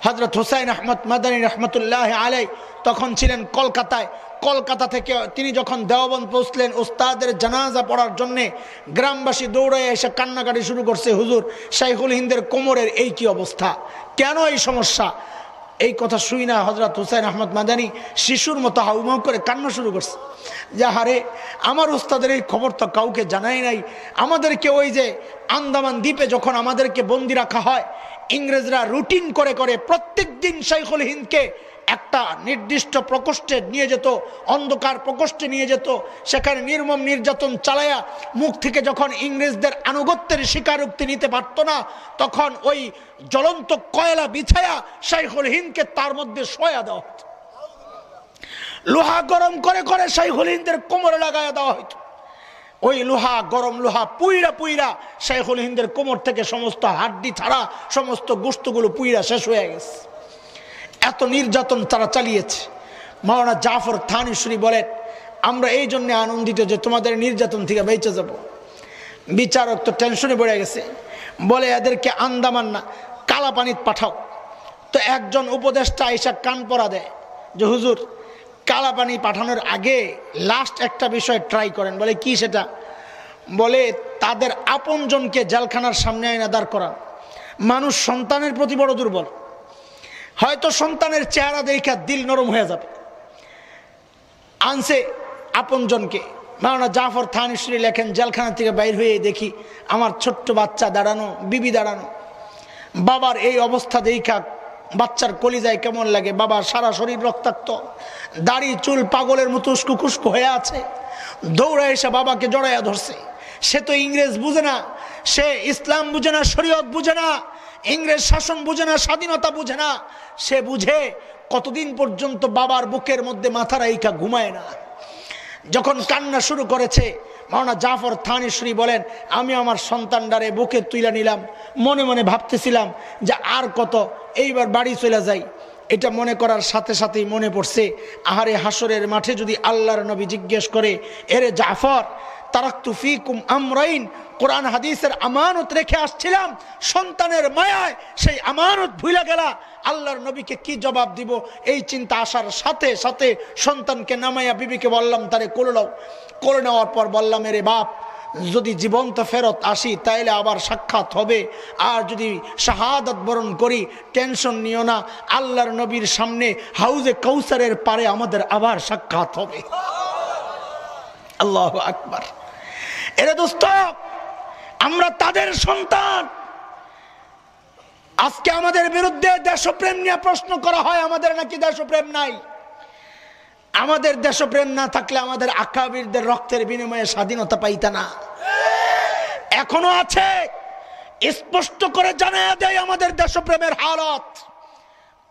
হযরত হুসাইন আহমদ মাদানী রহমতুল্লাহ আলাই তখন ছিলেন কলকাতায়। কলকাতা থেকে তিনি যখন দেওবন্দ পৌঁছলেন ওস্তাদের জানাজা পড়ার জন্যে, গ্রামবাসী দৌড়ে এসে কান্নাকাটি শুরু করছে, হুজুর শাইখুল হিন্দের কোমরের এই কি অবস্থা, কেন এই সমস্যা? এই কথা শুই না হযরত হুসাইন আহমদ মাদানী শিশুর মতো হাউমাউ করে কান্না শুরু করছে, যে হারে আমার ওস্তাদের এই খবর তো কাউকে জানাই নাই। আমাদেরকে ওই যে আন্দামান দ্বীপে যখন আমাদেরকে বন্দি রাখা হয়, ইংরেজরা রুটিন করে করে প্রত্যেক দিন শাইখুল হিন্দকে একটা নির্দিষ্ট প্রকোষ্ঠে নিয়ে যেত, অন্ধকার প্রকোষ্ঠে নিয়ে যেত, সেখানে নির্মম নির্যাতন চালায়া মুখ থেকে যখন ইংরেজদের আনুগত্যের স্বীকারোক্তি নিতে পারত না, তখন ওই জ্বলন্ত কয়লা বিছায়া শাইখুল হিন্দকে তার মধ্যে শোয়া দেওয়া হতো। লোহা গরম করে করে শাইখুল হিন্দের কোমরে লাগাইয়া দেওয়া হইত। ওই লোহা, গরম লোহা পুইরা পুইরা শাইখুল হিন্দের কোমর থেকে সমস্ত হাড্ডি ছাড়া সমস্ত গোশতগুলো পুইরা শেষ হয়ে গেছে। এত নির্যাতন তারা চালিয়েছে। মাওলানা জাফর থানেশ্বরী বলেন, আমরা এই জন্য আনন্দিত যে তোমাদের নির্যাতন থেকে বেঁচে যাব। বিচারক তো টেনশনে পড়ে গেছে, বলে এদেরকে আন্দামান না কালাপানিতে পাঠাও। তো একজন উপদেষ্টা এসে কান পরা দেয় যে হুজুর কালাপানি পাঠানোর আগে লাস্ট একটা বিষয় ট্রাই করেন। বলে কি সেটা? বলে তাদের আপনজনকে জেলখানার সামনে আইনা দাঁড় করান। মানুষ সন্তানের প্রতি বড় দুর্বল, হয়তো সন্তানের চেহারা দেখে দিল নরম হয়ে যাবে। আনছে আপনজনকে। মাওলানা জাফর থানেশ্বরী লেখেন, জেলখানা থেকে বাইর হয়ে দেখি আমার ছোট্ট বাচ্চা দাঁড়ানো, বিবি দাঁড়ানো। বাবার এই অবস্থা দেখা বাচ্চার কলিজায় কেমন লাগে। বাবার সারা শরীর রক্তাক্ত, দাড়ি চুল পাগলের মতো উস্কু খুস্কু হয়ে আছে। দৌড়ে এসে বাবাকে জড়াইয়া ধরছে। সে তো ইংরেজ বুঝে না, সে ইসলাম বুঝে না, শরীয়ত বুঝে না, ইংরেজ শাসন বুঝে না, স্বাধীনতা বুঝে না। সে বুঝে কতদিন পর্যন্ত বাবার বুকের মধ্যে মাথা রাইখা ঘুমায় না। যখন কান্না শুরু করেছে, মাওলানা জাফর থানেশ্বরী বলেন, আমি আমার সন্তানটারে বুকে তুলে নিলাম। মনে মনে ভাবতেছিলাম যে আর কত, এইবার বাড়ি চলে যাই। এটা মনে করার সাথে সাথেই মনে পড়ছে, আহারে হাসরের মাঠে যদি আল্লাহর নবী জিজ্ঞেস করে, এরে জাফর তারাকতু ফিকুম আমরাইন, কোরআন হাদিসের আমানত রেখে আসছিলাম, সন্তানের মায়ায় সেই আমানত ভুলে গেলা, আল্লাহর নবীকে কি জবাব দিব? এই চিন্তা আসার সাথে সাথে সন্তানকে নামাইয়া বিবিকে বললাম তারে কোলে নাও। কোলে নেওয়ার পর বললাম, এরে বাপ যদি জীবন্ত ফেরত আসি তাইলে আবার সাক্ষাৎ হবে, আর যদি শাহাদাত বরণ করি টেনশন নিও না, আল্লাহর নবীর সামনে হাউজে কাউসারের পারে আমাদের আবার সাক্ষাৎ হবে। আল্লাহু আকবার। এরে দোস্ত, আমরা তাদের সন্তান। আজকে আমাদের বিরুদ্ধে দেশপ্রেম নিয়ে প্রশ্ন করা হয়, আমাদের নাকি দেশপ্রেম নাই। আমাদের দেশপ্রেম না থাকলে আমাদের আকাবিরদের রক্তের বিনিময়ে স্বাধীনতা পাইতা না। এখনো আছে, স্পষ্ট করে জানায়া দেয় আমাদের দেশপ্রেমের হালত।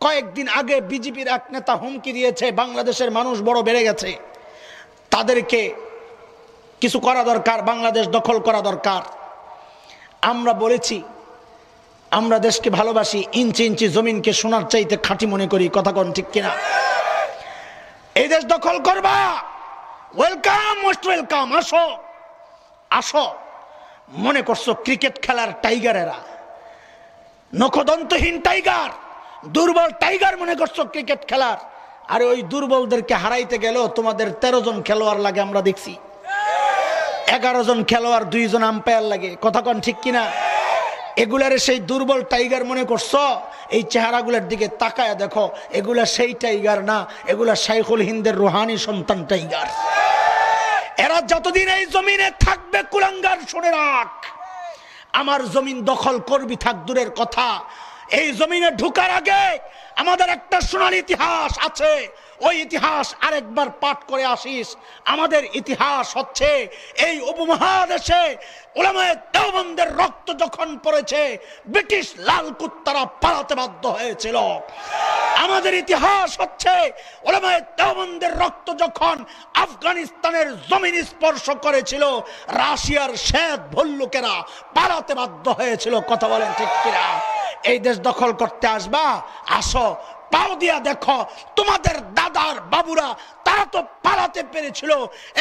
কয়েকদিন আগে বিজেপির এক নেতা হুমকি দিয়েছে, বাংলাদেশের মানুষ বড় বেড়ে গেছে, তাদেরকে কিছু করা দরকার, বাংলাদেশ দখল করা দরকার। আমরা বলেছি আমরা দেশকে ভালোবাসি, ইঞ্চি ইঞ্চি জমিনকে সোনার চাইতে খাঁটি মনে করি। কথা কোন ঠিক কিনা? এই দেশ দখল করবা, ওয়েলকাম, মোস্ট ওয়েলকাম, আসো আসো। মনে করছো ক্রিকেট খেলার টাইগারেরা, নখদন্তহীন টাইগার, দুর্বল টাইগার মনে করছো ক্রিকেট খেলার? আরে ওই দুর্বলদেরকে হারাইতে গেলেও তোমাদের 13 জন খেলোয়াড় লাগে, আমরা দেখছি। 11 জন খেলোয়াড় 2 জন আম্পায়ার লাগে, কথা কন ঠিক কিনা? এগুলারে সেই দুর্বল টাইগার মনে করছো? এই চেহারাগুলোর দিকে তাকায় দেখো, এগুলা সেই টাইগার না, এগুলা শাইখুল হিন্দের রুহানি সন্তান টাইগার। এরা যতদিন এই জমিনে থাকবে কুলাঙ্গার, শুনে রাখ, আমার জমিন দখল করবি থাক দূরের কথা, এই জমিনে ঢোকার আগে আমাদের একটা সোনালী ইতিহাস আছে, ওই ইতিহাস আরেকবার পাঠ করে আসিস। আমাদের ইতিহাস হচ্ছে এই উপমহাদেশে উলামায়ে দেওবন্দের রক্ত যখন পড়েছে ব্রিটিশ লাল কুত্তারা পালাতে বাধ্য হয়েছিল। আমাদের ইতিহাস হচ্ছে উলামায়ে দেওবন্দের রক্ত যখন আফগানিস্তানের জমিন স্পর্শ করেছিল রাশিয়ার শ্বেত ভল্লুকেরা পালাতে বাধ্য হয়েছিল, কথা বলেন ঠিক কিনা? এই দেশ দখল করতে আসবা, আসো, পাও দিয়া দেখো, তোমাদের দাদার বাবুরা তারা তো পালাতে পেরেছিল,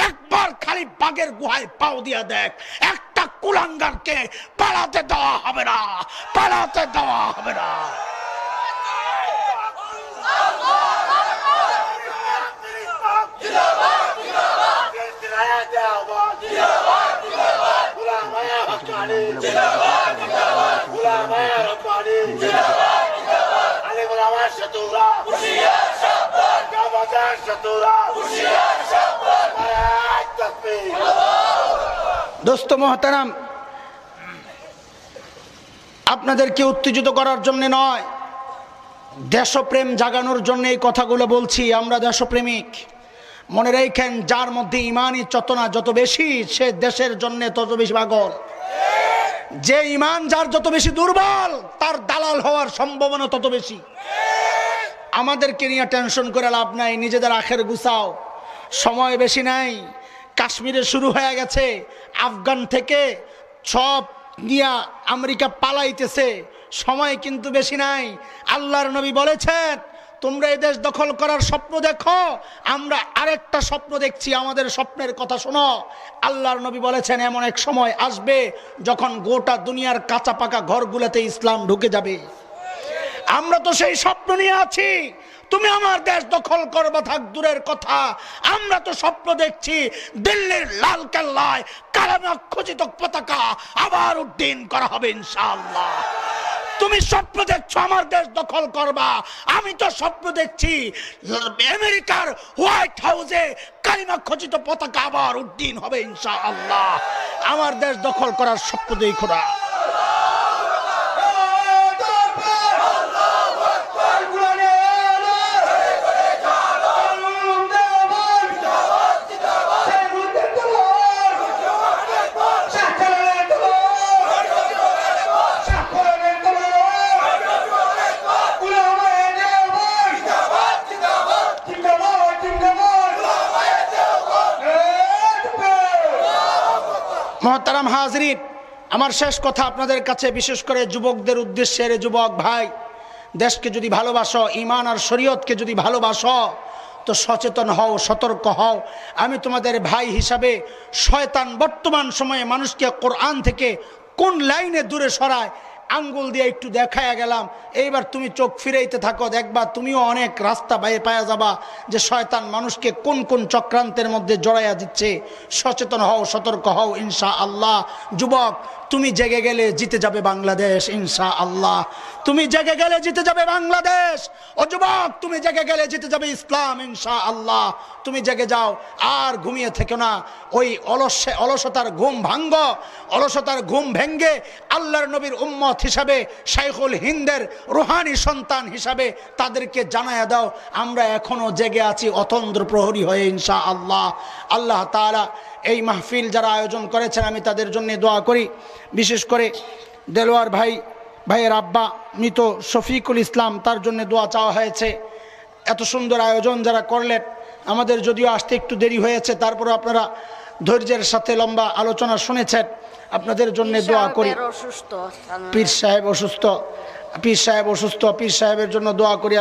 একবার খালি বাঘের গুহায় পাও দিয়া দেখ, একটা কুলাঙ্গারকে পালাতে দেওয়া হবে না, পালাতে দেওয়া হবে না। দোস্ত মোহতারাম, আপনাদেরকে উত্তেজিত করার জন্য নয়, দেশপ্রেম জাগানোর জন্য এই কথাগুলো বলছি। আমরা দেশপ্রেমিক, মনে রাখেন, যার মধ্যে ইমানি চেতনা যত বেশি সে দেশের জন্য তত বেশি পাগল। যে ইমান যার যত বেশি দুর্বল তার দালাল হওয়ার সম্ভাবনা তত বেশি। আমাদেরকে নিয়ে টেনশন করে লাভ নাই, নিজেদের আখের গুছাও, সময় বেশি নাই। কাশ্মীরে শুরু হয়ে গেছে, আফগান থেকে সব নিয়ে আমেরিকা পালাইতেছে, সময় কিন্তু বেশি নাই। আল্লাহর নবী বলেছেন, তোমরা এই দেশ দখল করার স্বপ্ন দেখো, আমরা আরেকটা স্বপ্ন দেখছি, আমাদের স্বপ্নের কথা শোনো। আল্লাহর নবী বলেছেন, এমন এক সময় আসবে যখন গোটা দুনিয়ার কাঁচা পাকা ঘরগুলোতে ইসলাম ঢুকে যাবে। আমরা তো সেই স্বপ্ন নিয়ে আছি। তুমি আমার দেশ দখল করবা থাক দূরের কথা, আমরা তো স্বপ্ন দেখছি দিল্লির লাল কেল্লায় কালামে খচিত পতাকা আবার উড্ডীন করা হবে ইনশাআল্লাহ। তুমি স্বপ্ন দেখছো আমার দেশ দখল করবা, আমি তো স্বপ্ন দেখছি আমেরিকার হোয়াইট হাউসে কালিমা খচিত পতাকা আবার উড্ডীন হবে ইনশাআল্লাহ। আমার দেশ দখল করার স্বপ্ন দেখো না। মোহতারাম হাজরিন, আমার শেষ কথা আপনাদের কাছে, বিশেষ করে যুবকদের উদ্দেশ্যে। রে যুবক ভাই, দেশকে যদি ভালোবাসো, ইমান আর শরীয়তকে যদি ভালোবাসো, তো সচেতন হও, সতর্ক হও। আমি তোমাদের ভাই হিসাবে, শয়তান বর্তমান সময়ে মানুষকে কোরআন থেকে কোন লাইনে দূরে সরায় আঙ্গুল দিয়ে একটু দেখায়া গেলাম। এইবার তুমি চোখ ফিরাইতে থাকো, দেখবা তুমিও অনেক রাস্তা বাইরে পাওয়া যাবা যে শয়তান মানুষকে কোন কোন চক্রান্তের মধ্যে জড়াইয়া দিচ্ছে। সচেতন হও, সতর্ক হও ইনশাআল্লাহ। যুবক, তুমি জেগে গেলে জিতে যাবে বাংলাদেশ ইনশাআল্লাহ। তুমি জেগে গেলে জিতে যাবে বাংলাদেশ। ও যুবক, তুমি জেগে গেলে জিতে যাবে ইসলাম ইনশাআল্লাহ। তুমি জেগে যাও, আর ঘুমিয়ে থেকো না। ওই অলসতার ঘুম ভাঙ্গো, অলসতার ঘুম ভেঙ্গে আল্লাহর নবীর উম্মত হিসাবে, শাইখুল হিন্দের রুহানি সন্তান হিসাবে তাদেরকে জানায়া দাও, আমরা এখনো জেগে আছি অতন্দ্র প্রহরী হয়ে ইনশাআল্লাহ। আল্লাহ তাআলা এই মাহফিল যারা আয়োজন করেছেন, আমি তাদের জন্য দোয়া করি। বিশেষ করে দেলোয়ার ভাইয়ের আব্বা মৃত শফিকুল ইসলাম, তার জন্য দোয়া চাওয়া হয়েছে। এত সুন্দর আয়োজন যারা করলেন, আমাদের যদিও আসতে একটু দেরি হয়েছে, তারপরে আপনারা ধৈর্যের সাথে লম্বা আলোচনা শুনেছেন, আপনাদের জন্য দোয়া করি। পীর সাহেব অসুস্থ, পীর সাহেবের জন্য দোয়া করি।